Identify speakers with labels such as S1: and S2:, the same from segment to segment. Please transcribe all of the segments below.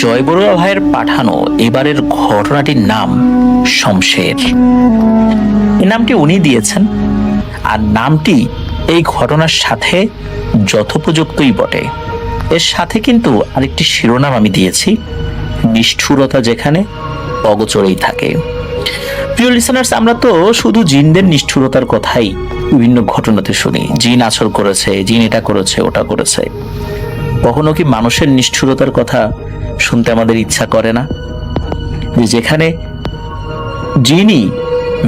S1: জয় বড়ুয়া ভাইয়ের পাঠানো এবারের ঘটনাটির নাম শমশের। এই নামটি উনি দিয়েছেন, আর নামটি এই ঘটনার সাথে যথোপযুক্তই বটে। এর সাথে কিন্তু আরেকটি শিরোনাম আমি দিয়েছি, নিষ্ঠুরতা যেখানে অগোচরেই থাকে। প্রিয় লিসেনার্স, আমরা তো শুধু জিনদের নিষ্ঠুরতার কথাই বিভিন্ন ঘটনাতে শুনি, জিন আছর করেছে, জিন এটা করেছে, ওটা করেছে। কখনো কি মানুষের নিষ্ঠুরতার কথা শুনতে আমাদের ইচ্ছা করে না? যেখানে জিনই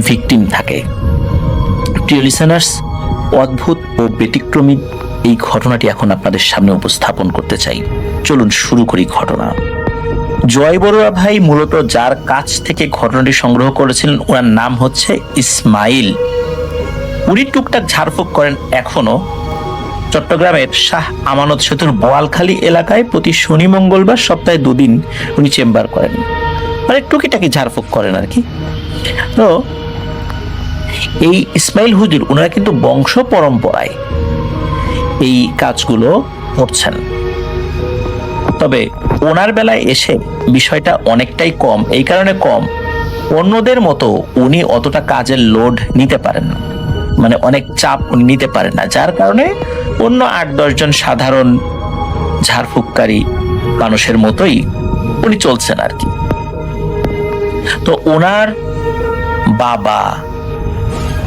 S1: ভিকটিম থাকে। প্রিয় লিসেনার্স, অদ্ভুত ও ব্যতিক্রমী এই ঘটনাটি এখন আপনাদের সামনে উপস্থাপন করতে চাই। চলুন শুরু করি ঘটনা। জয় বড়ুয়া ভাই মূলত যার কাছ থেকে ঘটনাটি সংগ্রহ করেছিলেন ওনার নাম হচ্ছে ইসমাইল। উনি টুকটাক ঝাড়ফুঁক করেন এখনো। চট্টগ্রামের শাহ আমানত সেতুর বোয়ালখালী এলাকায় প্রতি শনি মঙ্গলবার সপ্তাহে 2 দিন উনি চেম্বার করেন, মানে টুকিটাকি ঝাড়ফুঁক করেন আর কি। তো এই ইসমাইল হুজুর ওনারা কিন্তু বংশ পরম্পরায় এই কাজগুলো করছেন। তবে ওনার বেলায় এসে বিষয়টা অনেকটাই কম। এই কারণে কম, অন্যদের মতো উনি অতটা কাজের লোড নিতে পারেন না, মানে অনেক চাপ উনি নিতে পারেন না, যার কারণে অন্য 8-10 জন সাধারণ ঝাড়ফুঁককারী মানুষের মতোই উনি চলছেন আর কি। তো ওনার বাবা,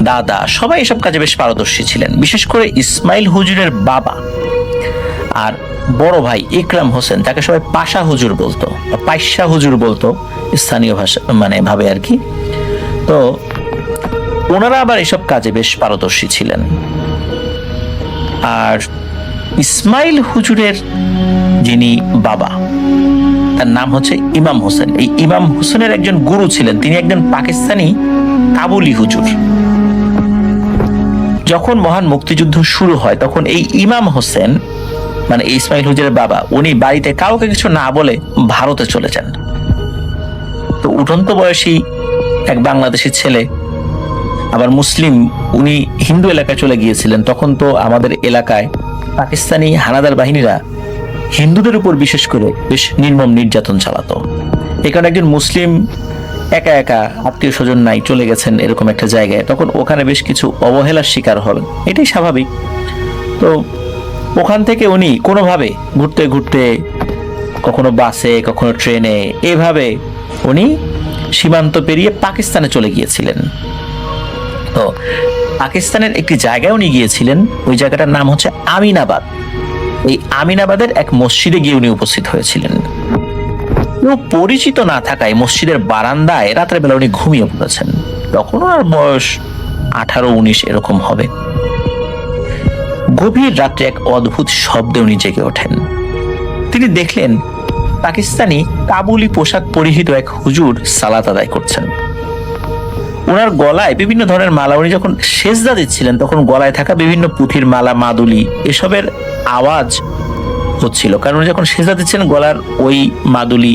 S1: দাদা সবাই এসব কাজে বেশ পারদর্শী ছিলেন। বিশেষ করে ইসমাইল হুজুরের বাবা আর বড় ভাই ইকরাম হোসেন, তাকে সবাই পাশা হুজুর বলতো, পাইশা হুজুর বলতো স্থানীয় ভাষা মানে ভাবে আর কি। তো ওনারা আবার এসব কাজে বেশ পারদর্শী ছিলেন। আর ইসমাইল হুজুরের যিনি বাবা, তার নাম হচ্ছে ইমাম হোসেন। এই ইমাম হোসেনের একজন গুরু ছিলেন, তিনি একজন পাকিস্তানি কাবুলি হুজুর। যখন মহান মুক্তিযুদ্ধ শুরু হয় তখন এই ইমাম হোসেন মানে ইসমাইল হুজুরের বাবা, উনি বাড়িতে কাউকে কিছু না বলে ভারতে চলে যান। তো উঠন্ত বয়সী এক বাংলাদেশি ছেলে, আবার মুসলিম, উনি হিন্দু এলাকায় চলে গিয়েছিলেন। তখন তো আমাদের এলাকায় পাকিস্তানি হানাদার বাহিনীরা হিন্দুদের উপর বিশেষ করে বেশ নির্মম নির্যাতন চালাতো। এই কারণে একজন মুসলিম একা একা, আত্মীয় স্বজন নাই, চলে গেছেন এরকম একটা জায়গায়, তখন ওখানে বেশ কিছু অবহেলার শিকার হবেন, এটাই স্বাভাবিক। তো ওখান থেকে উনি কোনোভাবে ঘুরতে ঘুরতে, কখনো বাসে কখনো ট্রেনে, এভাবে উনি সীমান্ত পেরিয়ে পাকিস্তানে চলে গিয়েছিলেন। তো পাকিস্তানের একটি জায়গায় উনি গিয়েছিলেন, ওই জায়গাটার নাম হচ্ছে আমিনাবাদ। এই আমিনাবাদের এক মসজিদে গিয়ে উনি উপস্থিত হয়েছিলেন। পরিচিত না থাকায় মসজিদের বারান্দায় রাতের বেলা উনি ঘুমিয়ে পড়েছেন। তখন আর বয়স 18-19 এরকম হবে। গভীর রাত্রে এক অদ্ভুত শব্দে উনি জেগে ওঠেন। তিনি দেখলেন পাকিস্তানি কাবুলি পোশাক পরিহিত এক হুজুর সালাত আদায় করছেন। ওনার গলায় বিভিন্ন ধরনের মালা, উনি যখন সেজদা দিচ্ছিলেন তখন গলায় থাকা বিভিন্ন পুঁথির মালা, মাদুলি এসবের আওয়াজ হচ্ছিল। কারণ উনি যখন সেজদা দিচ্ছেন গলার ওই মাদুলি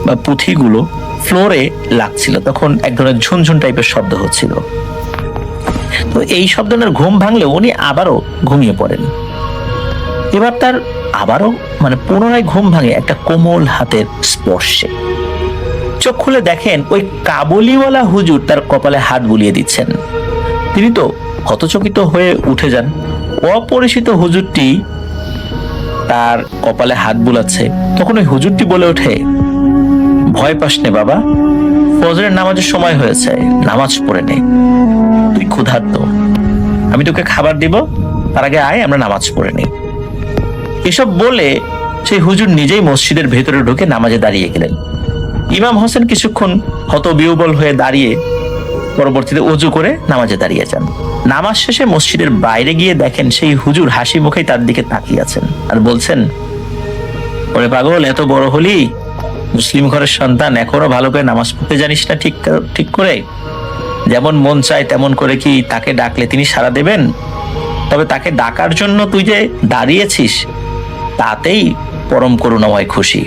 S1: বা পুঁথিগুলো ফ্লোরে লাগছিল, তখন এক ধরনের ঝুনঝুন টাইপের শব্দ হচ্ছিল। তো এই শব্দের ঘুম ভাঙলে উনি আবারও ঘুমিয়ে পড়েন। এবার তার আবারও মানে পুনরায় ঘুম ভাঙে একটা কোমল হাতের স্পর্শে। চোখ খুলে দেখেন ওই কাবুলিওয়ালা হুজুর তার কপালে হাত বুলিয়ে দিচ্ছেন। তিনি তো হতচকিত হয়ে উঠে যান। অপরিচিত হুজুরটি তার কপালে হাত বুলাচ্ছে। তখন ওই হুজুরটি বলে ওঠে, ভয় পাস নে বাবা, ফজরের নামাজের সময় হয়েছে, নামাজ পড়ে নে। তুই ক্ষুধার্ত, আমি তোকে খাবার দিব, তার আগে আয় আমরা নামাজ পড়ে নি। এসব বলে সেই হুজুর নিজেই মসজিদের ভেতরে ঢুকে নামাজে দাঁড়িয়ে গেলেন। ইমাম হোসেন কিছুক্ষণ হতবিহ্বল হয়ে দাঁড়িয়ে পরবর্তীতে ওযু করে নামাজে দাঁড়িয়ে যান। নামাজ শেষে মসজিদের বাইরে গিয়ে দেখেন সেই হুজুর হাসি মুখেই তার দিকে তাকিয়ে আছেন আর বলছেন, ওরে পাগল, এত বড় হলি, মুসলিম ঘরের সন্তান, এখনো ভালো করে নামাজ পড়তে জানিস না ঠিক করে? যেমন মন চায় তেমন করে কি তাকে ডাকলে তিনি সাড়া দেবেন? তবে তাকে ডাকার জন্য তুই যে দাঁড়িয়েছিস তাতেই পরম করুণাময় খুশি,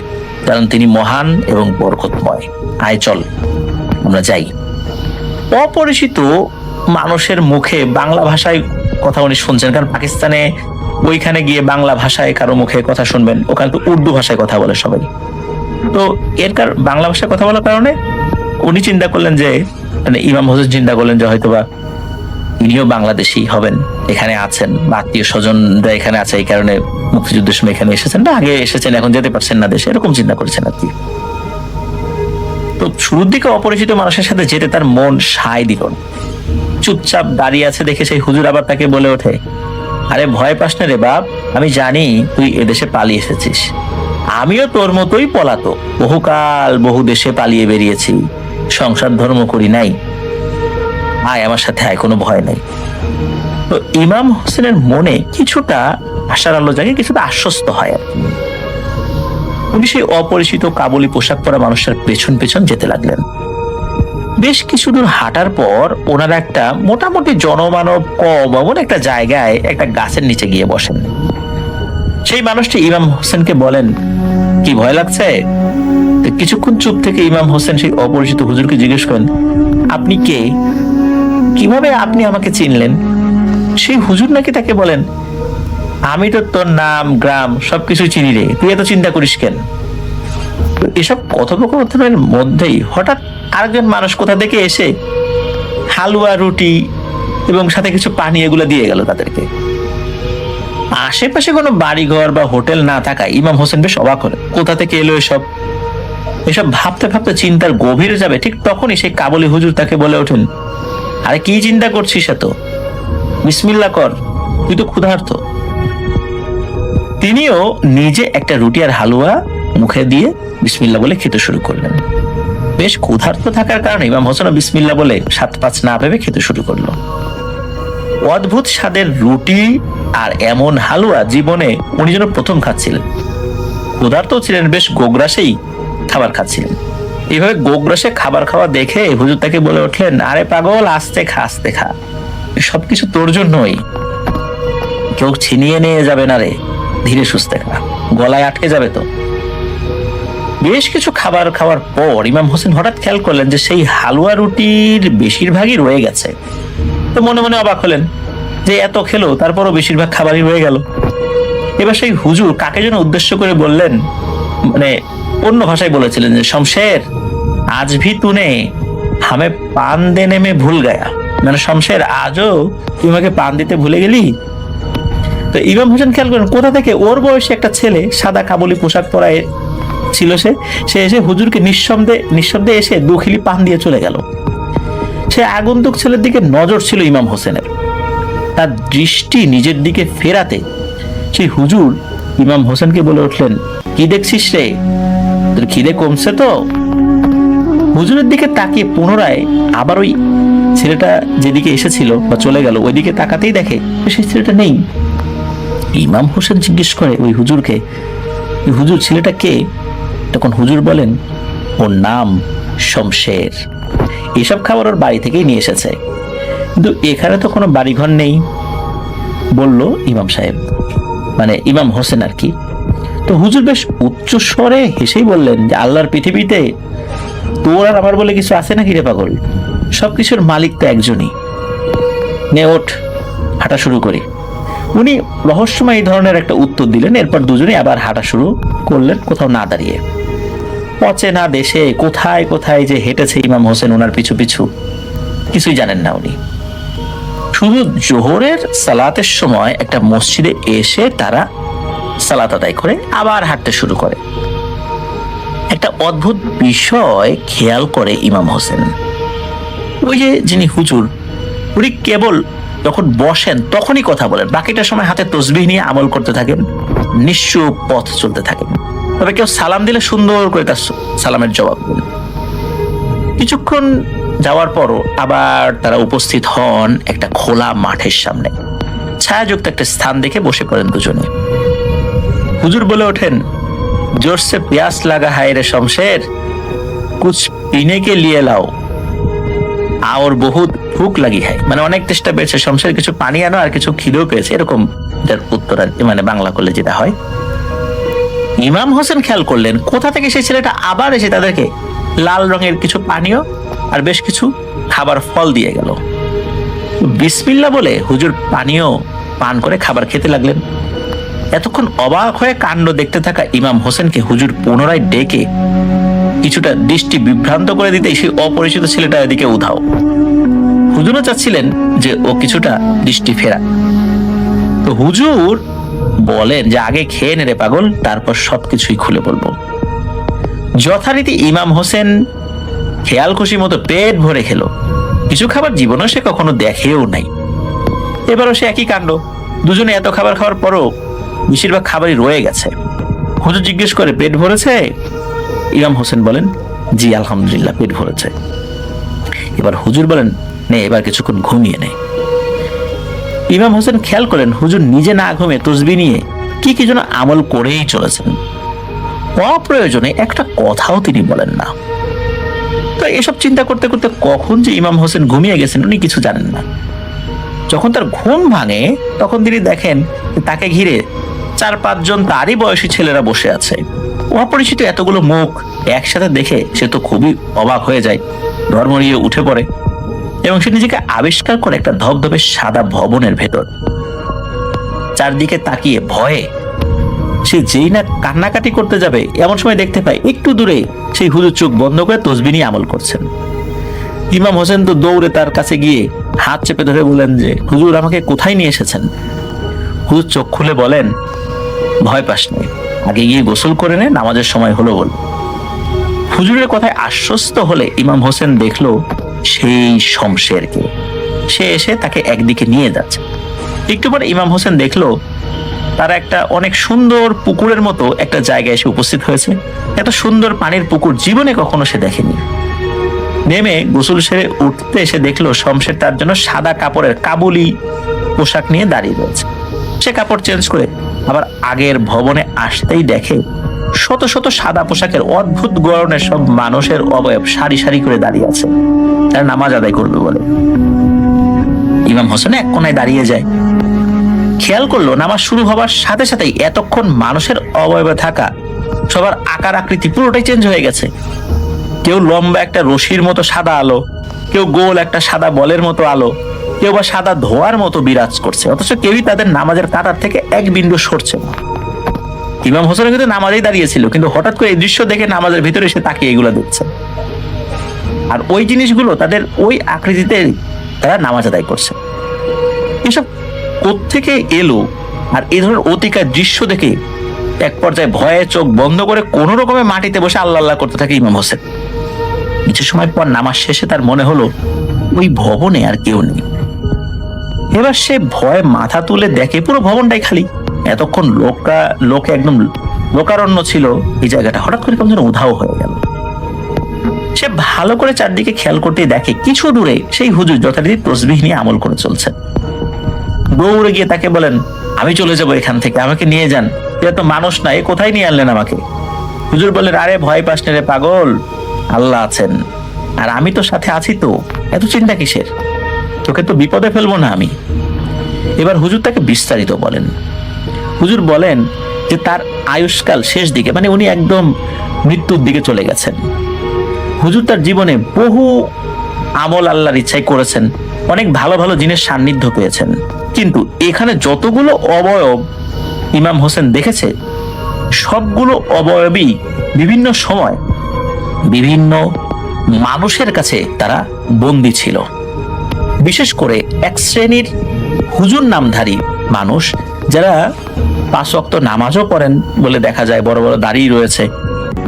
S1: কারণ তিনি মহান এবং বরকতময়। আয় চল আমরা যাই। অপরিচিত মানুষের মুখে বাংলা ভাষায় কথা উনি শুনছেন, কারণ পাকিস্তানে ওইখানে গিয়ে বাংলা ভাষায় কারো মুখে কথা শুনবেন, ওখানে তো উর্দু ভাষায় কথা বলে সবাই। তো বাংলা ভাষায় কথা বলার কারণে উনি চিন্তা করলেন যে, মানে ইমাম হোসেন চিন্তা করলেন যে হয়তোবা ইনিও বাংলাদেশি হবেন, এখানে আছেন বা আত্মীয় স্বজনরা এখানে আছে, এই কারণে মুক্তিযুদ্ধের সময় এখানে এসেছেন, বা আগে এসেছেন এখন যেতে পারছেন না দেশে, এরকম চিন্তা করেছেন আর কি। তো শুরুর দিকে অপরিচিত মানুষের সাথে যেতে তার মন সায় দিল না। চুপচাপ দাঁড়িয়ে আছে দেখে সেই হুজুর আবার তাকে বলে ওঠে, আরে ভয় পাস না রে বাপ, আমি জানি তুই এদেশে পালিয়ে এসেছিস, আমিও তোর মতোই পলাতক, বহুকাল বহু দেশে পালিয়ে বেরিয়েছি, সংসার ধর্ম করি নাই, আয় আমার সাথে আয়, কোনো ভয় নাই। তো ইমাম হোসেনের মনে কিছুটা আশার আলো জাগে, কিছুটা আশ্বস্ত হয় আর কি। উনি সেই অপরিচিত কাবুলি পোশাক পরা মানুষটার পেছন পেছন যেতে লাগলেন। বেশ কিছু দূর হাঁটার পর ওনারা একটা মোটামুটি জনমানব কম এমন একটা জায়গায় একটা গাছের নিচে গিয়ে বসেন। সেই মানুষটি ইমাম হোসেনকে বলেন, কি ভয় লাগছে? কিছুক্ষণ চুপ থেকে ইমাম হোসেন সেই অপরিচিত হুজুরকে জিজ্ঞেস করেন, আপনি কে? কিভাবে আপনি আমাকে চিনলেন? সেই হুজুর নাকি তাকে বলেন, আমি তো তোর নাম গ্রাম সবকিছু চিনি রে, তুই এত চিন্তা করিস কেন? এসব কথোপকথনের মধ্যেই হঠাৎ আরেকজন মানুষ কোথা থেকে এসে হালুয়া, রুটি এবং সাথে কিছু পানি এগুলো দিয়ে গেল তাদেরকে। আশেপাশে কোনো বাড়িঘর বা হোটেল না থাকায় ইমাম হোসেন বেশ অবাক হলেন, কোথা থেকে এলো এসব। এসব ভাবতে ভাবতে চিন্তার গভীরে যাবে, ঠিক তখনই সেই কাবুলি হুজুর তাকে বলে ওঠেন, আরে কি চিন্তা করছিস এত, বিসমিল্লাহ কর, তুই তো ক্ষুধার্ত। তিনিও নিজে একটা রুটি আর হালুয়া মুখে দিয়ে বিসমিল্লাহ বলে খেতে শুরু করলেন। বেশ ক্ষুধার্ত থাকার কারণে ইমাম হোসেনও বিসমিল্লাহ বলে সাত পাঁচ না ভেবে খেতে শুরু করলো। অদ্ভুত স্বাদের রুটি আর এমন হালুয়া জীবনে উনি যেন প্রথম খাচ্ছিলেন। ক্ষুধার্ত ছিলেন, বেশ গোগ্রাসেই খাবার খাচ্ছিলেন। এইভাবে গোগ্রাসে খাবার খাওয়া দেখে হুজুর তাকে বলে উঠলেন, আরে পাগল, আস্তে খা, আস্তে খা, সবকিছু তোর জন্যই, কেউ ছিনিয়ে নিয়ে যাবে না রে, ধীরে সুস্থে খা, গলায় আটকে যাবে তো। বেশ কিছু খাবার খাওয়ার পর ইমাম হোসেন হঠাৎ খেয়াল করলেন যে সেই হালুয়া রুটির বেশিরভাগই রয়ে গেছে। তো মনে মনে অবাক হলেন যে এত খেলো তারপরও বেশিরভাগ খাবারই রয়ে গেল। এবার সেই হুজুর কাকে যেন উদ্দেশ্য করে বললেন, মানে অন্য ভাষায় বলেছিলেন যে, শমশের আজ ভি তুনে হামে পান দেনে মে ভুল গায়া, মানে শমশের আজও তুই আমাকে পান দিতে ভুলে গেলি। তো ইমাম হোসেন খেয়াল করেন কোথা থেকে ওর বয়সী একটা ছেলে সাদা কাবুলি পোশাক পরায় ছিল, সে এসে হুজুরকে নিঃশব্দে এসে দুখিলি পান দিয়ে চলে গেল। সে আগন্তুক ছেলের দিকে নজর ছিল ইমাম হোসেনের। তার দৃষ্টি নিজের দিকে ফেরাতে সেই হুজুর ইমাম হোসেনকে বলে উঠলেন, কি দেখছিস রে, তোর খিদে কমছে তো? হুজুরের দিকে তাকিয়ে পুনরায় আবার ওই ছেলেটা যেদিকে এসেছিল বা চলে গেল ওইদিকে তাকাতেই দেখে সেই ছেলেটা নেই। ইমাম হোসেন জিজ্ঞেস করে ওই হুজুরকে, হুজুর ছেলেটা কে? তখন হুজুর বলেন, ওর নাম শমশের, এসব খাবার ওর বাড়ি থেকেই নিয়ে এসেছে, কিন্তু এখানে তো কোনো বাড়িঘর নেই, বলল ইমাম সাহেব, মানে ইমাম হোসেন আর কি। তো হুজুর বেশ উচ্চ স্বরে হেসেই বললেন যে, আল্লাহর পৃথিবীতে তোর আর আমার বলে কিছু আছে নাকি রে পাগল, সবকিছুর মালিক তো একজনই, নে ওঠ, হাঁটা শুরু করি। উনি রহস্যময় এই ধরনের একটা উত্তর দিলেন। এরপর দুজনেই আবার হাঁটা শুরু করলেন, কোথাও না দাঁড়িয়ে। অচেনা দেশে কোথায় কোথায় যে হেঁটেছে ইমাম হোসেন ওনার পিছু পিছু, কিছুই জানেন না উনি। শুধু জোহরের সালাতের সময় একটা মসজিদে এসে তারা সালাত আদায় করে আবার হাঁটতে শুরু করে। একটা অদ্ভুত বিষয় খেয়াল করে ইমাম হোসেন, ওই যে যিনি হুজুর, উনি কেবল যখন বসেন তখনই কথা বলেন, বাকিটা সময় হাতে তসবিহ নিয়ে আমল করতে থাকেন, নিশ্চুপ পথ চলতে থাকেন। তবে কেউ সালাম দিলে সুন্দর করে তার সালামের জবাব দেন। কিছুক্ষণ যাওয়ার পরও আবার তারা উপস্থিত হন একটা খোলা মাঠের সামনে। ছায়াযুক্ত একটা স্থান দেখে বসে পড়েন দুজনে। হুজুর বলে ওঠেন, जोर से प्यास लगा है रे शमशेर, कुछ पीने के लिए लाओ, और बहुत ভুক লাগি হয়, মানে অনেক চেষ্টা পেয়েছে শমশের, কিছু পানি আনো আর কিছু খিদেও পেয়েছে, এরকম যার উত্তর মানে বাংলা করলে যেটা হয়। ইমাম হোসেন খেয়াল করলেন কোথা থেকে সেই ছেলেটা আবার এসে তাদেরকে লাল রঙের কিছু পানীয় আর বেশ কিছু খাবার ফল দিয়ে গেল। বিসমিল্লাহ বলে হুজুর পানীয় পান করে খাবার খেতে লাগলেন। এতক্ষণ অবাক হয়ে কাণ্ড দেখতে থাকা ইমাম হোসেনকে হুজুর পুনরায় ডেকে কিছুটা দৃষ্টি বিভ্রান্ত করে দিতে সেই অপরিচিত ছেলেটা এদিকে উধাও। হুজুরও চাচ্ছিলেন যে ও কিছুটা দৃষ্টি ফেরা। তো হুজুর বলেন যে আগে খেয়ে নে রে পাগল, তারপর সবকিছুই খুলে বলবো। যথারীতি ইমাম হোসেন খেয়াল খুশি মতো পেট ভরে খেলো। কিছু খাবার জীবনে সে কখনো দেখেও নাই। এবারও সে একই কাণ্ড। দুজনে এত খাবার খাওয়ার পরও বেশিরভাগ খাবারই রয়ে গেছে। হুজুর জিজ্ঞেস করে, পেট ভরেছে? ইমাম হোসেন বলেন, জি আলহামদুলিল্লাহ পেট ভরেছে। এবার হুজুর বলেন, নে এবার কিছুক্ষণ ঘুমিয়ে নে। ইমাম হোসেন খেয়াল করেন হুজুর নিজে না ঘুমে তসবিহ নিয়ে কি যেন আমল করেই চলেছেন। অপ্রয়োজনে একটা কথাও তিনি বলেন না। তো এসব চিন্তা করতে করতে কখন যে ইমাম হোসেন ঘুমিয়ে গেছেন উনি কিছু জানেন না। যখন তার ঘুম ভাঙে তখন তিনি দেখেন তাকে ঘিরে 4-5 জন তারই বয়সী ছেলেরা বসে আছে। অপরিচিত এতগুলো মুখ একসাথে দেখে সে তো খুবই অবাক হয়ে যায়, ধর্মরিয়ে উঠে পড়ে এবং সে নিজেকে আবিষ্কার করে একটা ধবধবে সাদা ভবনের ভেতর। চারদিকে তাকিয়ে ভয়ে সে যেই না কান্নাকাটি করতে যাবে এমন সময় দেখতে পায় একটু দূরে সেই হুজুর চোখ বন্ধ করে তসবিহ নিয়ে আমল করছেন। ইমাম হোসেন তো দৌড়ে তার কাছে গিয়ে হাত চেপে ধরে বলেন যে, হুজুর আমাকে কোথায় নিয়ে এসেছেন? হুজুর চোখ খুলে বলেন, ভয় পাস নে, আগে গিয়ে গোসল করে নে, নামাজের সময় হলো বল। হুজুরের কথায় আশ্বস্ত হলে ইমাম হোসেন দেখলো সেই শমশেরকে। সে এসে তাকে একদিকে নিয়ে যাচ্ছে। একটু পরে ইমাম হোসেন দেখলো তারা একটা অনেক সুন্দর পুকুরের মতো একটা জায়গায় এসে উপস্থিত হয়েছে। এত সুন্দর পানির পুকুর জীবনে কখনো সে দেখেনি। নেমে গোসল সেরে উঠতে এসে দেখলো শমশের তার জন্য সাদা কাপড়ের কাবুলি পোশাক নিয়ে দাঁড়িয়ে রয়েছে। সে কাপড় চেঞ্জ করে আবার আগের ভবনে আসতেই দেখে শত শত সাদা পোশাকের অদ্ভুত গড়নের সব মানুষের অবয়ব সারি সারি করে দাঁড়িয়ে আছে, তারা নামাজ আদায় করবে বলে। ইমাম হোসেন এক কোনায় দাঁড়িয়ে যায়। খেয়াল করলো নামাজ শুরু হবার সাথে সাথেই এতক্ষণ মানুষের অবয়বে থাকা সবার আকার আকৃতি পুরোটাই চেঞ্জ হয়ে গেছে। কেউ লম্বা একটা রশির মতো সাদা আলো, কেউ গোল একটা সাদা বলের মতো আলো, কেউ বা সাদা ধোয়ার মতো বিরাজ করছে, অথচ কেউই তাদের নামাজের কাতার থেকে এক বিন্দু সরছে না। ইমাম হোসেন কিন্তু নামাজেই দাঁড়িয়েছিল, কিন্তু হঠাৎ করে এই দৃশ্য দেখে নামাজের ভিতরে এসে তাকিয়ে এগুলো দেখছে। আর ওই জিনিসগুলো তাদের ওই আকৃতিতে তারা নামাজ আদায় করছে। এসব কোত্থেকে এলো? আর এই ধরনের অতিকায় দৃশ্য দেখে এক পর্যায়ে ভয়ে চোখ বন্ধ করে কোন রকমে মাটিতে বসে আল্লাহ আল্লাহ করতে থাকে ইমাম হোসেন। কিছু সময় পর নামাজ শেষে তার মনে হলো ওই ভবনে আর কেউ নেই। এবার সে ভয়ে মাথা তুলে দেখে পুরো ভবনটাই খালি। এতক্ষণ লোকে একদম লোকারণ্য ছিল এই জায়গাটা, হঠাৎ করে কেমন যেন উধাও হয়ে গেল। সে ভালো করে চারদিকে খেয়াল করতে দেখে কিছু দূরে সেই হুজুর যথারীতি তসবিহ নিয়ে আমল করে চলছে। দৌড়ে গিয়ে তাকে বলেন, আমি চলে যাবো এখান থেকে, আমাকে নিয়ে যান, এটা তো মানুষ না, এ কোথায় নিয়ে আনলেন আমাকে? হুজুর বললেন, আরে ভয় পাস না রে পাগল, আল্লাহ আছেন আর আমি তো সাথে আছি, তো এত চিন্তা কিসের, তোকে তো বিপদে ফেলবো না আমি। এবার হুজুর তাকে বিস্তারিত বলেন। হুজুর বলেন যে তার আয়ুষ্কাল শেষ দিকে, মানে উনি একদম মৃত্যুর দিকে চলে গেছেন। হুজুর তার জীবনে বহু আমল আল্লাহর ইচ্ছায় করেছেন, অনেক ভালো ভালো জিনিস সান্নিধ্য পেয়েছেন, কিন্তু এখানে যতগুলো অবয়ব ইমাম হোসেন দেখেছে সবগুলো অবয়বই বিভিন্ন সময় বিভিন্ন মানুষের কাছে তারা বন্দী ছিল। বিশেষ করে এক শ্রেণীর হুজুর নামধারী মানুষ যারা 5 ওয়াক্ত নামাজও পড়েন বলে দেখা যায়, বড় বড় দাড়ি রয়েছে,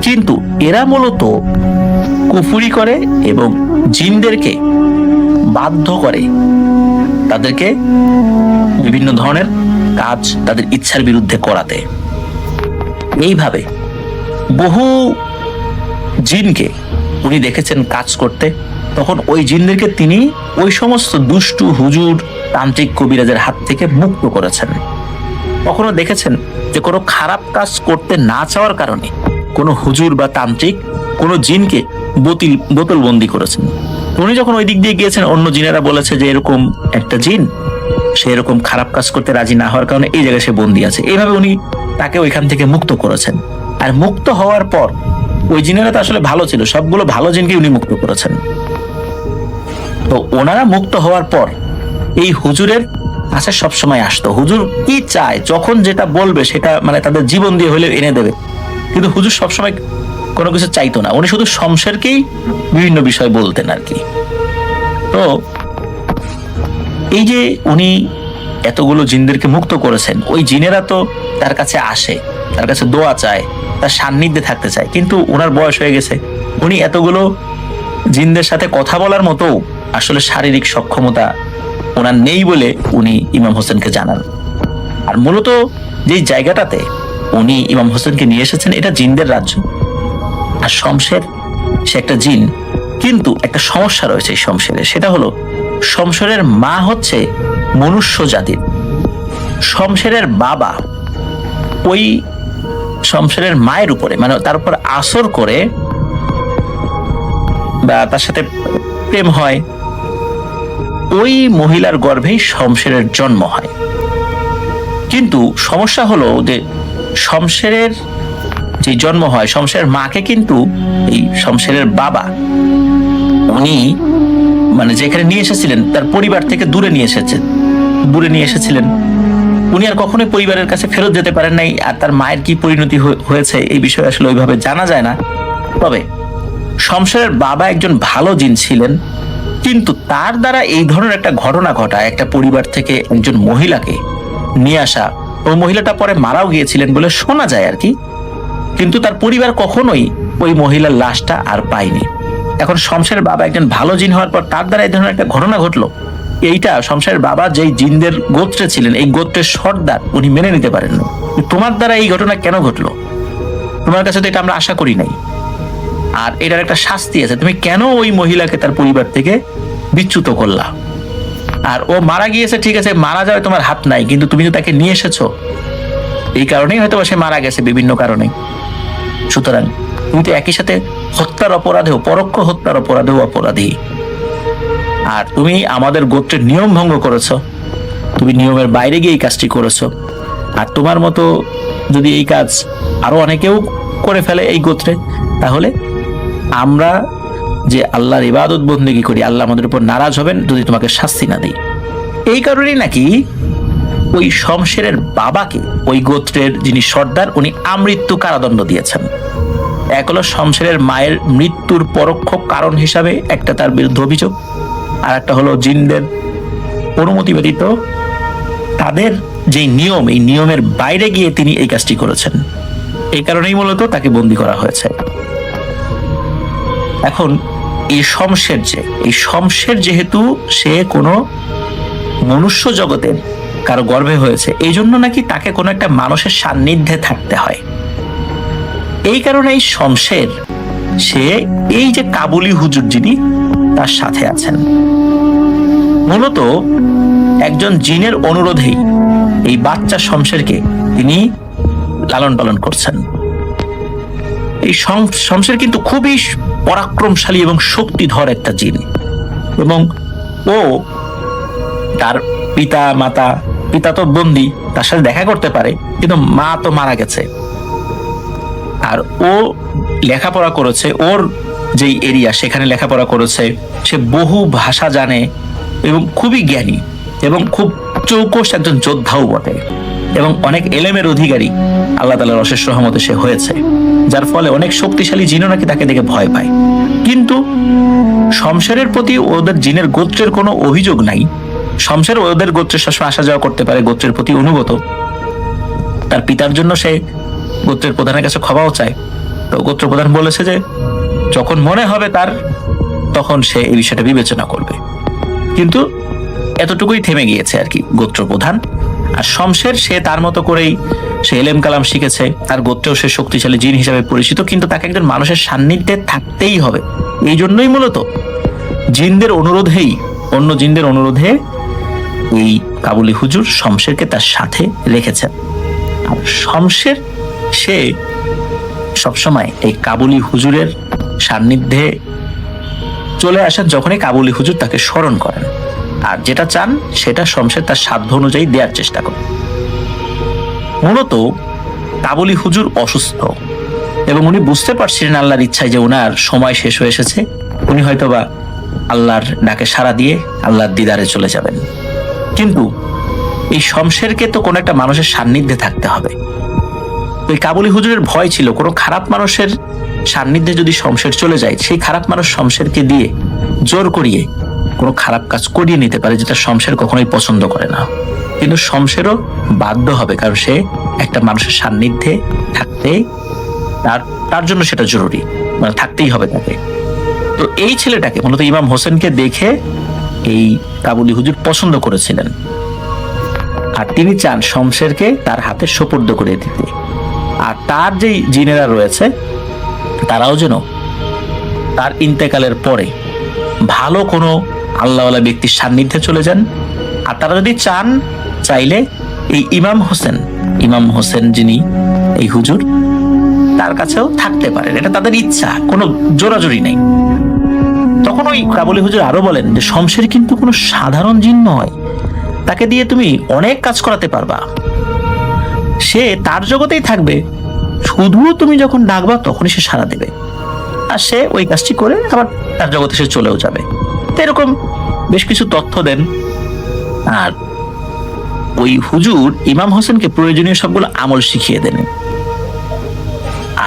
S1: কিন্তু এরা মূলত কুফরি করে এবং জিনদেরকে বাধ্য করে তাদেরকে বিভিন্ন ধরনের কাজ তাদের ইচ্ছার বিরুদ্ধে করাতে। এইভাবে বহু জিনকে উনি দেখেছেন কাজ করতে। তখন ওই জিনদেরকে তিনি ওই সমস্ত দুষ্টু হুজুর তান্ত্রিক কবিরাজের হাত থেকে মুক্ত করেছেন। কখনো দেখেছেন যে কোনো খারাপ কাজ করতে না চাওয়ার কারণে কোনো হুজুর বা তান্ত্রিক কোনো জিনকে বোতলবন্দি করেছেন। উনি যখন ওই দিক দিয়ে গিয়েছেন, অন্য জিনেরা বলেছে যে এরকম একটা জিন, সে এরকম খারাপ কাজ করতে রাজি না হওয়ার কারণে এই জায়গায় সে বন্দি আছে। এইভাবে উনি তাকে ওইখান থেকে মুক্ত করেছেন। আর মুক্ত হওয়ার পর ওই জিনেরা তো আসলে ভালো ছিল, সবগুলো ভালো জিনকে উনি মুক্ত করেছেন। তো ওনারা মুক্ত হওয়ার পর এই হুজুরের কাছে সবসময় আসতো। হুজুর কি চায়, যখন যেটা বলবে সেটা মানে তাদের জীবন দিয়ে হলেও এনে দেবে। কিন্তু হুজুর সবসময় কোনো কিছু চাইতো না, উনি শুধু শমশেরকেই বিভিন্ন বিষয় বলতেন আর কি। তো এই যে উনি এতগুলো জিনদেরকে মুক্ত করেছেন, ওই জিনেরা তো তার কাছে আসে, তার কাছে দোয়া চায়, তার সান্নিধ্যে থাকতে চায়। কিন্তু ওনার বয়স হয়ে গেছে, উনি এতগুলো জিনদের সাথে কথা বলার মতো আসলে শারীরিক সক্ষমতা ওনার নেই বলে উনি ইমাম হোসেনকে জানান। আর মূলত যে জায়গাটাতে উনি ইমাম হোসেনকে নিয়ে এসেছেন, এটা জিনদের রাজ্য। আর শমশের সে একটা জিন, কিন্তু একটা সমস্যা রয়েছে এই শমশেরের। সেটা হলো শমশেরের মা হচ্ছে মনুষ্য জাতির, শমশেরের বাবা ওই শমশেরের মায়ের উপরে মানে তার উপর আসর করে বা তার সাথে প্রেম হয়, ওই মহিলার গর্ভেই শমশেরের জন্ম হয়। কিন্তু সমস্যা হলো যে শমশেরের যে জন্ম হয়, শমশেরের মাকে কিন্তু এই শমশেরের বাবা উনি মানে যেখানে নিয়ে এসেছিলেন তার পরিবার থেকে দূরে নিয়ে এসেছিলেন। উনি আর কখনোই পরিবারের কাছে ফেরত যেতে পারেন নাই। আর তার মায়ের কি পরিণতি হয়েছে এই বিষয়ে আসলে ওইভাবে জানা যায় না। তবে শমশেরের বাবা একজন ভালো জিন ছিলেন, কিন্তু তার দ্বারা এই ধরনের একটা ঘটনা ঘটায়, একটা পরিবার থেকে একজন মহিলাকে নিয়ে আসা, ওই মহিলাটা পরে মারাও গিয়েছিলেন বলে শোনা যায় আর কি। কিন্তু তার পরিবার কখনোই ওই মহিলার লাশটা আর পায়নি। এখন শমশেরের বাবা একজন ভালো জিন হওয়ার পর তার দ্বারা এই ধরনের একটা ঘটনা ঘটলো, এইটা শমশেরের বাবা যেই জিনদের গোত্রে ছিলেন, এই গোত্রের সর্দার, উনি মেনে নিতে পারেন না। তোমার দ্বারা এই ঘটনা কেন ঘটলো? তোমার কাছে তো এটা আমরা আশা করি নাই। আর এটার একটা শাস্তি আছে, তুমি কেন ওই মহিলাকে তার পরিবার থেকে বিচ্যুত করলা? আর ও মারা গিয়েছে, ঠিক আছে, মারা যাবে তোমার হাত নাই, কিন্তু তুমি তো তাকে নিয়ে এসেছো, এই কারণেই হয়তো সে মারা গেছে বিভিন্ন কারণে। সুতরাং তুমি তো একই সাথে হত্যার অপরাধেও, পরোক্ষ হত্যার অপরাধেও অপরাধী। আর তুমি আমাদের গোত্রের নিয়ম ভঙ্গ করেছো, তুমি নিয়মের বাইরে গিয়ে এই কাজটি করেছো। আর তোমার মতো যদি এই কাজ আরো অনেকেও করে ফেলে এই গোত্রে, তাহলে আমরা যে আল্লাহর ইবাদত বন্দেগী করি, আল্লাহ আমাদের উপর নারাজ হবেন যদি তোমাকে শাস্তি না দেই। এই কারণেই নাকি ওই শমশেরের বাবাকে, ওই গোত্রের যিনি সর্দার, উনি আমৃত্যু কারাদণ্ড দিয়েছেন। এক হলো শমশেরের মায়ের মৃত্যুর পরোক্ষ কারণ হিসাবে একটা তার বিরুদ্ধে অভিযোগ, আর একটা হলো জিনদের অনুমতি ব্যতীত তাদের যে নিয়ম, এই নিয়মের বাইরে গিয়ে তিনি এই কাজটি করেছেন। এই কারণেই মূলত তাকে বন্দী করা হয়েছে। এখন এই শমশের যেহেতু সে কোনো মনুষ্য জগতের কারো গর্ভে হয়েছে, এই জন্য নাকি তাকে কোনো একটা মানুষের সান্নিধ্যে থাকতে হয়। এই কারণে এই শমশের সে এই যে কাবুলি হুজুর যিনি তার সাথে আছেন, মূলত একজন জিনের অনুরোধেই এই বাচ্চা শমশেরকে তিনি লালন পালন করছেন। এই শমশের কিন্তু খুবই পরাক্রমশালী এবং শক্তিধর একটা জিন, এবং ও তার পিতা তো বন্দী, তার সাথে দেখা করতে পারে, কিন্তু মা তো মারা গেছে। আর ও লেখাপড়া করেছে, ওর যেই এরিয়া সেখানে লেখাপড়া করেছে, সে বহু ভাষা জানে এবং খুবই জ্ঞানী এবং খুব চৌকস একজন যোদ্ধাও বটে, এবং অনেক এলেমের অধিকারী আল্লাহ তাআলার অশেষ রহমতে সে হয়েছে, যার ফলে অনেক শক্তিশালী জিনও নাকি তাকে দেখে ভয় পায়। কিন্তু শমশেরের প্রতি ওদের জিনের গোত্রের কোনো অভিযোগ নাই। শমশের ওদের গোত্রের সবসময় আসা যাওয়া করতে পারে, গোত্রের প্রতি অনুগত। তার পিতার জন্য সে গোত্রের প্রধানের কাছে ক্ষমাও চায়। তো গোত্র প্রধান বলেছে যে যখন মনে হবে তার, তখন সে এই বিষয়টা বিবেচনা করবে। কিন্তু এতটুকুই থেমে গিয়েছে আর কি গোত্র প্রধান। আর শমশের সে তার মতো করেই সে এলেম কালাম শিখেছে, তার গোত্রেও সে শক্তিশালী জিন হিসেবে পরিচিত, কিন্তু তাকে একজন মানুষের সান্নিধ্যে থাকতেই হবে। এই জন্যই মূলত অন্য জিনদের অনুরোধে এই কাবুলি হুজুর শমশেরকে তার সাথে রেখেছেন। আর শমশের সে সবসময় এই কাবুলি হুজুরের সান্নিধ্যে চলে আসেন যখনই কাবুলি হুজুর তাকে স্মরণ করেন, আর যেটা চান সেটা শমশের তার সাধ্য অনুযায়ী দেওয়ার চেষ্টা করেন। মূলত কাবুলি হুজুর অসুস্থ এবং উনি বুঝতে পারছিলেন আল্লাহর ইচ্ছায় যে ওনার সময় শেষ হয়ে এসেছে, উনি হয়তোবা আল্লাহর ডাকে সাড়া দিয়ে আল্লাহর দিদারে চলে যাবেন। কিন্তু এই শমশেরকে তো কোনো একটা মানুষের সান্নিধ্যে থাকতে হবে। ওই কাবুলি হুজুরের ভয় ছিল কোনো খারাপ মানুষের সান্নিধ্যে যদি শমশের চলে যায়, সেই খারাপ মানুষ শমশেরকে দিয়ে জোর করিয়ে কোনো খারাপ কাজ করিয়ে নিতে পারে, যেটা শমশের কখনোই পছন্দ করে না। কিন্তু শমশেরও বাধ্য হবে, কারণ সে একটা মানুষের সান্নিধ্যে থাকতে তার জন্য সেটা জরুরি, মানে থাকতেই হবে তাকে। তো এই ছেলেটাকে মূলত ইমাম হোসেনকে দেখে এই কাবুলি হুজুর পছন্দ করেছিলেন, আর তিনি চান শমশেরকে তার হাতে সোপর্দ করে দিতে। আর তার যে জিনেরা রয়েছে তারাও যেন তার ইন্তেকালের পরে ভালো কোনো আল্লাহওয়ালা ব্যক্তির সান্নিধ্যে চলে যান। আর তারা যদি চাইলে এই ইমাম হোসেন যিনি এই হুজুর, তার কাছেও থাকতে পারেন, এটা তাদের ইচ্ছা, কোনো জোরাজুরি নেই। তখন ওই কাবুলি হুজুর আরো বলেন যে শমশের কিন্তু কোনো সাধারণ জিন নয়, তাকে দিয়ে তুমি অনেক কাজ করাতে পারবা, সে তার জগতেই থাকবে, শুধু তুমি যখন ডাকবা তখনই সে সাড়া দেবে, আর সে ওই কাজটি করে আবার তার জগতে সে চলেও যাবে। তো এরকম বেশ কিছু তথ্য দেন। আর ওই হুজুর ইমাম হোসেনকে প্রয়োজনীয় সবগুলো আমল শিখিয়ে দেন,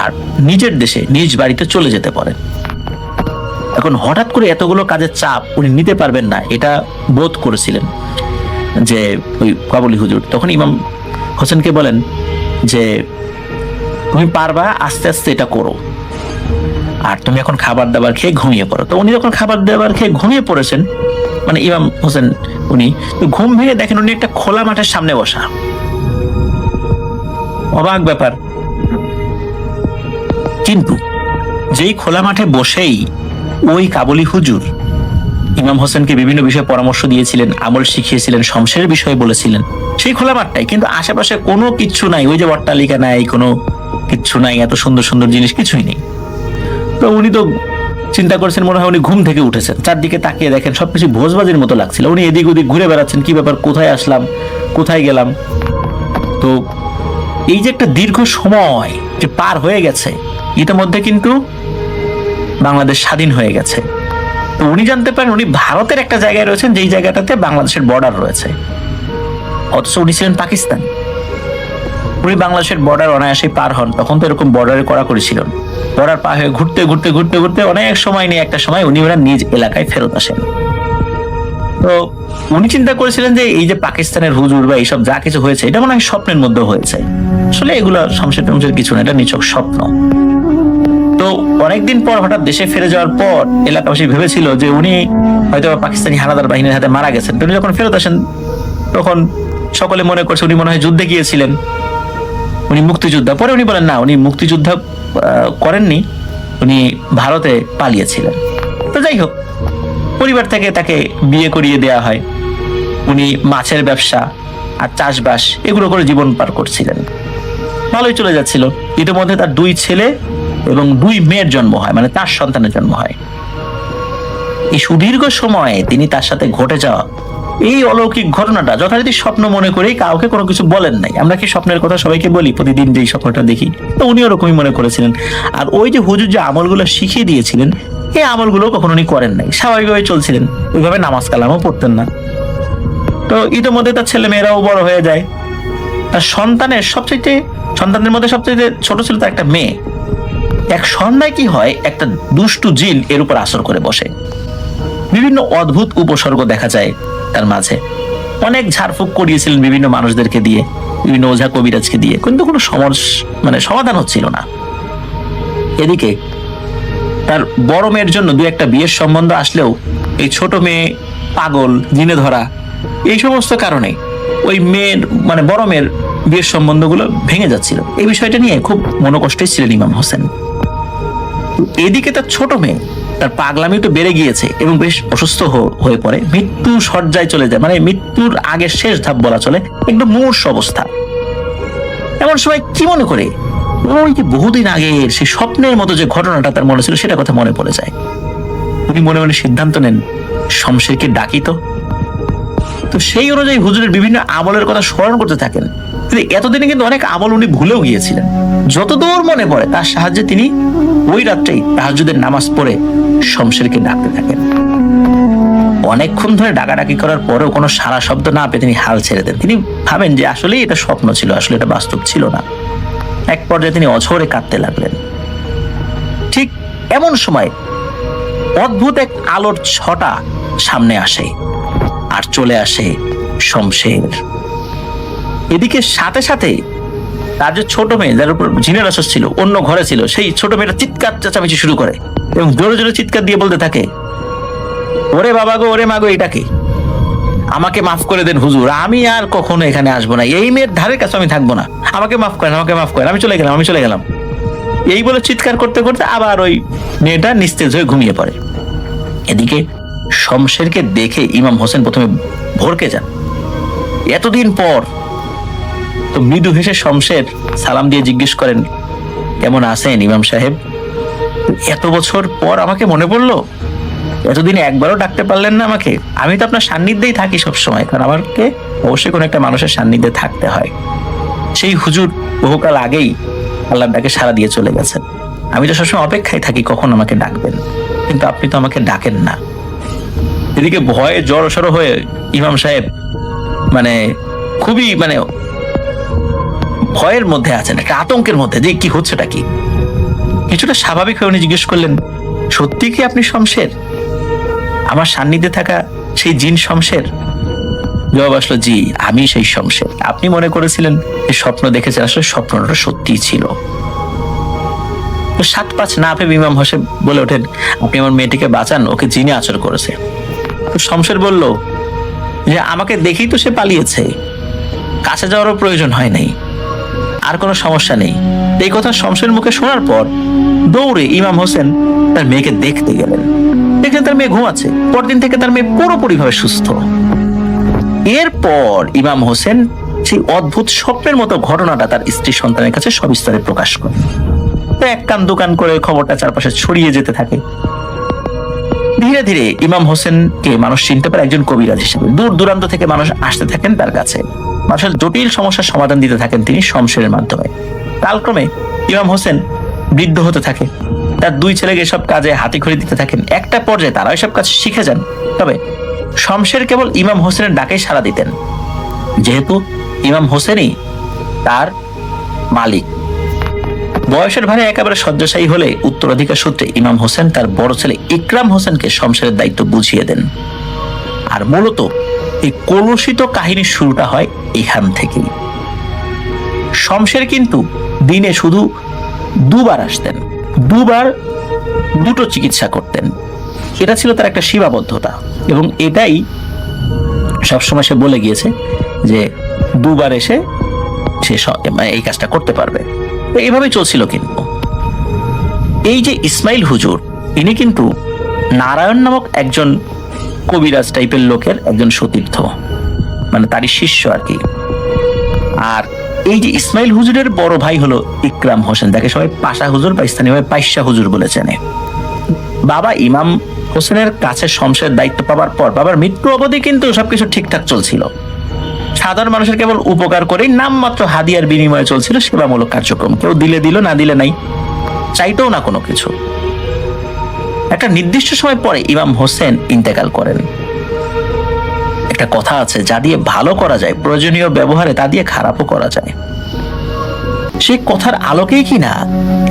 S1: আর নিজের দেশে নিজ বাড়িতে চলে যেতে পারেন। এখন হঠাৎ করে এতগুলো কাজের চাপ উনি নিতে পারবেন না, এটা বোধ করেছিলেন যে ওই কাবুলি হুজুর। তখন ইমাম হোসেনকে বলেন যে তুমি পারবা, আস্তে আস্তে এটা করো, আর তুমি এখন খাবার দাবার খেয়ে ঘুমিয়ে পড়ো। তো উনি যখন খাবার দাবার খেয়ে ঘুমিয়ে পড়েছেন, মানে ইমাম হোসেন উনি ঘুম ভেঙে দেখেন উনি একটা খোলা মাঠের সামনে বসা। অবাক ব্যাপার। কিন্তু যেই খোলা মাঠে বসেই ওই কাবুলি হুজুর ইমাম হোসেনকে বিভিন্ন বিষয়ে পরামর্শ দিয়েছিলেন, আমল শিখিয়েছিলেন, শমশের বিষয়ে বলেছিলেন, সেই খোলা মাঠটাই, কিন্তু আশেপাশে কোনো কিচ্ছু নাই, ওই যে অট্টালিকা নাই, কোনো কিচ্ছু নাই, এত সুন্দর সুন্দর জিনিস কিছুই নেই। তো উনি তো চিন্তা করছেন, মনে হয় উনি ঘুম থেকে উঠেছেন, চারদিকে তাকিয়ে দেখেন সবকিছু ভোজবাজির মতো লাগছিল। উনি এদিক ওদিক ঘুরে বেড়াচ্ছেন, কি ব্যাপার, কোথায় আসলাম, কোথায় গেলাম। তো এই যে একটা দীর্ঘ সময় যে পার হয়ে গেছে, ইতিমধ্যে কিন্তু বাংলাদেশ স্বাধীন হয়ে গেছে। তো উনি জানতে পারেন উনি ভারতের একটা জায়গায় রয়েছেন, যেই জায়গাটাতে বাংলাদেশের বর্ডার রয়েছে, অথচ উনি ছিলেন পাকিস্তান। উনি বাংলাদেশের বর্ডার অনায়াসে পার হন, তখন তো এরকম বর্ডারে কড়াকড়ি ছিল। বর্ডার পার হয়ে ঘুরতে ঘুরতে ঘুরতে ঘুরতে অনেক সময় নিয়ে একটা সময় উনি ওনার নিজ এলাকায় ফেরত আসেন। তো উনি চিন্তা করেছিলেন যে এই যে পাকিস্তানের হুজুর বা এইসব যা কিছু হয়েছে, এটা মনে হয় স্বপ্নের মধ্যে হয়েছে, আসলে এগুলো শমশের টমশের কিছু না, এটা নিছক স্বপ্ন। তো অনেকদিন পর হঠাৎ দেশে ফিরে যাওয়ার পর এলাকাবাসী ভেবেছিল যে উনি হয়তো পাকিস্তানি হানাদার বাহিনীর হাতে মারা গেছেন। উনি যখন ফেরত আসেন তখন সকলে মনে করছে উনি মনে হয় যুদ্ধে গিয়েছিলেন, উনি মুক্তিযোদ্ধা। পরে উনি বলেন না, উনি মুক্তিযোদ্ধা করেননি, উনি ভারতে পালিয়েছিলেন। তো যাই হোক, পরিবার থেকে তাকে বিয়ে করিয়ে দেয়া হয়। উনি মাছের ব্যবসা আর চাষবাস এগুলো করে জীবন পার করছিলেন, ভালোই চলে যাচ্ছিল। ইতিমধ্যে তার 2 ছেলে এবং 2 মেয়ের জন্ম হয়, মানে 4 সন্তানের জন্ম হয়। এই সুদীর্ঘ সময়ে তিনি তার সাথে ঘটে যাওয়া এই অলৌকিক ঘটনাটা যথারীতি স্বপ্ন মনে করেই কাউকে কোনো কিছু বলেন নাই। আমরা কি স্বপ্নের কথা সবাইকে বলি প্রতিদিন যেই স্বপ্নটা দেখি, তো উনি ওরকমই মনে করেছিলেন। আর ওই যে হুজুর যে আমলগুলো শিখিয়ে দিয়েছিলেন, এই আমলগুলো কখনো উনি করেন নাই, স্বাভাবিকভাবে চলছিলেন, ওইভাবে নামাজ কালামও পড়তেন না। তো ইতিমধ্যে তার ছেলে মেয়েরাও বড় হয়ে যায়। তার সন্তানদের মধ্যে সবচেয়ে ছোট ছিল তার একটা মেয়ে। এক সন্ধ্যায় কি হয়, একটা দুষ্টু জিন এর উপর আসর করে বসে। বিভিন্ন অদ্ভুত উপসর্গ দেখা যায় তার মাঝে। অনেক ঝাড়ফুঁক করিয়েছিলেন বিভিন্ন মানুষদেরকে দিয়ে, বিভিন্ন ওঝা কবিরাজকে দিয়ে, কিন্তু কোনো সমাধান হচ্ছিল না। এদিকে তার বড় মেয়ের জন্য 2-1টা বিয়ের সম্বন্ধ আসলেও এই ছোট মেয়ে পাগল, জিনে ধরা, এই সমস্ত কারণে ওই মেয়ের বড় মেয়ের বিয়ের সম্বন্ধগুলো ভেঙে যাচ্ছিল। এই বিষয়টা নিয়ে খুব মনোকষ্টে ছিলেন ইমাম হোসেন। এদিকে তার ছোট মেয়ে, তার পাগলামি তো বেড়ে গিয়েছে এবং বেশ অসুস্থ হয়ে পড়ে, মৃত্যু শয্যায় চলে যায়, মানে মৃত্যুর আগের শেষ ধাপ বলা চলে, একদম মুমূর্ষ অবস্থা। এমন সময় কি মনে করে ওই যে বহুদিন আগের সেই স্বপ্নের মতো যে ঘটনাটা তার মনে ছিল, সেটা কথা মনে পড়ে যায়। উনি মনে মনে সিদ্ধান্ত নেন শমশেরকে ডাকি। তো সেই অনুযায়ী হুজুরের বিভিন্ন আমলের কথা স্মরণ করতে থাকেন। এতদিনে কিন্তু অনেক আমল উনি ভুলেও গিয়েছিলেন। যতদূর মনে পড়ে তার সাহায্যে তিনি ওই রাত্রেই তাহাজ্জুদের নামাজ পড়ে শমশেরকে ডাকতে থাকেন। অনেকক্ষণ ধরে ডাকাডাকি করার পরেও কোনো সারা শব্দ না পেয়ে তিনি হাল ছেড়ে দেন। তিনি ভাবেন যে আসলেই এটা স্বপ্ন ছিল, আসলে এটা বাস্তব ছিল না। এক পর্যায়ে তিনি অঝরে কাঁদতে লাগলেন। ঠিক এমন সময় অদ্ভুত এক আলোর ছটা সামনে আসে, আর চলে আসে শমশের। এদিকে সাথে সাথে তার যে ছোট মেয়ে, যার উপর জিনের আসর ছিল, অন্য ঘরে ছিল, সেই ছোট মেয়েটা চিৎকার চেঁচামেচি শুরু করে এবং জোরে জোরে চিৎকার দিয়ে বলতে থাকে, ওরে বাবা গো, ওরে মা গো, এটাকে আমাকে মাফ করে দেন হুজুর, আমি আর কখনো এখানে আসবো না, এই মেয়ের ধারের কাছে আমি থাকবো না, আমাকে মাফ করেন, আমাকে মাফ করেন, আমি চলে গেলাম। এই বলে চিৎকার করতে করতে আবার ওই মেয়েটা নিস্তেজ হয়ে ঘুমিয়ে পড়ে। এদিকে শমশেরকে দেখে ইমাম হোসেন প্রথমে ভড়কে যান। এতদিন পর তো মৃদু হেসে শমশের সালাম দিয়ে জিজ্ঞেস করেন, কেমন আছেন ইমাম সাহেব? এত বছর পর আমাকে মনে পড়লো? এতদিনে একবারও ডাকতে পারলেন না আমাকে? আমি তো আপনার সান্নিধ্যেই থাকি সবসময়, কারণ আমাকে অবশ্যই কোনো একটা মানুষের সান্নিধ্যে থাকতে হয়। সেই হুজুর বহুকাল আগেই আল্লাহর ডাকে সাড়া দিয়ে চলে গেছেন। আমি তো সবসময় অপেক্ষায় থাকি কখন আমাকে ডাকবেন, কিন্তু আপনি তো আমাকে ডাকেন না। এদিকে ভয়ে জড়সড় হয়ে ইমাম সাহেব খুবই ভয়ের মধ্যে আছেন, একটা আতঙ্কের মধ্যে, যে কি হচ্ছেটা কি। কিছুটা স্বাভাবিক হয়ে উনি জিজ্ঞেস করলেন, সত্যি কি আপনি শমশের, আমার সান্নিধ্যে থাকা সেই জিন শমশের? জবাব আসলো, জি আমি সেই শমশের। আপনি মনে করেছিলেন যে স্বপ্ন দেখেছেন, আসলে স্বপ্নটা সত্যিই ছিল। সাত পাঁচ না ভেবে ইমাম হোসেন বলে ওঠেন, আপনি আমার মেয়েটিকে বাঁচান, ওকে জিনে আচর করেছে। তো শমশের বলল যে আমাকে দেখেই তো সে পালিয়েছে, কাছে যাওয়ারও প্রয়োজন হয় নাই, আর কোনো সমস্যা নেই। এই কথা শমশের মুখে শোনার পর দৌড়ে ইমাম হোসেন তার মেয়েকে দেখতে গেলেন। দেখলেন তার মেয়ে ঘুমাচ্ছে। পরদিন থেকে তার মেয়ে পুরোপুরিভাবে সুস্থ। এরপর ইমাম হোসেন সেই অদ্ভুত স্বপ্নের মতো ঘটনাটা তার স্ত্রী সন্তানের কাছে সবিস্তারে প্রকাশ করেন। এক কান দোকান করে খবরটা চারপাশে ছড়িয়ে যেতে থাকে। ধীরে ধীরে ইমাম হোসেনকে মানুষ চিনতে পারে একজন কবিরাজ হিসেবে। দূর দূরান্ত থেকে মানুষ আসতে থাকেন তার কাছে, মানুষের জটিল সমস্যার সমাধান দিতে থাকেন তিনি শমশেরের মাধ্যমে। কালক্রমে ইমাম হোসেন বৃদ্ধ হতে থাকে, তার দুই ছেলেকে এসব কাজে হাতিখড়ি দিতে থাকেন। একটা পর্যায়ে তারা এসব কাজ শিখে যান। তবে শমশের কেবল ইমাম হোসেনের ডাকেই সাড়া দিতেন, যেহেতু ইমাম হোসেনই তার মালিক। বয়সের ভারে একেবারে শয্যাশায়ী হলে উত্তরাধিকার সূত্রে ইমাম হোসেন তার বড় ছেলে ইকরাম হোসেনকে শমশেরের দায়িত্ব বুঝিয়ে দেন। আর মূলত এই কলুষিত কাহিনীর শুরুটা হয় এখান থেকেই। শমশের কিন্তু দিনে শুধু দুবার আসতেন, দুবার দুটো চিকিৎসা করতেন। এটা ছিল তার একটা সীমাবদ্ধতা, এবং এটাই সবসময় সে বলে গিয়েছে যে দুবার এসে সে এই কাজটা করতে পারবে। এইভাবেই চলছিল। কিন্তু এই যে ইসমাইল হুজুর, ইনি কিন্তু নারায়ণ নামক একজন কবিরাজ টাইপের লোকের একজন সতীর্থ, তারই শিষ্য আর কি। আর এই যে ইসমাইল হুজুরের বড় ভাই হলো ইকরাম হোসেন, যাকে সবাই পাশা হুজুর বা স্থানীয়ভাবে পাইশা হুজুর বলে চেনে। বাবা ইমাম হোসেনের কাছে শমশের দায়িত্ব পাওয়ার পর বাবার মৃত্যু অবধি কিন্তু সবকিছু ঠিকঠাক চলছিল। সাধারণ মানুষের কেবল উপকার করেই নামমাত্র হাদিয়ার বিনিময়ে চলছিল সেবামূলক কার্যক্রম। কেউ দিলে দিল, না দিলে নাই, চাইতেও না কোনো কিছু। একটা নির্দিষ্ট সময় পরে ইমাম হোসেন ইন্তেকাল করেন। একটা কথা আছে, যা দিয়ে ভালো করা যায় প্রয়োজনীয় ব্যবহারে, তা দিয়ে খারাপও করা যায়। সেই কথার আলোকেই কিনা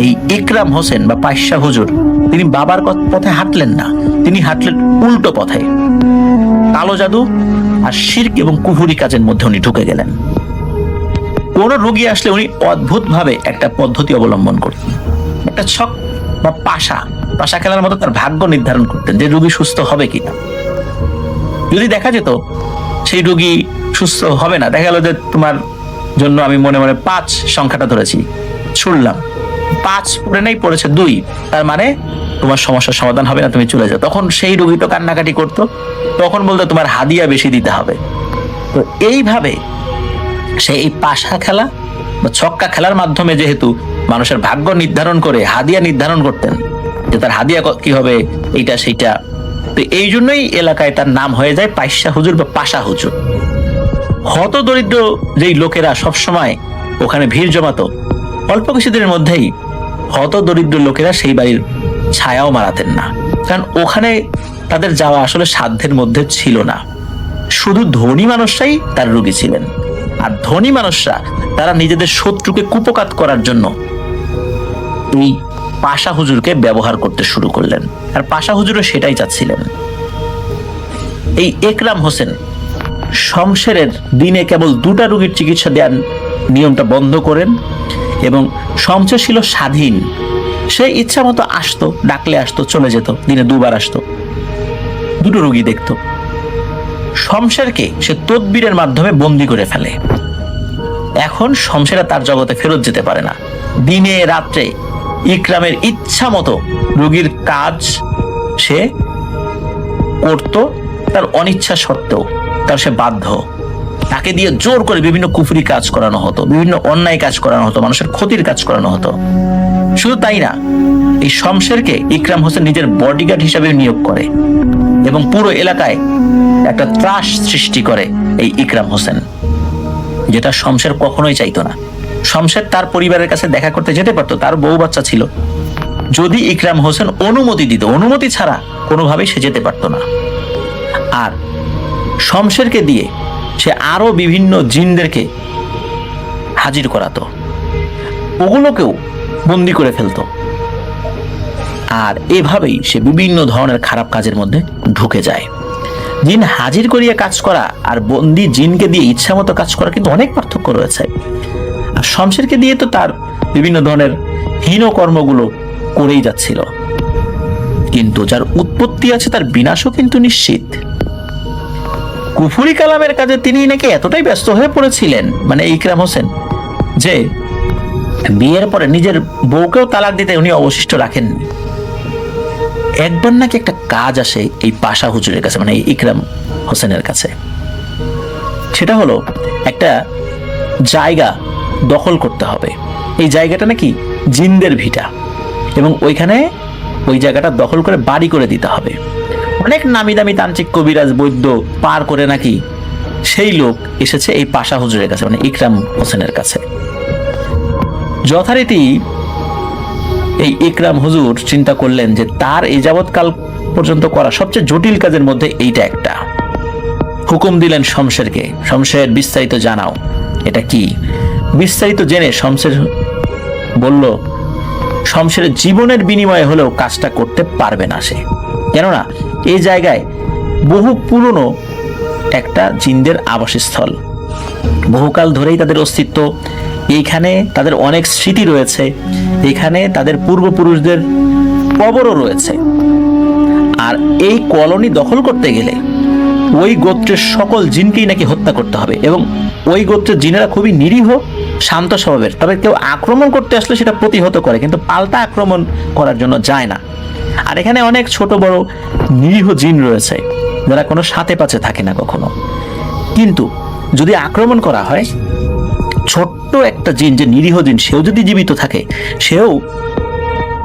S1: এই ইকরাম হোসেন বা পাইশা হুজুর, তিনি বাবার পথে হাঁটলেন না, তিনি হাঁটলেন উল্টো পথে। কালো জাদু আর শিরক এবং কুফরি কাজের মধ্যে উনি ঢুকে গেলেন। কোন রোগী আসলে উনি অদ্ভুত ভাবে একটা পদ্ধতি অবলম্বন করতেন। একটা ছক বা পাশা খেলার মতো তার ভাগ্য নির্ধারণ করতেন যে রোগী সুস্থ হবে কিনা। যদি দেখা যেত সেই রোগী সুস্থ হবে না, দেখা গেল যে তোমার জন্য আমি মনে মনে 5 সংখ্যাটা ধরেছি, ছুড়লাম, 5 পড়ে নাই, পড়েছে 2, তার মানে তোমার সমস্যার সমাধান হবে না, তুমি চলে যাও। তখন সেই রোগী তো কান্নাকাটি করতো, তখন বলতো তোমার হাদিয়া বেশি দিতে হবে। তো এইভাবে সে এই পাশা খেলা বা ছক্কা খেলার মাধ্যমে যেহেতু মানুষের ভাগ্য নির্ধারণ করে হাদিয়া নির্ধারণ করতেন যে তার হাদিয়া কি হবে, এইটা সেইটা। তো এই জন্যই এলাকায় তার নাম হয়ে যায় পাইশা হুজুর বা পাশা হুজুর। হত দরিদ্র যেই লোকেরা সবসময় ওখানে ভিড় জমাতো, অল্প কিছুদিনের মধ্যেই হত দরিদ্র লোকেরা সেই বাড়ির ছায়াও মারাতেন না, কারণ ওখানে তাদের যাওয়া আসলে সাধ্যের মধ্যে ছিল না। শুধু ধনী মানুষরাই তার রোগী ছিলেন, আর ধনী মানুষরা তারা নিজেদের শত্রুকে কুপকাত করার জন্য এই পাশা হুজুরকে ব্যবহার করতে শুরু করলেন, আর পাশা হুজুরও সেটাই চাচ্ছিলেন। এই একরাম হোসেন শমশেরের দিনে কেবল 2টা রোগীর চিকিৎসা দেওয়ার নিয়মটা বন্ধ করেন, এবং শমশের ছিল স্বাধীন, সে ইচ্ছা মতো আসতো, ডাকলে আসতো, চলে যেত, দিনে 2বার আসতো, 2টো রোগী দেখতো। শমশেরকে সে তদবিরের মাধ্যমে বন্দি করে ফেলে। এখন শমশের তার জগতে ফেরত যেতে পারে না। দিনে রাত্রে ইকরামের ইচ্ছা মতো রোগীর কাজ সে করত, তার অনিচ্ছা সত্ত্বেও, তার সে বাধ্য। তাকে দিয়ে জোর করে বিভিন্ন কুফরি কাজ করানো হতো, বিভিন্ন অন্যায় কাজ করানো হতো, মানুষের ক্ষতির কাজ করানো হতো। শুধু তাই না, এই শমশেরকে ইকরাম হোসেন নিজের বডিগার্ড হিসাবে নিয়োগ করে এবং পুরো এলাকায় একটা ত্রাস সৃষ্টি করে এই ইকরাম হোসেন, যেটা শমশের কখনোই চাইতো না। শমশের তার পরিবারের কাছে দেখা করতে যেতে পারতো, তার বউ বাচ্চা ছিল, যদি ইকরাম হোসেন অনুমতি দিত। অনুমতি ছাড়া কোনোভাবেই সে যেতে পারতো না। আর শমশেরকে দিয়ে সে আরো বিভিন্ন জিনদেরকে হাজির করাতো, ওগুলোকেও বন্দি করে ফেলতো। আর এভাবেই সে বিভিন্ন ধরনের খারাপ কাজের মধ্যে ঢুকে যায়। জিন হাজির করিয়ে কাজ করা আর বন্দি জিনকে দিয়ে ইচ্ছা মতো কাজ করা কিন্তু অনেক পার্থক্য রয়েছে। আর শমশেরকে দিয়ে তো তার বিভিন্ন ধরনের হীন কর্মগুলো করেই যাচ্ছিল, কিন্তু যার উৎপত্তি আছে তার বিনাশও কিন্তু নিশ্চিত। কুফরি কালামের কাজে তিনি নাকি এতটাই ব্যস্ত হয়ে পড়েছিলেন, মানে ইকরাম হোসেন, যে বিয়ের পরে নিজের বউকেও তালাক দিতে উনি অবশিষ্ট রাখেননি। একবার নাকি একটা কাজ আসে এই পাশা হুজুরের কাছে, মানে ইকরাম হোসেনের কাছে। সেটা হলো একটা জায়গা দখল করতে হবে। এই জায়গাটা নাকি জিনদের ভিটা, এবং ওইখানে ওই জায়গাটা দখল করে বাড়ি করে দিতে হবে। অনেক নামি দামি তান্ত্রিক, কবিরাজ, বৈদ্য পার করে নাকি সেই লোক এসেছে এই পাশা হুজুরের কাছে, মানে ইকরাম হোসেনের কাছে। যথারীতি এই ইকরাম হুজুর চিন্তা করলেন যে তার এই যাবৎকাল পর্যন্ত করা সবচেয়ে জটিল কাজের মধ্যে এইটা একটা। হুকুম দিলেন শমশেরকে, শমশের বিস্তারিত জানাও, এটা কি? বিস্তারিত জেনে শমশের বলল, শমশেরের জীবনের বিনিময়ে হলেও কাজটা করতে পারবে না সে, কেননা এই জায়গায় বহু পুরনো একটা জিনদের আবাসস্থল, বহুকাল ধরেই তাদের অস্তিত্ব, এইখানে তাদের অনেক স্মৃতি রয়েছে, এখানে তাদের পূর্বপুরুষদের কবরও রয়েছে। আর এই কলোনি দখল করতে গেলে ওই গোত্রের সকল জিনকেই নাকি হত্যা করতে হবে, এবং ওই গোত্রের জিনেরা খুবই নিরীহ, শান্ত স্বভাবের। তবে কেউ আক্রমণ করতে আসলে সেটা প্রতিহত করে, কিন্তু পাল্টা আক্রমণ করার জন্য যায় না। আর এখানে অনেক ছোট বড় নিরীহ জিন রয়েছে যারা কোনো সাথে পাচে থাকে না কখনো, কিন্তু যদি আক্রমণ করা হয়, ছোট্ট একটা জিন, যে নিরীহ জিন, সেও যদি জীবিত থাকে, সেও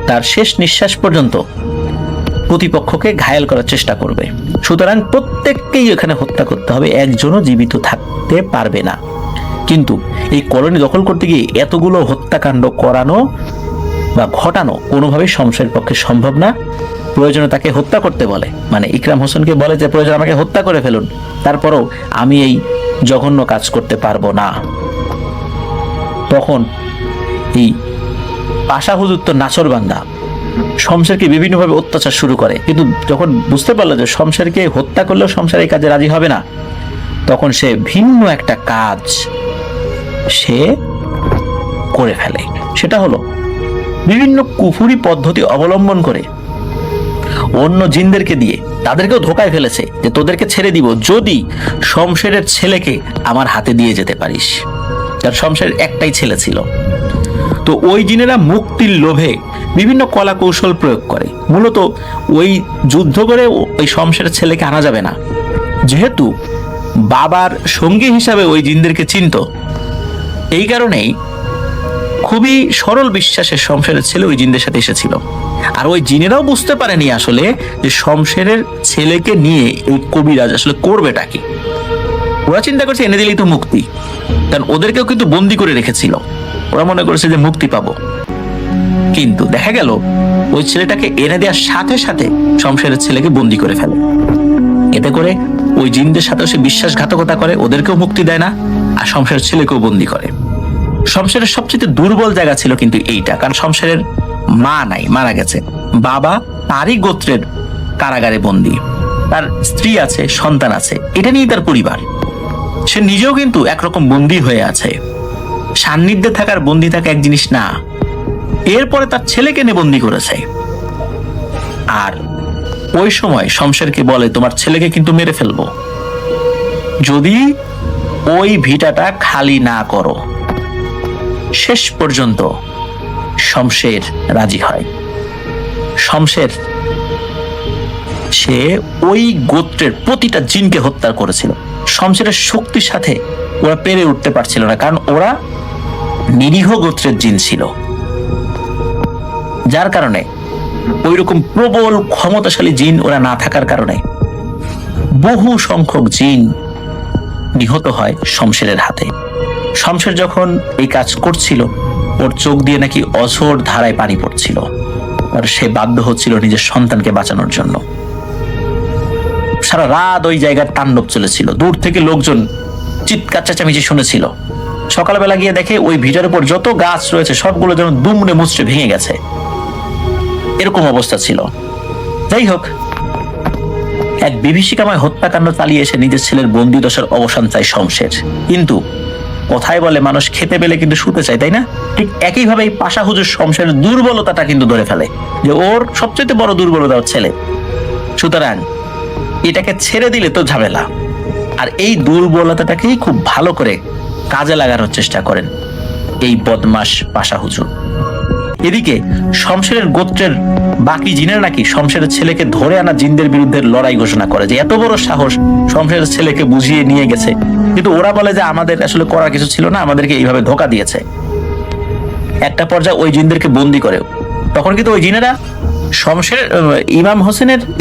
S1: তার শেষ নিঃশ্বাস পর্যন্ত প্রতিপক্ষকে ঘায়েল করার চেষ্টা করবে। সুতরাং প্রত্যেককেই এখানে হত্যা করতে হবে, একজনও জীবিত থাকতে পারবে না। কিন্তু এই কলোনি দখল করতে গিয়ে এতগুলো হত্যাকাণ্ড করানো বা ঘটানো কোনোভাবেই শমশেরের পক্ষে সম্ভব না। প্রয়োজনে তাকে হত্যা করতে বলে, মানে ইকরাম হোসেনকে বলে যে প্রয়োজন আমাকে হত্যা করে ফেলুন, তারপরও আমি এই জঘন্য কাজ করতে পারবো না। তখন এই পাশা হুজুর তো নাচরবান্দা, শমশেরকে বিভিন্নভাবে অত্যাচার শুরু করে, কিন্তু যখন বুঝতে পারলো যে শমশেরকে হত্যা করলেও শমশের এই কাজে রাজি হবে না, তখন সে ভিন্ন একটা কাজ সে করে ফেলে। সেটা হলো বিভিন্ন কুফুরি পদ্ধতি অবলম্বন করে অন্য জিনদেরকে দিয়ে তাদেরকেও ধোকায় ফেলেছে যে তোদেরকে ছেড়ে দিব যদি শমশেরের ছেলেকে আমার হাতে দিয়ে যেতে পারিস। তার শমশেরের একটাই ছেলে ছিল। তো ওই জিনেরা মুক্তির লোভে বিভিন্ন কলা কৌশল প্রয়োগ করে। মূলত ওই যুদ্ধ করে ওই শমশেরের ছেলেকে আনা যাবে না, যেহেতু বাবার সঙ্গী হিসাবে ওই জিনদেরকে চিনত। এই কারণেই খুবই সরল বিশ্বাসের শমশেরের ছেলে ওই জিনদের সাথে এসেছিল। আর ওই জিনেরাও বুঝতে পারেনি আসলে যে শমশেরের ছেলেকে নিয়ে এই কবিরাজ আসলে করবেটা কি। ওরা চিন্তা করছে এনে দিলেই তো মুক্তি, কারণ ওদেরকেও কিন্তু বন্দি করে রেখেছিল। ওরা মনে করেছে যে মুক্তি পাবো। কিন্তু দেখা গেল ওই ছেলেটাকে এনে দেওয়ার সাথে সাথে শমশেরের ছেলেকে বন্দি করে ফেলে। এতে করে ওই জিনদের সাথে সে বিশ্বাসঘাতকতা করে, ওদেরকেও মুক্তি দেয় না, আর শমশেরের ছেলেকেও বন্দি করে। শমশেরের সবচেয়ে দুর্বল জায়গা ছিল কিন্তু এইটা, কারণ শমশেরের মা নাই, মারা গেছে। বাবা তারই গোত্রের কারাগারে বন্দি, তার স্ত্রী আছে, সন্তান আছে, এটা নিয়েই তার পরিবার। সে নিজেও কিন্তু একরকম বন্দি হয়ে আছে। সান্নিধ্যে থাকার বন্দি থাকা এক জিনিস না, এরপরে তার ছেলেকে নিয়ে বন্দি করেছে। আর ওই সময় শমশেরকে বলে, তোমার ছেলেকে কিন্তু মেরে ফেলবো যদি ওই ভিটাটা খালি না করো। শেষ পর্যন্ত শমশের রাজি হয়। শমশের সে ওই গোত্রের প্রতিটা জিনকে হত্যা করেছিল। শমশেরের শক্তির সাথে ওরা পেরে উঠতে পারছিল না, কারণ ওরা নিরীহ গোত্রের জিন ছিল, যার কারণে ওইরকম প্রবল ক্ষমতাশালী জিন ওরা না থাকার কারণে বহু সংখ্যক জিন নিহত হয় শমশেরের হাতে। শমশের যখন এই কাজ করছিল, ওর চোখ দিয়ে নাকি অঝোর ধারায় পানি পড়ছিল, আর সে বাধ্য হচ্ছিল নিজের সন্তানকে বাঁচানোর জন্য। সারা রাত ওই জায়গার তাণ্ডব চলেছিল, দূর থেকে লোকজন চিৎকার চেঁচামেচি শুনেছিল। সকালবেলা গিয়ে দেখে ওই ভিটার উপর যত গাছ রয়েছে সবগুলো যেন দুমড়ে মুচড়ে ভেঙে গেছে, এরকম অবস্থা ছিল। যাই হোক, এক বিভীষিকাময় হত্যাকাণ্ড চালিয়ে এসে নিজের ছেলের বন্দি দশার অবসান চায় শমশের। কিন্তু কথায় বলে মানুষ খেতে পেলে কিন্তু শুতে চায়, তাই না? ঠিক একইভাবে এই পাশা হুজুর শমশেরের দুর্বলতাটা কিন্তু ধরে ফেলে, যে ওর সবচেয়ে বড় দুর্বলতা ওর ছেলে, সুতরাং এটাকে ছেড়ে দিলে তো ঝামেলা। আর এই দুর্বলতাটাকেই খুব ভালো করে কাজে লাগানোর চেষ্টা করেন এই বদমাশ পাশা হুজুর। এদিকে শমশেরের গোত্রের বাকি জিনের নাকি শমশেরের ছেলেকে ধরে আনা জিনদের বিরুদ্ধে লড়াই ঘোষণা করে, যে এত বড় সাহস, শমশেরের ছেলেকে বুঝিয়ে নিয়ে গেছে। কিন্তু ওরা বলে যে আমাদের আসলে করার কিছু ছিল না, আমাদেরকে এইভাবে ধোঁকা দিয়েছে। একটা পর্যায়ে ওই জিনদেরকে বন্দি করে। তখন কিন্তু ওই জিনেরা শমশের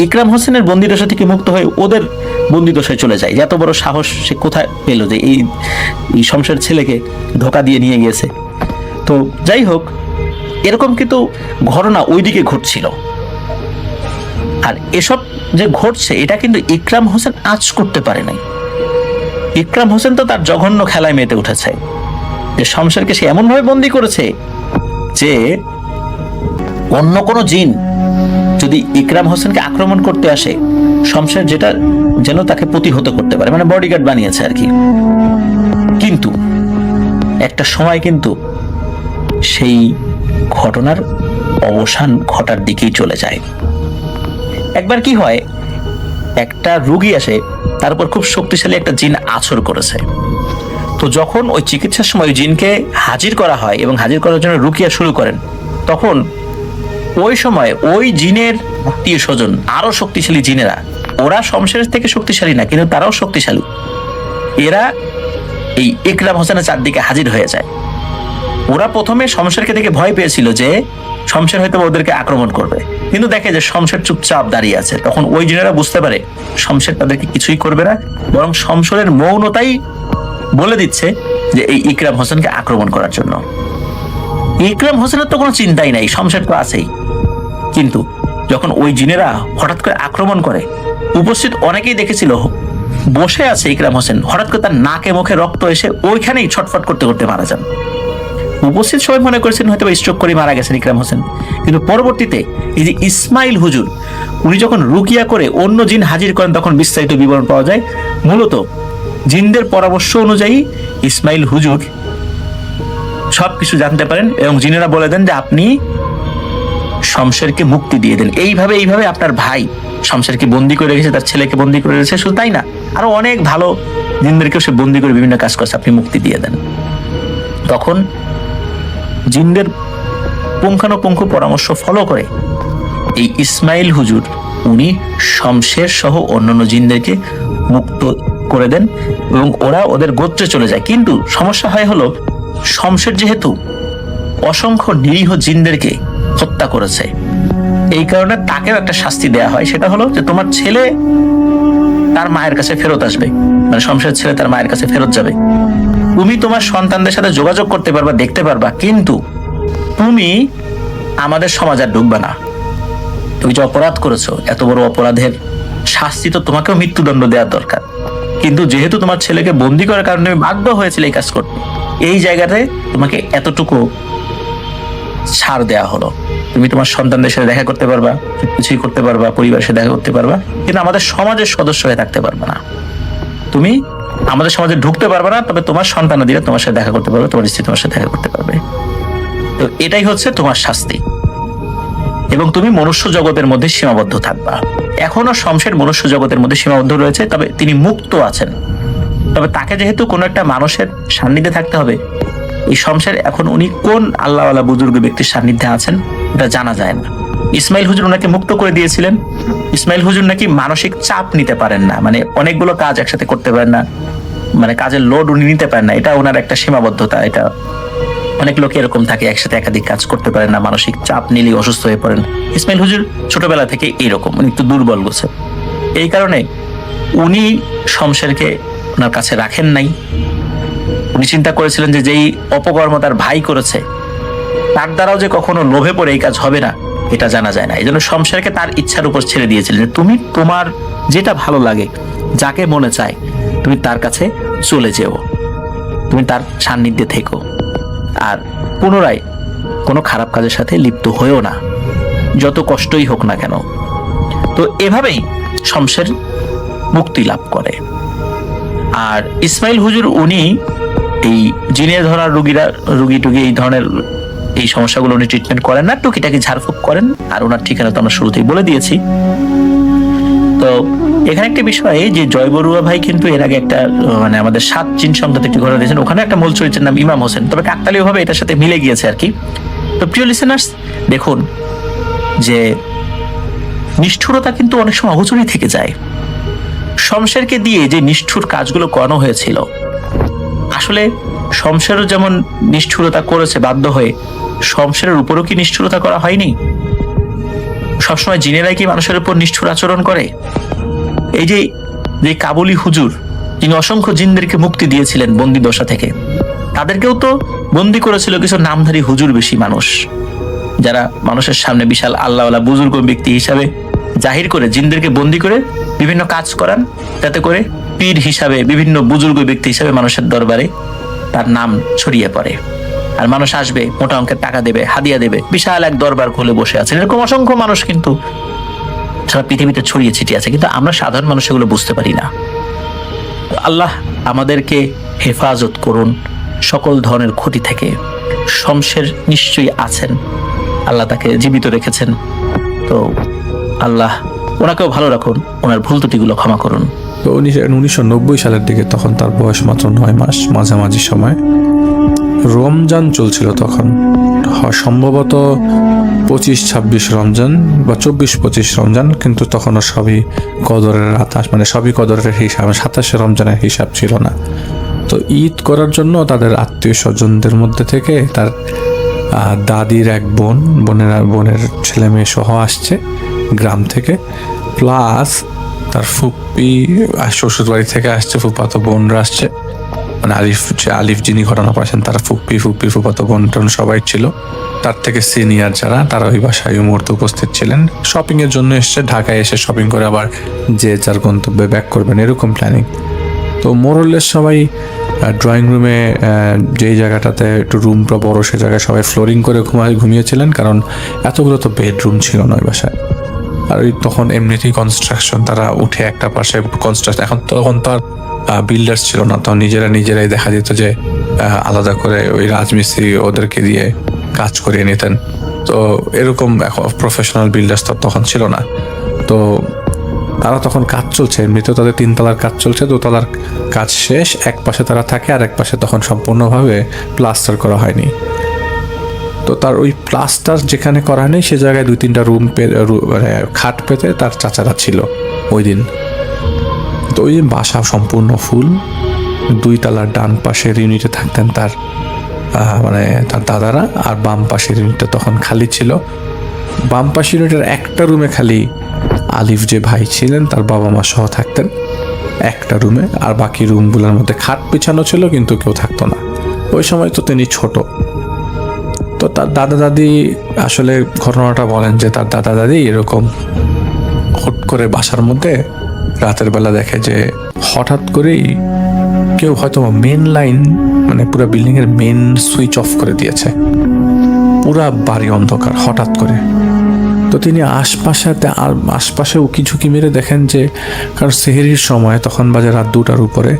S1: ইকরাম হোসেনের বন্দিদশা থেকে মুক্ত হয়ে ওদের বন্দিদশায় চলে যায়। এত বড় সাহস সে কোথায় পেল যে এই শমশের ছেলেকে ধোঁকা দিয়ে নিয়ে গেছে। তো যাই হোক, এরকম কিন্তু ঘটনা ওইদিকে ঘটছিল। আর এসব যে ঘটছে এটা কিন্তু ইকরাম হোসেন আজ করতে পারে নাই। ইকরাম হোসেন তো তার জঘন্য খেলায় মেতে উঠেছে, যে শমশেরকে সে এমন ভাবে বন্দি করেছে যে অন্য কোনো জিন যদি ইকরাম হোসেনকে আক্রমণ করতে আসে, শমশের যেটা যেন তাকে প্রতিহত করতে পারে, মানে বডিগার্ড বানিয়েছে আর কি। কিন্তু একটা সময় কিন্তু সেই ঘটনার অবসান ঘটার দিকেই চলে যায়। একবার কি হয়, একটা রোগী আসে, তার উপর খুব শক্তিশালী একটা জিন আছর করেছে। তো যখন ওই চিকিৎসার সময় ওই জিনকে হাজির করা হয় এবং হাজির করার জন্য রুকিয়া শুরু করেন, তখন ওই সময় ওই জিনের আত্মীয় স্বজন আরো শক্তিশালী জিনেরা, ওরা শমশেরের থেকে শক্তিশালী না কিন্তু তারাও শক্তিশালী, এরা এই ইকরাম হোসেনের চারদিকে হাজির হয়ে যায়। ওরা প্রথমে শমশেরকে দেখে ভয় পেয়েছিল যে শমশের হয়তো ওদেরকে আক্রমণ করবে, কিন্তু দেখে যে শমশের চুপচাপ দাঁড়িয়ে আছে। তখন ওই জিনেরা বুঝতে পারে শমশের তাদেরকে কিছুই করবে না, বরং শমশেরের মৌনতাই বলে দিচ্ছে যে এই ইকরাম হোসেনকে আক্রমণ করার জন্য। ইকরাম হোসেনের তো কোনো চিন্তাই নাই, শমশের তো আছেই। কিন্তু যখন ওই জিনেরা হঠাৎ করে আক্রমণ করে, উপস্থিত অনেকেই দেখেছিল বসে আছে ইকরাম হোসেন, হঠাৎ করে তার নাকে মুখে রক্ত এসে ওইখানেই ছটফট করতে করতে মারা যান। উপস্থিত সবাই মনে করেছেন হয়তো স্ট্রোক করে মারা গেছেন ইকরাম হোসেন। কিন্তু পরবর্তীতে এই যে ইসমাইল হুজুর, উনি যখন রুকিয়া করে অন্য জিন হাজির করেন, তখন বিস্তারিত বিবরণ পাওয়া যায়। মূলত জিনদের পরামর্শ অনুযায়ী ইসমাইল হুজুর সবকিছু জানতে পারেন এবং জিনেরা বলে দেন যে আপনি শমশেরকে মুক্তি দিয়ে দেন। এইভাবে আপনার ভাই শমশেরকে বন্দি করে রেখেছে, তার ছেলেকে বন্দি করে রেখেছে, শুধু তাই না, আরো অনেক ভালো জিনদেরকেও সে বন্দি করে বিভিন্ন কাজ করছে, আপনি মুক্তি দিয়ে দেন। তখন জিনদের পুঙ্খানুপুঙ্খ পরামর্শ ফলো করে এই ইসমাইল হুজুর উনি শমশের সহ অন্যান্য জিনদেরকে মুক্ত করে দেন এবং ওরা ওদের গোত্রে চলে যায়। কিন্তু সমস্যা হয় হলো, শমশের যেহেতু অসংখ্য নিরীহ জিনদেরকে হত্যা করেছে, এই কারণে তাকেও একটা শাস্তি দেয়া হয়। সেটা হলো যে তোমার ছেলে তার মায়ের কাছে ফেরত আসবে, মানে শমশের ছেলে তার মায়ের কাছে ফেরত যাবে। তুমি তোমার সন্তানদের সাথে যোগাযোগ করতে পারবা, দেখতে পারবা, কিন্তু তুমি আমাদের সমাজ আর ঢুকবে না। তুমি যে অপরাধ করেছো, এত বড় অপরাধের শাস্তি তো তোমাকেও মৃত্যুদণ্ড দেওয়ার দরকার, কিন্তু যেহেতু তোমার ছেলেকে বন্দি করার কারণে তুমি বাধ্য হয়েছিল এই কাজ করতে, এই জায়গাতে তোমাকে এতটুকু ছাড় দেয়া হলো। তুমি তোমার সন্তানদের সাথে দেখা করতে পারবা, কিছুই করতে পারবা, পরিবারের সাথে দেখা করতে পারবা, কিন্তু আমাদের সমাজের সদস্য হয়ে থাকতে পারবে না। তুমি আমাদের সমাজে ঢুকতে পারবে না, তবে তোমার সন্তানাদিরা তোমার সাথে দেখা করতে পারবে, তোমার স্ত্রী তোমার সাথে দেখা করতে পারবে। তো এটাই হচ্ছে তোমার শাস্তি, এবং তুমি মনুষ্য জগতের মধ্যে সীমাবদ্ধ থাকবা। এখনো শমশের মনুষ্য জগতের মধ্যে সীমাবদ্ধ রয়েছে, তবে তিনি মুক্ত আছেন। তবে তাকে যেহেতু কোনো একটা মানুষের সান্নিধ্যে থাকতে হবে, এই শমশের এখন উনি কোন আল্লাহওয়ালা বুজুর্গ ব্যক্তির সান্নিধ্যে আছেন এটা জানা যায় না। ইসমাইল হুজুর ওনাকে মুক্ত করে দিয়েছিলেন। ইসমাইল হুজুর নাকি মানসিক চাপ নিতে পারেন না, মানে অনেকগুলো কাজ একসাথে করতে পারেন না, মানে কাজের লোড উনি নিতে পারেন না, এটা ওনার একটা সীমাবদ্ধতা। এটা অনেক লোক এরকম থাকে, একসাথে একাধিক কাজ করতে পারেন না, মানসিক চাপ নিলেই অসুস্থ হয়ে পড়েন। ইসমাইল হুজুর ছোটবেলা থেকে এরকম, উনি একটু দুর্বল গোছে। এই কারণে উনি শমশেরকে ওনার কাছে রাখেন নাই। উনি চিন্তা করেছিলেন যে যেই অপকর্ম তার ভাই করেছে, তার দ্বারাও যে কখনো লোভে পড়ে এই কাজ হবে না এটা জানা যায় না। এই জন্য শমশেরকে তার ইচ্ছার উপর ছেড়ে দিয়েছিলেন যে তুমি তোমার যেটা ভালো লাগে, যাকে মনে চায় তুমি তার কাছে চলে যেও, তুমি তার সান্নিধ্যে থেকো, আর পুনরায় কোনো খারাপ কাজের সাথে লিপ্ত হয়েও না, যত কষ্টই হোক না কেন। তো এভাবেই শমশের মুক্তি লাভ করে। আর ইসমাইল হুজুর উনি এই জিনে ধরা রুগী টুগী এই ধরনের এই সমস্যাগুলো উনি ট্রিটমেন্ট করেন না, টুকিটাকি ঝাড়ফুঁক করেন। আর ওনার ঠিকানা তো আমরা শুরুতেই বলে দিয়েছি। তো এখানে একটা বিষয় যে জয় বড়ুয়া ভাই কিন্তু এর আগে একটা মানে আমাদের 7 জিন সংক্রান্ত একটি ঘটনা দিয়েছেন, ওখানে একটা মূল চরিত্রের নাম ইমাম হোসেন, তবে কাকতালীয় ভাবে এটার সাথে মিলে গিয়েছে আর কি। তো প্রিয় লিসেনার্স, দেখুন যে নিষ্ঠুরতা কিন্তু অনেক সময় অগোচরই থেকে যায়। শমশেরকে দিয়ে যে নিষ্ঠুর কাজগুলো করানো হয়েছিল, আসলে শমশেরও যেমন নিষ্ঠুরতা করেছে বাধ্য হয়ে, শমশেরের উপরও কি নিষ্ঠুরতা করা হয়নি? সবসময় জিনেরাই কি মানুষের উপর নিষ্ঠুর আচরণ করে? এই যে কাবুলি হুজুর, যিনি অসংখ্য জিনদেরকে মুক্তি দিয়েছিলেন বন্দি দশা থেকে, তাদেরকেও তো বন্দি করেছিল কিছু নামধারী হুজুর বেশি মানুষ, যারা মানুষের সামনে বিশাল আল্লাহওয়ালা বুজুর্গ ব্যক্তি হিসাবে জাহির করে জিনদেরকে বন্দি করে বিভিন্ন কাজ করান, যাতে করে পীর হিসাবে, বিভিন্ন বুজুর্গ ব্যক্তি হিসাবে মানুষের দরবারে তার নাম ছড়িয়ে পড়ে, আর মানুষ আসবে, মোটা অঙ্কের টাকা দেবে, হাদিয়া দেবে, বিশাল এক দরবার খুলে বসে আছেন। এরকম অসংখ্য মানুষ কিন্তু সারা পৃথিবীতে ছড়িয়ে ছিটিয়ে আছে, কিন্তু আমরা সাধারণ মানুষ এগুলো বুঝতে পারি না। আল্লাহ আমাদেরকে হেফাজত করুন সকল ধরনের ক্ষতি থেকে। শমশের নিশ্চয়ই আছেন, আল্লাহ তাকে জীবিত রেখেছেন, তো আল্লাহ ওনাকেও ভালো রাখুন, ওনার ভুল ত্রুটিগুলো ক্ষমা করুন।
S2: তো 1990 সালের দিকে, তখন তার বয়স মাত্র 9 মাস, মাঝামাঝি সময় রমজান চলছিল তখন, সম্ভবত 25-26 রমজান বা 24-25 রমজান, কিন্তু তখনও সবই কদরের রাত, মানে সবই কদরের হিসাব, 27 রমজানের হিসাব ছিল না। তো ঈদ করার জন্য তাদের আত্মীয় স্বজনদের মধ্যে থেকে তার দাদির এক বোনের ছেলে মেয়ে সহ আসছে গ্রাম থেকে, প্লাস তার ফুপ্পি শ্বশুর বাড়ি থেকে আসছে, ফুফাতো বোনরা আসছে, মানে আলিফ যিনি ঘটনা করেছেন তার ফুপ্পি ফুফাতো বোন সবাই ছিল। তার থেকে সিনিয়র যারা, তারা ওই বাসায় ওই মুহূর্তে উপস্থিত ছিলেন। শপিং এর জন্য এসছে, ঢাকায় এসে শপিং করে আবার যে যার গন্তব্যে ব্যাক করবেন, এরকম প্ল্যানিং। তো মোরলের সবাই ড্রয়িং রুমে, যেই জায়গাটাতে একটু রুমটা বড়, সে জায়গায় সবাই ফ্লোরিং করে ঘুমিয়েছিলেন, কারণ এতগুলো তো বেডরুম ছিল না ওই বাসায়। আর ওই তখন এমনিতেই কনস্ট্রাকশন, তারা উঠে একটা পাশে কনস্ট্রাকশন, তখন তো আর বিল্ডার্স ছিল না, তখন নিজেরাই দেখা যেত যে আলাদা করে ওই রাজমিস্ত্রি ওদেরকে দিয়ে কাজ করিয়ে নিতেন। তো এরকম প্রফেশনাল বিল্ডার্স তো তখন ছিল না। তো তারা তখন কাজ চলছে, এমনিতেও তাদের 3 তলার কাজ চলছে, 2 তলার কাজ শেষ, এক পাশে তারা থাকে, আর এক পাশে তখন সম্পূর্ণভাবে প্লাস্টার করা হয়নি। তো তার ওই প্লাস্টার যেখানে করা হয়নি, সে জায়গায় 2-3টা রুম মানে খাট পেতে তার চাচারা ছিল ওই দিন। তো ওই বাসা সম্পূর্ণ ফুল। 2 তলার ডান পাশের ইউনিটে থাকতেন তার মানে তার দাদারা, আর বাম পাশের ইউনিটটা তখন খালি ছিল। বাম পাশের ইউনিটের একটা রুমে খালি আলিফ যে ভাই ছিলেন তার বাবা মা সহ থাকতেন একটা রুমে, আর বাকি রুমগুলোর মধ্যে খাট বিছানো ছিল, কিন্তু কেউ থাকতো না। ওই সময় তো তিনি ছোট। তো তার দাদা দাদি আসলে ঘটনাটা বলেন যে তার দাদা দাদি এরকম হুট করে বাসার মধ্যে রাতের বেলা দেখে যে হঠাৎ করেই কেউ হয়তো মেন লাইন মানে পুরো বিল্ডিং এর মেন সুইচ অফ করে দিয়েছে, পুরা বাড়ি অন্ধকার হঠাৎ করে। তো তিনি আশপাশে উকি ঝুঁকি মেরে দেখেন যে, কারণ সেহেরির সময় তখন বাজে রাত 2টার উপরে,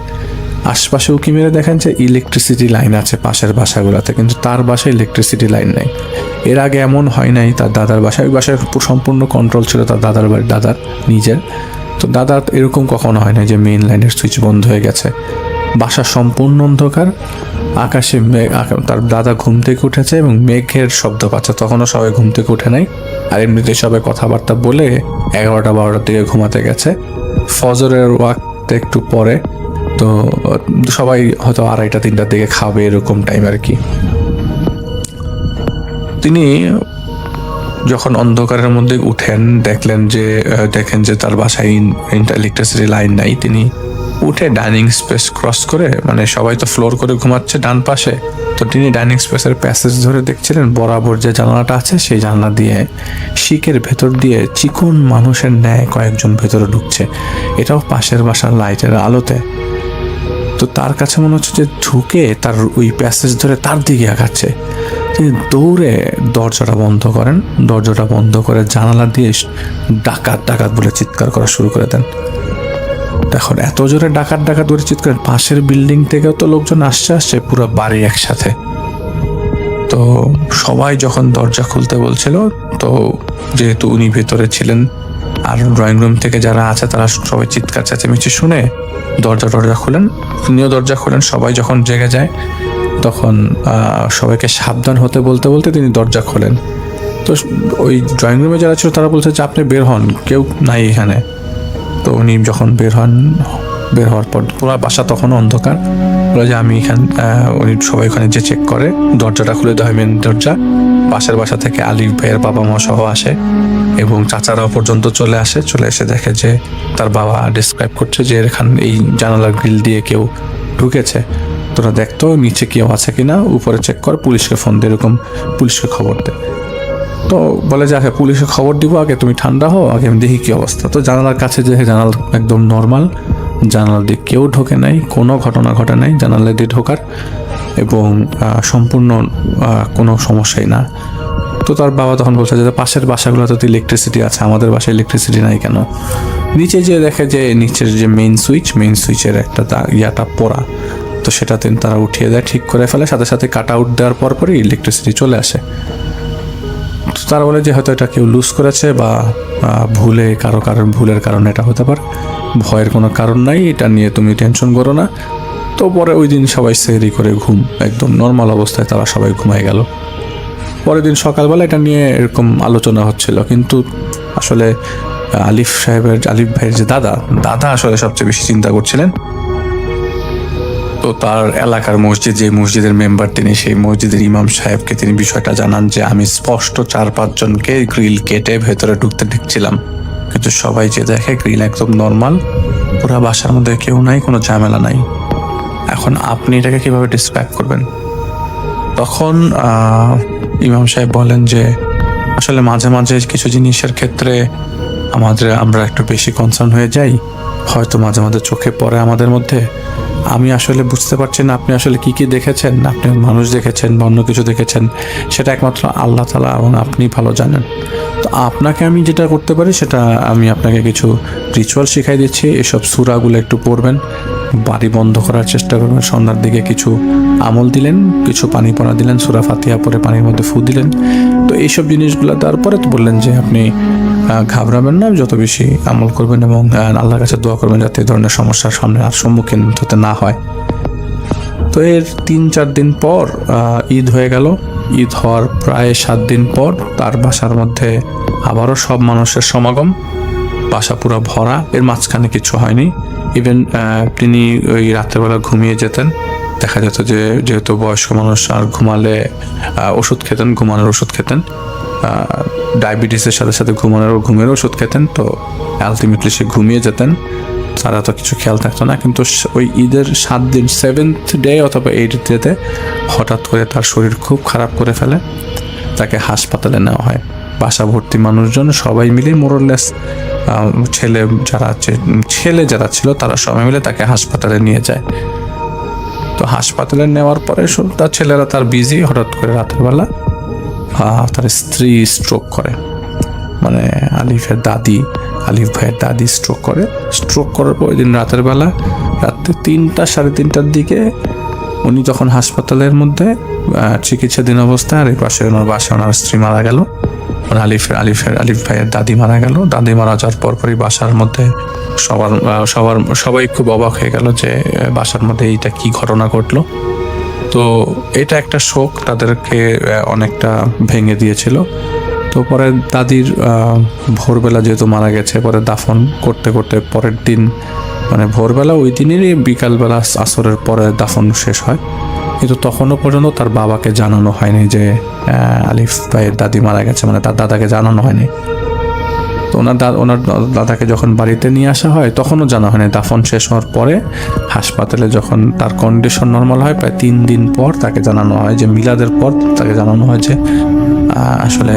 S2: আশপাশে উকি মেরে দেখেন যে ইলেকট্রিসিটি লাইন আছে পাশের বাসাগুলোতে, কিন্তু তার বাসায় ইলেকট্রিসিটি লাইন নেই। এর আগে এমন হয় নাই তার দাদার বাসায়, ওই বাসায় সম্পূর্ণ কন্ট্রোল ছিল তার দাদার নিজের। তো দাদার এরকম কখনো হয় না যে মেইন লাইনের সুইচ বন্ধ হয়ে গেছে। বাসা সম্পূর্ণ অন্ধকার, আকাশে তার দাদা ঘুম থেকে উঠেছে এবং মেঘের শব্দ পাচ্ছে, তখনও সবাই ঘুম থেকে উঠে নাই। আর এমনিতে সবাই কথাবার্তা বলে 11টা-12টার দিকে ঘুমাতে গেছে। ফজরের ওয়াক্ত একটু পরে, তো সবাই হয়তো 2:30-3টার দিকে খাবে এরকম টাইম আর কি। তিনি যখন অন্ধকারের মধ্যে উঠেন দেখেন যে তার বাসায় ইলেকট্রিসিটি লাইন নাই। তিনি উঠে ডাইনিং স্পেস ক্রস করে, মানে সবাই তো ফ্লোর করে ঘুমাচ্ছে ডান পাশে, তো তিনি ডাইনিং স্পেসের প্যাসেজ ধরে দেখছিলেন বরাবর যে জানালাটা আছে সেই জানলা দিয়ে শিকের ভেতর দিয়ে চিকন মানুষের ন্যায় কয়েকজন ভেতরে ঢুকছে, এটাও পাশের বাসার লাইটের আলোতে। তো তার কাছে মনে হচ্ছে যে ঢুকে তার ওই প্যাসেজ ধরে তার দিকে আগাচ্ছে। তিনি দৌড়ে দরজাটা বন্ধ করে জানালা দিয়ে ডাকাত বলে চিৎকার করা শুরু করে দেন। এখন এত জোরে ডাকাত বলে চিৎকার, পাশের বিল্ডিং থেকেও তো লোকজন আসছে পুরো বাড়ি একসাথে। তো সবাই যখন দরজা খুলতে বলছিল, তো যেহেতু উনি ভেতরে ছিলেন আর ড্রয়িং রুম থেকে যারা আছে তারা সবাই চিৎকার চেঁচামেচি শুনে দরজা খুলেন, তিনিও দরজা খুলেন। সবাই যখন জেগে যায় তখন সবাইকে সাবধান হতে বলতে তিনি দরজা খোলেন। তো ওই ড্রয়িং রুমে যারা ছিল তারা বলছে যে আপনি বের হন, কেউ নাই এখানে। তো উনি যখন বের হওয়ার পর পুরো বাসা তখনও অন্ধকার, বলে যে আমি উনি সবাই ওখানে যে চেক করে দরজাটা খুলে দেয়, মেন দরজা। পাশের বাসা থেকে আলিফ ভাইয়ের বাবা মা সহ আসে এবং চাচারাও পর্যন্ত চলে এসে দেখে যে তার বাবা ডিসক্রাইব করছে যে এখানে এই জানালার গ্রিল দিয়ে কেউ ঢুকেছে, তোরা দেখতো নিচে কেউ আছে কিনা, উপরে চেক কর, পুলিশকে ফোন দে, এরকম পুলিশকে খবর দে। তো বলে যে আগে পুলিশে খবর দিব, আগে তুমি ঠান্ডা হও, আগে আমি দেখি কি অবস্থা। তো জানালার কাছে যে জানালা একদম নর্মাল, জানালা দিয়ে কেউ ঢোকে নাই, কোনো ঘটনা ঘটে নাই জানালা দিয়ে ঢোকার, এবং সম্পূর্ণ কোনো সমস্যাই না। তো তার বাবা তখন বলছে যে পাশের বাসাগুলোতে তো ইলেকট্রিসিটি আছে, আমাদের বাসায় ইলেকট্রিসিটি নাই কেন? নিচে যে দেখে যে নিচের যে মেইন সুইচের একটা ইয়াটা পোড়া, তো সেটা তারা উঠিয়ে দেয়, ঠিক করে ফেলে, সাথে কাট আউট দেওয়ার পরই ইলেকট্রিসিটি চলে আসে। তারা বলে যে হয়তো এটা কেউ লুজ করেছে বা ভুলের কারণে এটা হতে পারে, ভয়ের কোনো কারণ নাই, এটা নিয়ে তুমি টেনশন করো না। তো পরে ওই দিন সবাই সেহরি করে একদম নর্মাল অবস্থায় তারা সবাই ঘুমায় গেল। পরের দিন সকালবেলা এটা নিয়ে এরকম আলোচনা হচ্ছিল, কিন্তু আসলে আলিফ ভাইয়ের যে দাদা আসলে সবচেয়ে বেশি চিন্তা করছিলেন। তো তার এলাকার যে মসজিদের মেম্বার তিনি, সেই মসজিদের ইমাম সাহেবকে তিনি বিষয়টা জানান যে আমি স্পষ্ট 4-5 জনকে গ্রিল কেটে ভেতরে ঢুকতে দেখছিলাম, কিন্তু সবাই যে দেখে গ্রিল একদম নর্মাল, পুরা বাসার মধ্যে কেউ নাই, কোনো ঝামেলা নাই। এখন আপনি এটাকে কিভাবে ডিসক্রাইব করবেন? তখন ইমাম সাহেব বলেন যে আসলে মাঝে মাঝে কিছু জিনিসের ক্ষেত্রে আমরা একটু বেশি কনসার্ন হয়ে যাই, হয়তো মাঝে মাঝে চোখে পড়ে আমাদের মধ্যে। আমি আসলে বুঝতে পারছি না আপনি আসলে কি দেখেছেন, আপনি মানুষ দেখেছেন বা অন্য কিছু দেখেছেন, সেটা একমাত্র আল্লাহ তাআলা এবং আপনি ভালো জানেন। তো আপনাকে আমি যেটা করতে পারি সেটা আমি আপনাকে কিছু রিচুয়াল শিখাই দিচ্ছি। এসব সূরাগুলো একটু পড়বেন, বাড়ি বন্ধ করার চেষ্টা করবেন, সন্ধ্যার দিকে কিছু আমল দিলেন, কিছু পানি পড়া দিলেন, সূরা ফাতিহা পরে পানির মধ্যে ফু দিলেন। তো এইসব জিনিসগুলো তারপরে তো বললেন যে আপনি ঘাবড়াবেন না, যত বেশি আমল করবেন এবং আল্লাহর কাছে দোয়া করবেন যাতে এই ধরনের সমস্যার সামনে আর সম্মুখীন হতে না হয়। তো এর 3-4 দিন পর ঈদ হয়ে গেল। ঈদ হওয়ার প্রায় 7 দিন পর তার বাসার মধ্যে আবারও সব মানুষের সমাগম, বাসা পুরো ভরা। এর মাঝখানে কিছু হয়নি। ইভেন তিনি ওই রাত্রেবেলা ঘুমিয়ে যেতেন, দেখা যেত যে যেহেতু বয়স্ক মানুষ আর ঘুমালে ঘুমানোর ওষুধ খেতেন, ডায়াবেটিসের সাথে ঘুমের ওষুধ খেতেন, তো আলটিমেটলি সে ঘুমিয়ে যেতেন। তারা তো কিছু খেয়াল থাকতো না, কিন্তু ওই ঈদের 7 দিন 7th ডে অথবা 8th ডেতে হঠাৎ করে তার শরীর খুব খারাপ করে ফেলে, তাকে হাসপাতালে নেওয়া হয়। বাসা ভর্তি মানুষজন সবাই মিলে মোরলেস, ছেলে যারা ছিল তারা সবাই মিলে তাকে হাসপাতালে নিয়ে যায়। তো হাসপাতালে নেওয়ার পরে তার ছেলেরা তার বিজি, হঠাৎ করে রাতের বেলা তার স্ত্রী স্ট্রোক করে, মানে আলিফ ভাইয়ের দাদি স্ট্রোক করার পর দিন রাতের বেলা রাত্রে 3টা 3:30টার দিকে উনি যখন হাসপাতালের মধ্যে চিকিৎসাধীন অবস্থায়, আর এই পাশে ওনার বাসায় ওনার স্ত্রী মারা গেল, মানে আলিফ ভাইয়ের দাদি মারা গেল। দাদি মারা যাওয়ার পরপরই বাসার মধ্যে সবাই খুব অবাক হয়ে গেল যে বাসার মধ্যে এইটা কি ঘটনা ঘটলো। তো এটা একটা শোক তাদেরকে অনেকটা ভেঙে দিয়েছিল। তো পরে দাদির ভোরবেলা যেহেতু মারা গেছে, পরে দাফন করতে করতে পরের দিন, মানে ভোরবেলা ওই দিনেরই বিকালবেলা আসরের পরে দাফন শেষ হয়, কিন্তু তখনও পর্যন্ত তার বাবাকে জানানো হয়নি যে আলিফ ভাইয়ের দাদি মারা গেছে, মানে তার দাদাকে জানানো হয়নি। তো ওনার দাদাকে যখন বাড়িতে নিয়ে আসা হয় তখনও জানা হয়নি। দাফন শেষ হওয়ার পরে হাসপাতালে যখন তার কন্ডিশন নর্মাল হয়, প্রায় 3 দিন পর তাকে জানানো হয় যে মিলাদের পর তাকে জানানো হয় যে আসলে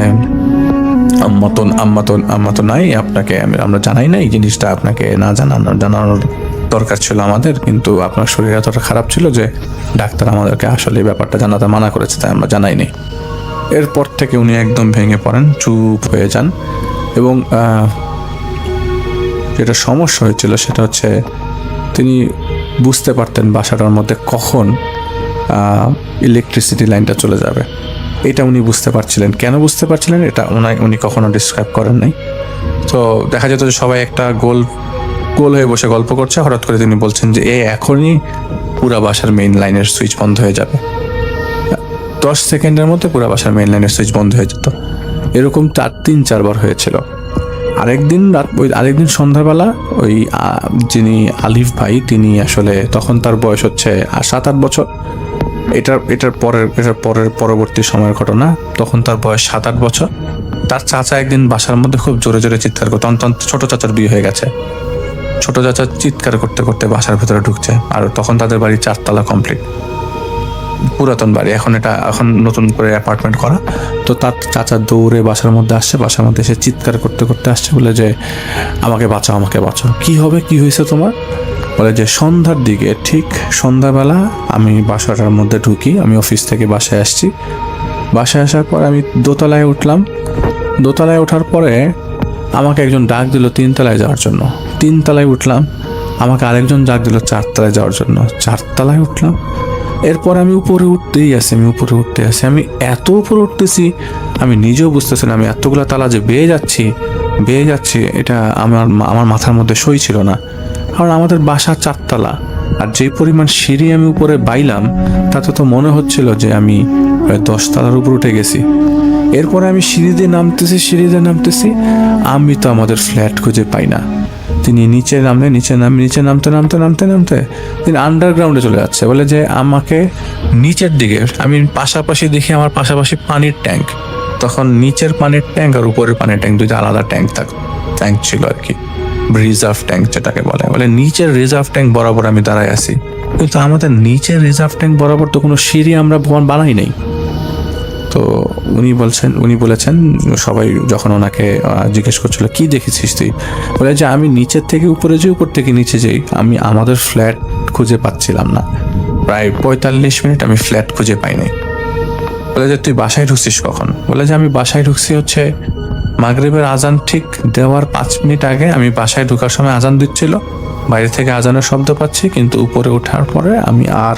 S2: আম্মা তো নাই, আপনাকে আমরা জানাই না এই জিনিসটা, আপনাকে না জানানোর দরকার ছিল আমাদের, কিন্তু আপনার শরীর এতটা খারাপ ছিল যে ডাক্তার আমাদেরকে আসলে এই ব্যাপারটা জানাতে মানা করেছে, তাই আমরা জানাইনি। এরপর থেকে উনি একদম ভেঙে পড়েন, চুপ হয়ে যান। এবং যেটা সমস্যা হয়েছিল সেটা হচ্ছে তিনি বুঝতে পারতেন বাসাটার মধ্যে কখন ইলেকট্রিসিটি লাইনটা চলে যাবে। এটা উনি বুঝতে পারছিলেন। কেন বুঝতে পারছিলেন এটা উনি কখনো ডিসক্রাইব করেন নাই। তো দেখা যেত যে সবাই একটা গোল হয়ে বসে গল্প করছে, হঠাৎ করে তিনি বলছেন যে এখনই পুরা বাসার মেইন লাইনের সুইচ বন্ধ হয়ে যাবে। 10 সেকেন্ডের মধ্যে পুরা বাসার মেইন লাইনের সুইচ বন্ধ হয়ে যেত। এরকম 3-4 বার হয়েছিল। আরেকদিন সন্ধ্যাবেলা ওই যিনি আলিফ ভাই, তিনি আসলে তখন তার বয়স হচ্ছে 7-8 বছর। এটার পরবর্তী সময়ের ঘটনা। তখন তার বয়স 7-8 বছর। তার চাচা একদিন বাসার মধ্যে খুব জোরে জোরে চিৎকার করতো। ছোট চাচার বিয়ে হয়ে গেছে। ছোট চাচা চিৎকার করতে করতে বাসার ভেতরে ঢুকছে। আর তখন তাদের বাড়ি 4 তলা কমপ্লিট, পুরাতন বাড়ি, এখন নতুন করে অ্যাপার্টমেন্ট করা। তো তার চাচা দৌড়ে বাসার মধ্যে আসছে, বাসার মধ্যে এসে চিৎকার করতে করতে আসছে, বলে যে আমাকে বাঁচাও। কি হয়েছে তোমার? বলে যে সন্ধ্যার দিকে, ঠিক সন্ধ্যাবেলা আমি বাসাটার মধ্যে ঢুকি, আমি অফিস থেকে বাসায় আসছি। বাসায় আসার পর আমি দোতলায় উঠলাম। দোতলায় ওঠার পরে আমাকে একজন ডাক দিল 3 তলায় যাওয়ার জন্য। 3 তলায় উঠলাম, আমাকে আরেকজন ডাক দিল 4 তলায় যাওয়ার জন্য। 4 তলায় উঠলাম। এরপর আমি উপরে উঠতেই আছি, আমি এত উপরে উঠতেছি আমি নিজেও বুঝতেছি না, আমি এতগুলা তালা যে বেয়ে যাচ্ছি এটা আমার মাথার মধ্যে সই ছিল না। কারণ আমাদের বাসা 4 তলা, আর যে পরিমাণ সিঁড়ি আমি উপরে বাইলাম তাতে তো মনে হচ্ছিল যে আমি প্রায় 10 তলার উপর উঠে গেছি। এরপরে আমি সিঁড়ি দিয়ে নামতেছি, আমি তো আমাদের ফ্ল্যাট খুঁজে পাই না। তিনি নিচে নামতে তিনি আন্ডারগ্রাউন্ডে চলে যাচ্ছে। বলে যে আমাকে নিচের দিকে, আমি পাশাপাশি দেখি আমার পাশাপাশি পানির ট্যাঙ্ক। তখন নিচের পানির ট্যাঙ্ক আর উপরের পানির ট্যাঙ্ক, দুইটা আলাদা ট্যাঙ্ক ছিল আর কি, রিজার্ভ ট্যাঙ্ক যেটাকে বলে নিচের রিজার্ভ ট্যাঙ্ক বরাবর আমি দাঁড়ায় আছি। কিন্তু আমাদের নিচের রিজার্ভ ট্যাঙ্ক বরাবর তো কোনো সিঁড়ি আমরা বানাই নেই। তো উনি বলেছেন সবাই যখন ওনাকে জিজ্ঞেস করছিল কি দেখেছিস তুই, বলে যে আমি নিচের থেকে উপরে যাই, উপর থেকে নিচে যাই, আমি আমাদের ফ্ল্যাট খুঁজে পাচ্ছিলাম না। প্রায় 45 মিনিট আমি ফ্ল্যাট খুঁজে পাইনি। বলে যে তুই বাসায় ঢুকছিস কখন? বলে যে আমি বাসায় ঢুকছি হচ্ছে মাগরিবের আজান ঠিক দেওয়ার 5 মিনিট আগে। আমি বাসায় ঢোকার সময় আজান দিচ্ছিল, বাইরে থেকে আজানের শব্দ পাচ্ছি, কিন্তু উপরে ওঠার পরে আমি আর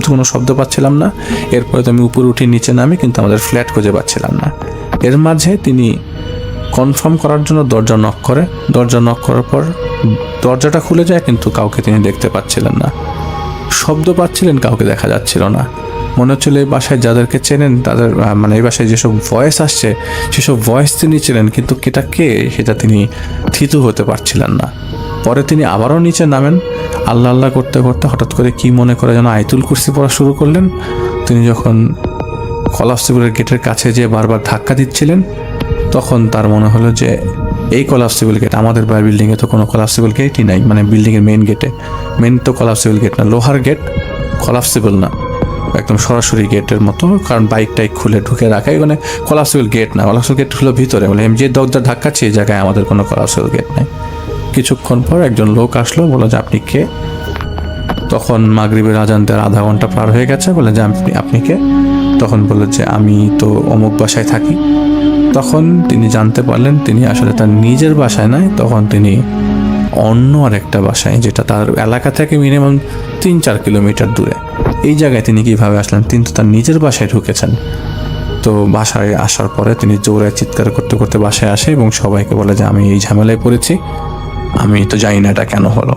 S2: কোনো শব্দ পাচ্ছিলাম না। এরপরে তো আমি উপরে উঠে নিচে নামি, কিন্তু আমাদের ফ্ল্যাট খুঁজে পাচ্ছিলাম না। এর মাঝে তিনি কনফার্ম করার জন্য দরজা নক করার পর দরজাটা খুলে যায়, কিন্তু কাউকে তিনি দেখতে পাচ্ছিলেন না। শব্দ পাচ্ছিলেন, কাউকে দেখা যাচ্ছিল না। মনে হচ্ছিল এই বাসায় যাদেরকে চেনেন তাদের, মানে এই বাসায় যেসব ভয়েস আসছে সেসব ভয়েস তিনি চেনেন, কিন্তু কে সেটা তিনি থিতু হতে পারছিলেন না। পরে তিনি আবারও নিচে নামেন। আল্লাহ করতে করতে হঠাৎ করে কি মনে করে যেন আয়াতুল কুরসি পড়া শুরু করলেন। তিনি যখন কলাপসিবলের গেটের কাছে যেয়ে বারবার ধাক্কা দিচ্ছিলেন, তখন তার মনে হলো যে এই কলাপসিবল গেট, আমাদের বাড়ির বিল্ডিংয়ে তো কোনো কলাপসিবল গেটই নাই, মানে বিল্ডিংয়ের মেন গেটে মেন তো কলাপসিবল গেট না, লোহার গেট, কলাপসিবল না, একদম সরাসরি গেটের মতো, কারণ বাইক টাইক খুলে ঢুকে রাখা, এখানে কলাপসিবল গেট না, কলাপসিবল গেট হলো ভিতরে, বলে আমি যে দরজা ধাক্কাচ্ছি এই জায়গায় আমাদের কোনো কলাপসিবল গেট নেই। কিছুক্ষণ পর একজন লোক আসলো, বললো যে আপনি কে? তখন মাগরিবের আজান দেওয়ার আধা ঘন্টা পার হয়ে গেছে, বলে যে আপনি কে? তখন বললো যে আমি তো অমুক বাসায় থাকি। তখন তিনি জানতে পারলেন তিনি আসলে তার নিজের বাসায় নয়, তখন তিনি অন্য আরেকটা বাসায়, যেটা তার এলাকা থেকে মিনিমাম 3-4 কিলোমিটার দূরে। এই জায়গায় তিনি কিভাবে আসলেন? তিনি তো তার নিজের বাসায় ঢুকেছেন। তো বাসায় আসার পরে তিনি জোরে চিৎকার করতে করতে বাসায় আসে এবং সবাইকে বলে যে আমি এই ঝামেলায় পড়েছি, আমি তো জানি না এটা কেন হলো।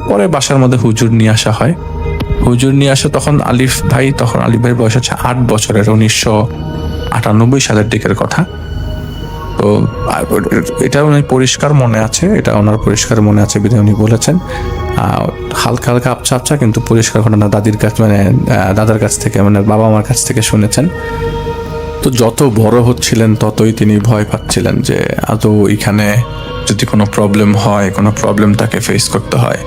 S2: পরে বাসার মধ্যে হুজুর নিয়ে আসা হয়, হুজুর নিয়ে আসে তখন আলিফ ভাইয়ের বয়স হচ্ছে 8 বছরের, 1998 সালের দিকের কথা। তো এটা উনি পরিষ্কার মনে আছে, এটা ওনার পরিষ্কার মনে আছে বিধায় উনি বলেছেন। হালকা হালকা আপছা কিন্তু পরিষ্কার ঘটনা দাদির কাছ, মানে দাদার কাছ থেকে, মানে বাবা মার কাছ থেকে শুনেছেন। তো যত বড় হচ্ছিলেন ততই তিনি ভয় পাচ্ছিলেন যে আদৌ এখানে যদি কোনো প্রবলেম হয়, কোনো প্রবলেম তাকে ফেস করতে হয়,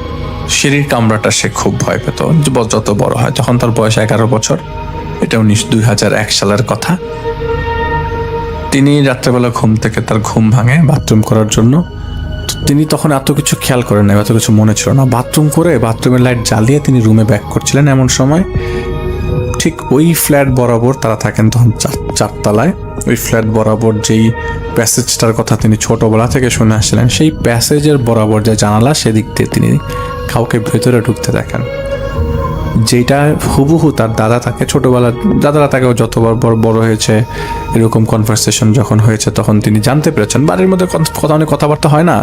S2: সিঁড়ির কামরাটা সে খুব ভয় পেত যত বড় হয়। তখন তার বয়স 11 বছর, এটা 2001 সালের কথা। তিনি রাত্রেবেলা ঘুম থেকে তার ঘুম ভাঙে বাথরুম করার জন্য। তিনি তখন এত কিছু খেয়াল করেন না, এত কিছু মনে ছিল না। বাথরুম করে বাথরুমের লাইট জ্বালিয়ে তিনি রুমে ব্যাক করছিলেন, এমন সময় ঠিক ওই ফ্ল্যাট বরাবর, তারা থাকেন তখন 4 তলায়, ওই ফ্ল্যাট বরাবর যেই প্যাসেজটার কথা তিনি ছোটবেলা থেকে শুনে আসছিলেন, সেই প্যাসেজের বরাবর যে জানালা, সেদিক দিয়ে তিনি কাউকে ভেতরে ঢুকতে দেখেন, যেটা হুবহু তার দাদা তাকে দাদারা তাকেও যতবার বড় হয়েছে এরকম কনভারসেশন যখন হয়েছে তখন তিনি জানতে পেরেছেন। বাড়ির মধ্যে অনেক কথাবার্তা হয় না,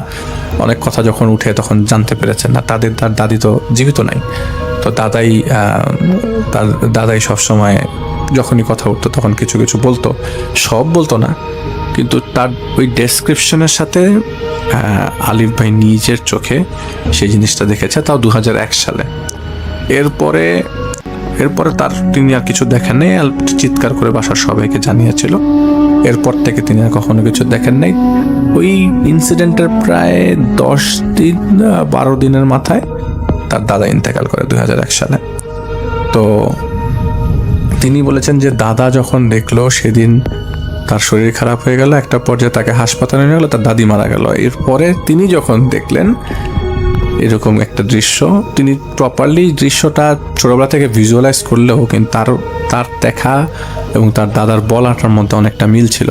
S2: অনেক কথা যখন উঠে তখন জানতে পেরেছেন। না তার দাদি তো জীবিত নাই, তো তার দাদাই সবসময় যখনই কথা উঠতো তখন কিছু কিছু বলতো, সব বলতো না, কিন্তু তার ওই ডেসক্রিপশনের সাথে আলিফ ভাই নিজের চোখে সেই জিনিসটা দেখেছে, তাও 2001 সালে। এরপরে তিনি আর কিছু দেখেন নাই, চিৎকার করে বাসার সবাইকে জানিয়েছিল। এরপর থেকে তিনি আর কখনো কিছু দেখেন নাই। ওই ইনসিডেন্টের প্রায় 10-12 দিনের মাথায় তার দাদা ইন্তেকাল করে 2001 সালে। তো তিনি বলেছেন যে দাদা যখন দেখলো সেদিন তার শরীর খারাপ হয়ে গেল, একটা পর্যায়ে তাকে হাসপাতালে নিয়ে গেল, তার দাদি মারা গেল। এরপরে তিনি যখন দেখলেন এরকম একটা দৃশ্য, তিনি প্রপারলি দৃশ্যটা ছোটবেলা থেকে ভিজুয়ালাইজ করলেও কিন্তু তার দেখা এবং তার দাদার বলাটার মধ্যে অনেকটা মিল ছিল।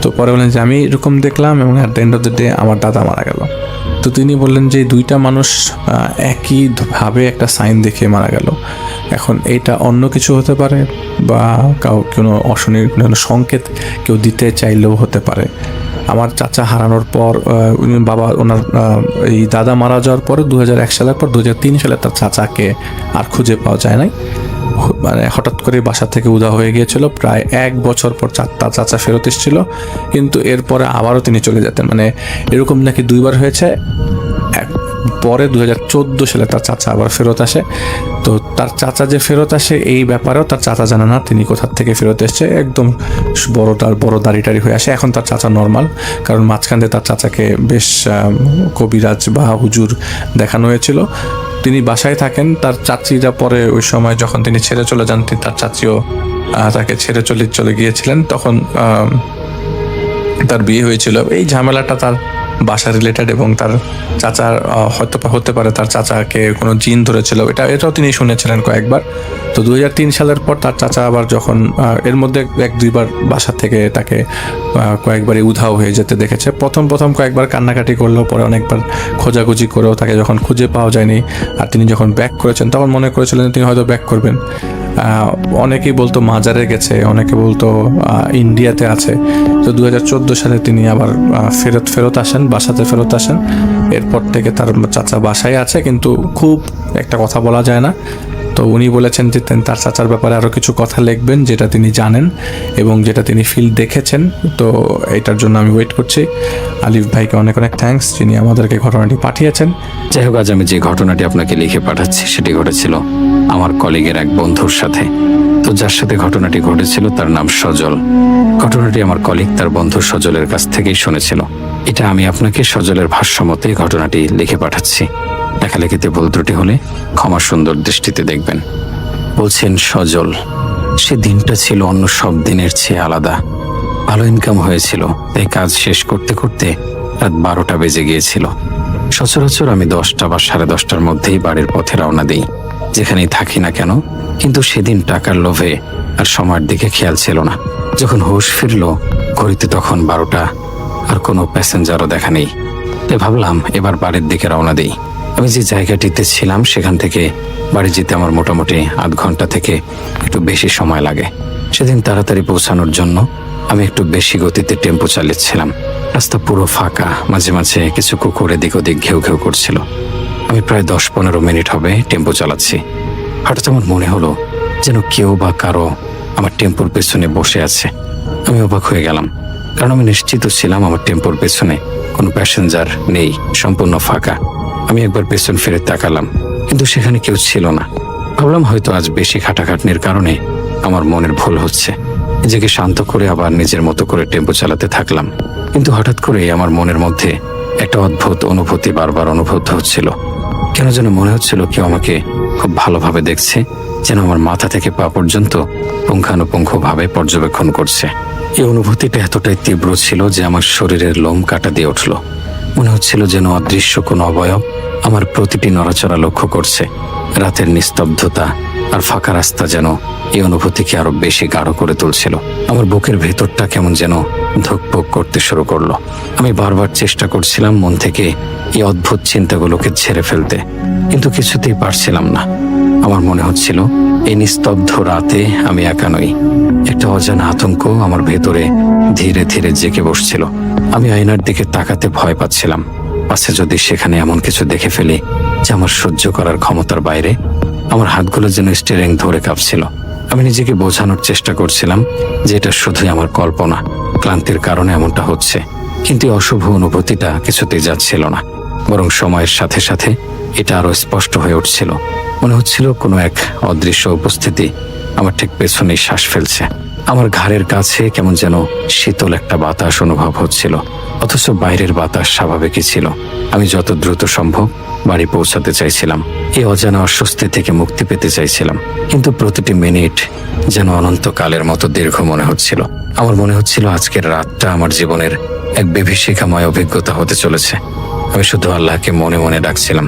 S2: তো পরে বললেন যে আমি এরকম দেখলাম এবং at the end of the day আমার দাদা মারা গেল। তো তিনি বললেন যে দুইটা মানুষ একইভাবে একটা সাইন দেখে মারা গেল। এখন এটা অন্য কিছু হতে পারে বা কোনো অশনির সংকেত কেউ দিতে চাইলেও হতে পারে। আমার চাচা হারানোর পর ওনার এই দাদা মারা যাওয়ার পরে 2001 সালের পর 2003 সালে তার চাচাকে আর খুঁজে পাওয়া যায় নাই। মানে হঠাৎ করে বাসা থেকে উধাও হয়ে গিয়েছিল। প্রায় 1 বছর পর তার চাচা ফেরত এসেছিল, কিন্তু এরপরে আবারও তিনি চলে যেতেন। মানে এরকম নাকি 2বার হয়েছে। পরে 2014 সালে তার চাচা আবার ফেরত আসে। তো তার চাচা যে ফেরত আসে এই ব্যাপারেও তার চাচা জানে না তিনি কোথা থেকে ফেরত এসছে। একদম বড় দাড়ি হয়ে আসে। এখন তার চাচা নর্মাল, কারণ মাঝখানে তার চাচাকে বেশ কবিরাজ বা হুজুর দেখানো হয়েছিল। তিনি বাসায় থাকেন। তার চাচিরা পরে ওই সময় যখন তিনি ছেড়ে চলে যান, তার চাচিও তাকে ছেড়ে চলে গিয়েছিলেন। তখন তার বিয়ে হয়েছিল। এই ঝামেলাটা তার বাসা রিলেটেড এবং তার চাচার হতে পারে তার চাচাকে কোনো জিন ধরেছিল, এটাও তিনি শুনেছিলেন কয়েকবার। তো 2003 সালের পর তার চাচা আবার যখন এর মধ্যে 1-2বার বাসা থেকে তাকে কয়েকবারই উধাও হয়ে যেতে দেখেছে। প্রথম কয়েকবার কান্নাকাটি করলেও পরে অনেকবার খোঁজাখুঁজি করেও তাকে যখন খুঁজে পাওয়া যায়নি আর তিনি যখন ব্যাক করেছেন তখন মনে করেছিলেন তিনি হয়তো ব্যাক করবেন। অনেকেই বলতো মাজারে গেছে, অনেকে বলতো ইন্ডিয়াতে আছে। তো 2014 সালে তিনি আবার ফেরত আসেন, বাসাতে ফেরত আসেন। এরপর থেকে তার চাচা বাসায় আছে, কিন্তু খুব একটা কথা বলা যায় না। তো উনি বলেছেন যে তার চাচার ব্যাপারে আরও কিছু কথা লিখবেন যেটা তিনি জানেন এবং যেটা তিনি ফিল দেখেছেন। তো এটার জন্য আমি ওয়েট করছি। আলিফ ভাইকে অনেক থ্যাঙ্কস, যিনি আমাদেরকে ঘটনাটি পাঠিয়েছেন।
S3: যাই হোক, আজ আমি যে ঘটনাটি আপনাকে লিখে পাঠাচ্ছি সেটি ঘটেছিল আমার কলিগের এক বন্ধুর সাথে। তো যার সাথে ঘটনাটি ঘটেছিল তার নাম সজল। ঘটনাটি আমার কলিগ তার বন্ধু সজলের কাছ থেকেই শুনেছিল। এটা আমি আপনাকে সজলের ভাষ্য মতে ঘটনাটি লিখে পাঠাচ্ছি। লেখালেখিতে ভুল ত্রুটি হলে ক্ষমা সুন্দর দৃষ্টিতে দেখবেন। বলছেন সজল, সে দিনটা ছিল অন্য সব দিনের চেয়ে আলাদা। ভালো ইনকাম হয়েছিল, তাই কাজ শেষ করতে করতে রাত 12টা বেজে গিয়েছিল। সচরাচর আমি 10টা বা 10:30টার মধ্যেই বাড়ির পথে রওনা দিই, যেখানেই থাকি না কেন। কিন্তু সেদিন টাকার লোভে আর সময়ের দিকে খেয়াল ছিল না। যখন হুঁশ ফিরল, ঘড়িতে তখন 12টা, আর কোনো প্যাসেঞ্জারও দেখা নেই। তাই ভাবলাম এবার বাড়ির দিকে রওনা দিই। আমি যে জায়গাটিতে ছিলাম সেখান থেকে বাড়ি যেতে আমার মোটামুটি আধ ঘন্টা থেকে একটু বেশি সময় লাগে। সেদিন তাড়াতাড়ি পৌঁছানোর জন্য আমি একটু বেশি গতিতে টেম্পো চালিয়েছিলাম। রাস্তা পুরো ফাঁকা, মাঝে মাঝে কিছু কুকুর এদিক ওদিক ঘেউ ঘেউ করছিল। আমি প্রায় 10-15 মিনিট হবে টেম্পো চালাচ্ছি। হঠাৎ আমার মনে হলো যেন কেউ বা কারো আমার টেম্পোর পেছনে বসে আছে। আমি অবাক হয়ে গেলাম, কারণ আমি নিশ্চিত ছিলাম আমার টেম্পোর পেছনে কোনো প্যাসেঞ্জার নেই, সম্পূর্ণ ফাঁকা। আমি একবার পেছন ফিরে তাকালাম, কিন্তু সেখানে কেউ ছিল না। ভাবলাম হয়তো আজ বেশি খাটাখাটনির কারণে আমার মনের ভুল হচ্ছে। নিজেকে শান্ত করে আবার নিজের মতো করে টেম্পো চালাতে থাকলাম। কিন্তু হঠাৎ করে আমার মনের মধ্যে একটা অদ্ভুত অনুভূতি বারবার অনুভূত হচ্ছিল। কেন যেন মনে হচ্ছিল কেউ আমাকে খুব ভালোভাবে দেখছে, যেন আমার মাথা থেকে পা পর্যন্ত পুঙ্খানুপুঙ্খভাবে পর্যবেক্ষণ করছে। এই অনুভূতিটা এতটাই তীব্র ছিল যে আমার শরীরের লোম কাটা দিয়ে উঠল। মনে হচ্ছিল যেন অদৃশ্য কোনো অবয়ব আমার প্রতিটি নড়াচড়া লক্ষ্য করছে। রাতের নিস্তব্ধতা আর ফাঁকা রাস্তা যেন এই অনুভূতিকে আরো বেশি গাঢ় করে তুলছিল। আমার বুকের ভেতরটা কেমন যেন ধুকপুক করতে শুরু করলো। আমি বারবার চেষ্টা করছিলাম মন থেকে এই অদ্ভুত চিন্তাগুলোকে ঝেড়ে ফেলতে, কিন্তু কিছুতেই পারছিলাম না। আমার মনে হচ্ছিল এই নিস্তব্ধ রাতে আমি একা নই। একটা অজানা আতঙ্ক আমার ভেতরে ধীরে ধীরে জেগে বসছিল। আমি আয়নার দিকে তাকাতে ভয় পাচ্ছিলাম, পাশে যদি সেখানে এমন কিছু দেখে ফেলি যে আমার সহ্য করার ক্ষমতার বাইরে। আমার হাতগুলো যেন স্টিয়ারিং ধরে কাঁপছিল। আমি নিজেকে বোঝানোর চেষ্টা করছিলাম যে এটা শুধুই আমার কল্পনা, ক্লান্তির কারণে এমনটা হচ্ছে। কিন্তু এই অশুভ অনুভূতিটা কিছুতেই যাচ্ছিল না, বরং সময়ের সাথে সাথে এটা আরো স্পষ্ট হয়ে উঠছিল। মনে হচ্ছিল কোনো এক অদৃশ্য উপস্থিতি আমার ঠিক পেছনেই শ্বাস ফেলছে। আমার ঘাড়ের কাছে কেমন যেন শীতল একটা বাতাস অনুভব হচ্ছিল, অথচ বাইরের বাতাস স্বাভাবিকই ছিল। আমি যত দ্রুত সম্ভব বাড়ি পৌঁছাতে চাইছিলাম, এই অজানা অস্বস্তি থেকে মুক্তি পেতে চাইছিলাম। কিন্তু প্রতিটি মিনিট যেন অনন্তকালের মতো দীর্ঘ মনে হচ্ছিল। আমার মনে হচ্ছিল আজকের রাতটা আমার জীবনের এক বিভীষিকাময় অভিজ্ঞতা হতে চলেছে। আমি শুধু আল্লাহকে মনে মনে ডাকছিলাম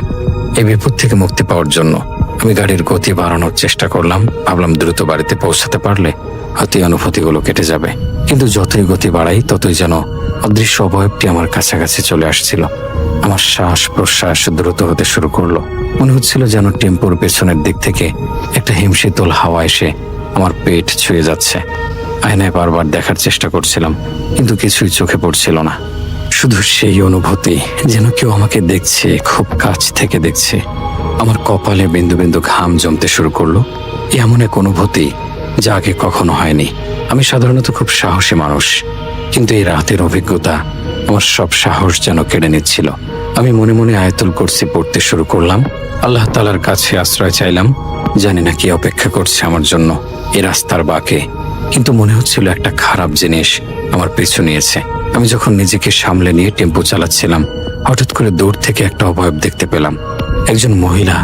S3: এই বিপদ থেকে মুক্তি পাওয়ার জন্য। আমি গাড়ির গতি বাড়ানোর চেষ্টা করলাম, ভাবলাম দ্রুত বাড়িতে পৌঁছাতে পারলে হয়তো এই অনুভূতিগুলো কেটে যাবে। কিন্তু যতই গতি বাড়াই ততই যেন অদৃশ্য অবয়বটি আমার কাছাকাছি চলে আসছিল। আমার শ্বাস প্রশ্বাস দ্রুত হতে শুরু করলো। মনে হচ্ছিল যেন টেম্পোর পেছনের দিক থেকে একটা হিমশীতল হাওয়া এসে আমার পেট ছুঁয়ে যাচ্ছে। আয়নায় বারবার দেখার চেষ্টা করছিলাম, কিন্তু কিছুই চোখে পড়ছিল না। শুধু সেই অনুভূতি যেন কেউ আমাকে দেখছে, খুব কাছ থেকে দেখছে। আমার কপালে বিন্দু বিন্দু ঘাম জমতে শুরু করলো। এমন এক অনুভূতি যা আগে কখনো হয়নি। আমি সাধারণত খুব সাহসী মানুষ, কিন্তু এই রাতের অভিজ্ঞতা আমার সব সাহস যেন কেড়ে নিচ্ছিল। আমি মনে মনে আয়াতুল কুরসি পড়তে শুরু করলাম। আল্লাহ তাআলার কাছে আশ্রয় চাইলাম। জানি না কি অপেক্ষা করছে আমার জন্য এই রাস্তার বাঁকে, কিন্তু মনে হচ্ছিল একটা খারাপ জিনিস আমার পিছু নিয়েছে। আমি যখন নিজেকে সামলে নিয়ে টেম্পো চালাচ্ছিলাম, হঠাৎ করে দূর থেকে একটা অবয়ব দেখতে পেলাম। একজন মহিলা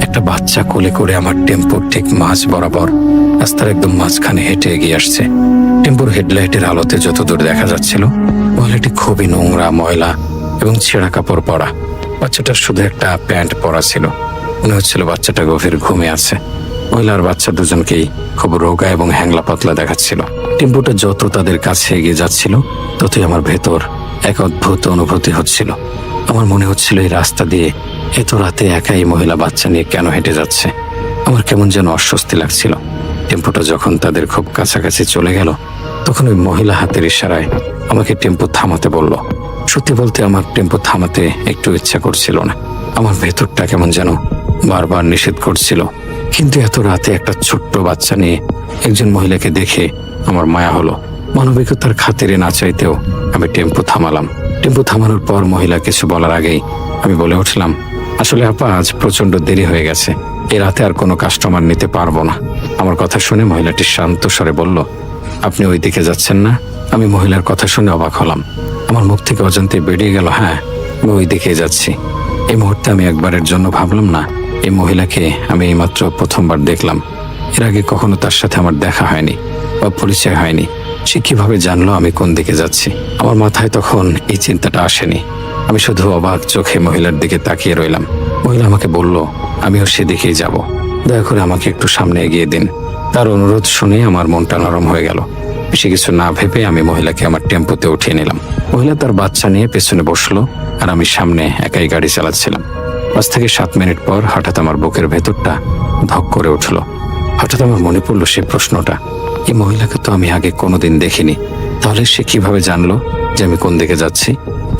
S3: একটা বাচ্চা কোলে করে আমার টেম্পোর ঠিক মাঝ বরাবর রাস্তার একদম মাঝখানে হেঁটে এগিয়ে আসছে। টেম্পোর হেডলাইটের আলোতে যতদূর দেখা যাচ্ছিল, মহিলাটি খুবই নোংরা, ময়লা এবং ছেঁড়া কাপড় পরা। বাচ্চাটার শুধু একটা প্যান্ট পরা ছিল। মনে হচ্ছিল বাচ্চাটা গভীর ঘুমে আছে। মহিলার বাচ্চা দুজনকেই খুব রোগা এবং হ্যাংলা পাতলা দেখাচ্ছিল। টেম্পোটা যত তাদের কাছে এগিয়ে যাচ্ছিল, ততই আমার ভেতর এক অদ্ভুত অনুভূতি হচ্ছিল। আমার মনে হচ্ছিল এই রাস্তা দিয়ে এত রাতে একাই মহিলা বাচ্চা নিয়ে কেন হেঁটে যাচ্ছে। আমার কেমন যেন অস্বস্তি লাগছিল। টেম্পোটা যখন তাদের খুব কাছাকাছি চলে গেল, তখন ওই মহিলা হাতের ইশারায় আমাকে টেম্পো থামাতে বলল। সত্যি বলতে আমার টেম্পো থামাতে একটু ইচ্ছা করছিল না। আমার ভেতরটা কেমন যেন বারবার নিষেধ করছিল। কিন্তু এত রাতে একটা ছোট্ট বাচ্চা নিয়ে একজন মহিলাকে দেখে আমার মায়া হলো। মানবিকতার খাতিরে না চাইতেও আমি টেম্পো থামালাম। টেম্পো থামানোর পর মহিলা কিছু বলার আগেই আমি বলে উঠলাম, আসলে আপা, আজ প্রচন্ড দেরি হয়ে গেছে, এই রাতে আর কোনো কাস্টমার নিতে পারবো না। আমার কথা শুনে মহিলাটি শান্ত স্বরে বলল, আপনি ওই দিকে যাচ্ছেন না? আমি মহিলার কথা শুনে অবাক হলাম। আমার মুখ থেকে অজান্তে বেরিয়ে গেল, হ্যাঁ আমি ওই দিকে যাচ্ছি। এই মুহূর্তে আমি একবারের জন্য ভাবলাম না, এই মহিলাকে আমি এইমাত্র প্রথমবার দেখলাম। এর আগে কখনো তার সাথে আমার দেখা হয়নি বা পরিচয় হয়নি। সে কিভাবে জানলো আমি কোন দিকে যাচ্ছি? আমার মাথায় তখন এই চিন্তাটা আসেনি। আমি শুধু অবাক চোখে মহিলার দিকে তাকিয়ে রইলাম। মহিলা আমাকে বলল, আমিও সেদিকেই যাব, দয়া করে আমাকে একটু সামনে এগিয়ে দিন। তার অনুরোধ শুনে আমার মনটা নরম হয়ে গেল। বেশি কিছু না ভেবে আমি মহিলাকে আমার টেম্পোতে উঠিয়ে নিলাম। মহিলা তার বাচ্চা নিয়ে পেছনে বসলো, আর আমি সামনে একাই গাড়ি চালাচ্ছিলাম। 5 থেকে 7 মিনিট পর হঠাৎ আমার বুকের ভেতরটা ধক করে উঠলো। হঠাৎ আমার মনে পড়লো সে প্রশ্নটা, এই মহিলাকে তো আমি আগে কোনোদিন দেখিনি, তাহলে সে কিভাবে জানলো যে আমি কোন দিকে যাচ্ছি?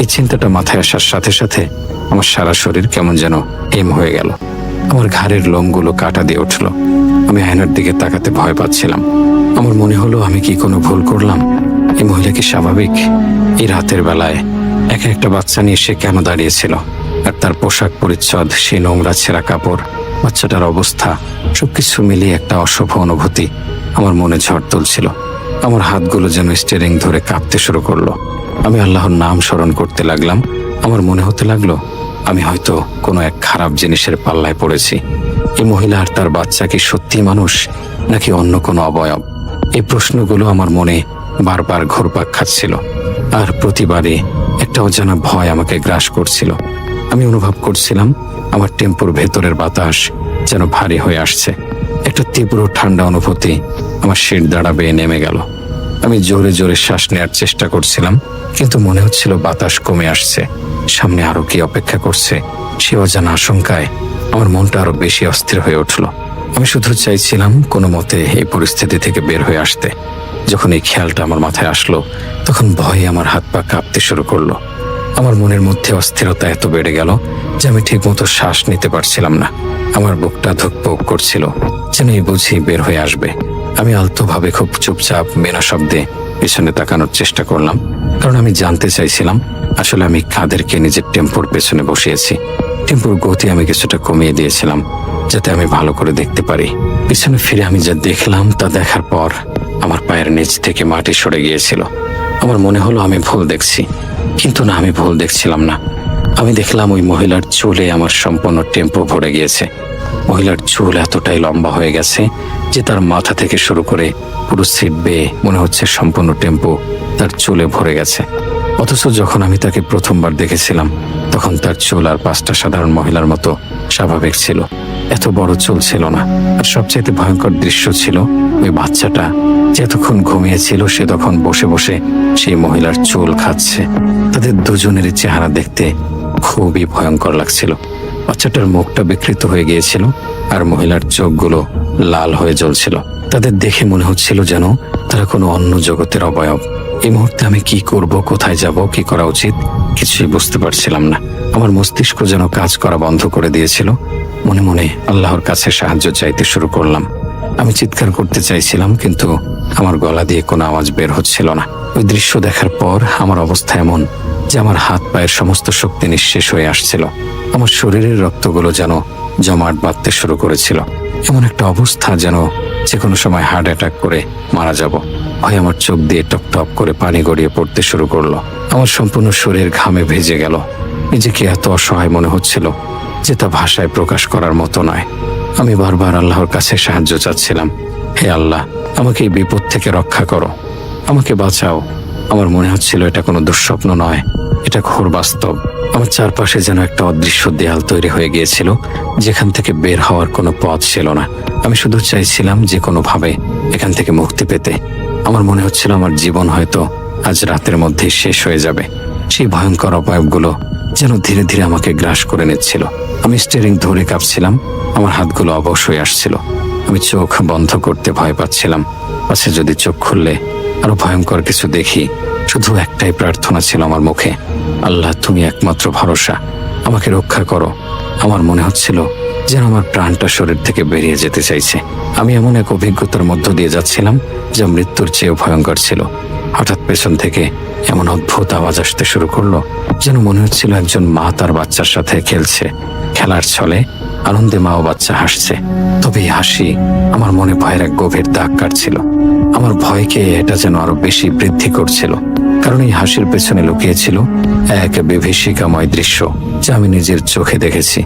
S3: এই চিন্তাটা মাথায় আসার সাথে সাথে আমার সারা শরীর কেমন যেন হেম হয়ে গেল। আমার ঘাড়ের লোমগুলো কাটা দিয়ে উঠলো। আমি আয়নার দিকে তাকাতে ভয় পাচ্ছিলাম। আমার মনে হলো, আমি কি কোনো ভুল করলাম? এই মহিলা কি স্বাভাবিক? এই রাতের বেলায় একা একটা বাচ্চা নিয়ে সে কেন দাঁড়িয়েছিল? আর তার পোশাক পরিচ্ছদ, সেই নোংরা ছেঁড়া কাপড়, বাচ্চাটার অবস্থা, সবকিছু মিলিয়ে একটা অশুভ অনুভূতি আমার মনে ঝড় তুলছিল। আমার হাতগুলো যেন স্টিয়ারিং ধরে কাঁপতে শুরু করলো। আমি আল্লাহর নাম স্মরণ করতে লাগলাম। আমার মনে হতে লাগলো, আমি হয়তো কোনো এক খারাপ জিনিসের পাল্লায় পড়েছি। এই মহিলা আর তার বাচ্চা কি সত্যি মানুষ, নাকি অন্য কোনো অবয়ব? এই প্রশ্নগুলো আমার মনে বারবার ঘুরপাক খাচ্ছিল, আর প্রতিবারই একটা অজানা ভয় আমাকে গ্রাস করছিল। আমি অনুভব করছিলাম আমার টেম্পোর ভেতরের বাতাস যেন ভারী হয়ে আসছে। একটা তীব্র ঠান্ডা অনুভূতি আমার শির দাঁড়া বেয়ে নেমে গেল। আমি জোরে জোরে শ্বাস নেওয়ার চেষ্টা করছিলাম, কিন্তু মনে হচ্ছিল বাতাস কমে আসছে। সামনে আরো কি অপেক্ষা করছে, সে অজানা আশঙ্কায় আমার মনটা আরো বেশি অস্থির হয়ে উঠল। আমি শুধু চাইছিলাম কোনো মতে এই পরিস্থিতি থেকে বের হয়ে আসতে। যখন এই খেয়ালটা আমার মাথায় আসলো, তখন ভয়ে আমার হাত পা কাঁপতে শুরু করলো। আমার মনের মধ্যে অস্থিরতা এত বেড়ে গেল যে আমি ঠিকমতো শ্বাস নিতে পারছিলাম না। আমার বুকটা ধুকপুক করছিল, যেন এই বুঝি বের হয়ে আসবে। আমি আলতোভাবে খুব চুপচাপ বিনা শব্দে পেছনে তাকানোর চেষ্টা করলাম, কারণ আমি জানতে চাইছিলাম আসলে আমি কাদেরকে নিজের টেম্পোর পেছনে বসিয়েছি। টেম্পোর গতি আমি কিছুটা কমিয়ে দিয়েছিলাম, যাতে আমি ভালো করে দেখতে পারি। পিছনে ফিরে আমি যা দেখলাম তা দেখার পর আমার পায়ের নিচ থেকে মাটি সরে গিয়েছিল। আমার মনে হলো আমি ভুল দেখছি, কিন্তু না, আমি ভুল দেখছিলাম না। আমি দেখলাম ওই মহিলার চুলে আমার সম্পূর্ণ টেম্পো ভরে গিয়েছে। মহিলার চুল এতটাই লম্বা হয়ে গেছে যে তার মাথা থেকে শুরু করে পুরো সিট বেয়ে মনে হচ্ছে সম্পূর্ণ টেম্পো তার চুলে ভরে গেছে। অথচ যখন আমি তাকে প্রথমবার দেখেছিলাম, তখন তার চুল আর 5টা সাধারণ মহিলার মতো স্বাভাবিক ছিল, এত বড় চুল ছিল না। আর সবচাইতে ভয়ঙ্কর দৃশ্য ছিল ওই বাচ্চাটা যতক্ষণ ঘুমিয়েছিল সে তখন বসে বসে সেই মহিলার চুল খাচ্ছে। তাদের দুজনেরই চেহারা দেখতে খুবই ভয়ঙ্কর লাগছিল। বাচ্চাটার মুখটা বিকৃত হয়ে গিয়েছিল, আর মহিলার চোখগুলো লাল হয়ে জ্বলছিল। তাদের দেখে মনে হচ্ছিল যেন তারা কোনো অন্য জগতের অবয়ব। এই মুহূর্তে আমি কি করব, কোথায় যাব, কি করা উচিত, কিছুই বুঝতে পারছিলাম না। আমার মস্তিষ্ক যেন কাজ করা বন্ধ করে দিয়েছিল। মনে মনে আল্লাহর কাছে সাহায্য চাইতে শুরু করলাম। আমি চিৎকার করতে চাইছিলাম, কিন্তু আমার গলা দিয়ে কোনো আওয়াজ বের হচ্ছিল না। ওই দৃশ্য দেখার পর আমার অবস্থা এমন যে আমার হাত পায়ের সমস্ত শক্তি নিঃশেষ হয়ে আসছিল। আমার শরীরের রক্তগুলো যেন জমাট বাঁধতে শুরু করেছিল। এমন একটা অবস্থা যেন যে কোনো সময় হার্ট অ্যাটাক করে মারা যাব। ভয় আমার চোখ দিয়ে টপ টপ করে পানি গড়িয়ে পড়তে শুরু করলো। আমার সম্পূর্ণ শরীর ঘামে ভেজে গেল। নিজেকে এত অসহায় মনে হচ্ছিল যে তা ভাষায় প্রকাশ করার মতো নয়। আমি বারবার আল্লাহর কাছে সাহায্য চাচ্ছিলাম, হে আল্লাহ, আমাকে এই বিপদ থেকে রক্ষা করো, আমাকে বাঁচাও। আমার মনে হচ্ছিল এটা কোনো দুঃস্বপ্ন নয়, এটা ঘোর বাস্তব। আমার চারপাশে যেন একটা অদৃশ্য দেয়াল তৈরি হয়ে গিয়েছিল, যেখান থেকে বের হওয়ার কোনো পথ ছিল না। আমি শুধু চাইছিলাম যে কোনোভাবে এখান থেকে মুক্তি পেতে। আমার মনে হচ্ছিল আমার জীবন হয়তো আজ রাতের মধ্যেই শেষ হয়ে যাবে। সেই ভয়ঙ্কর অবয়বগুলো যেন ধীরে ধীরে আমাকে গ্রাস করে নিচ্ছিল। আমি স্টিয়ারিং ধরে কাঁপছিলাম, আমার হাতগুলো অবশ হয়ে আসছিল। আমি চোখ বন্ধ করতে ভয় পাচ্ছিলাম, পাছে যদি চোখ খুললে আরো ভয়ঙ্কর কিছু দেখি। শুধু একটাই প্রার্থনা ছিল আমার মুখে, আল্লাহ তুমি একমাত্র ভরসা, আমাকে রক্ষা করো। আমার মনে হচ্ছিল যেন আমার প্রাণটা শরীর থেকে বেরিয়ে যেতে চাইছে। আমি এমন এক অভিজ্ঞতার মধ্য দিয়ে যাচ্ছিলাম যা মৃত্যুর চেয়েও ভয়ঙ্কর ছিল। হঠাৎ পেছন থেকে এমন অদ্ভুত আওয়াজ আসতে শুরু করলো, যেন মনে হচ্ছিল একজন মা তার বাচ্চার সাথে খেলছে। খেলার ছলে আনন্দে মা ও বাচ্চা হাসছে, তবে এই হাসি আমার মনে ভয়ের এক গভীর দাগ কাটছিল। আমার ভয়কে এটা যেন আরো বেশি বৃদ্ধি করছিল। কারণ এই হাসির পেছনে লুকিয়েছিল এক বিভীষিকাময় দৃশ্য যা আমি নিজের চোখে দেখেছি।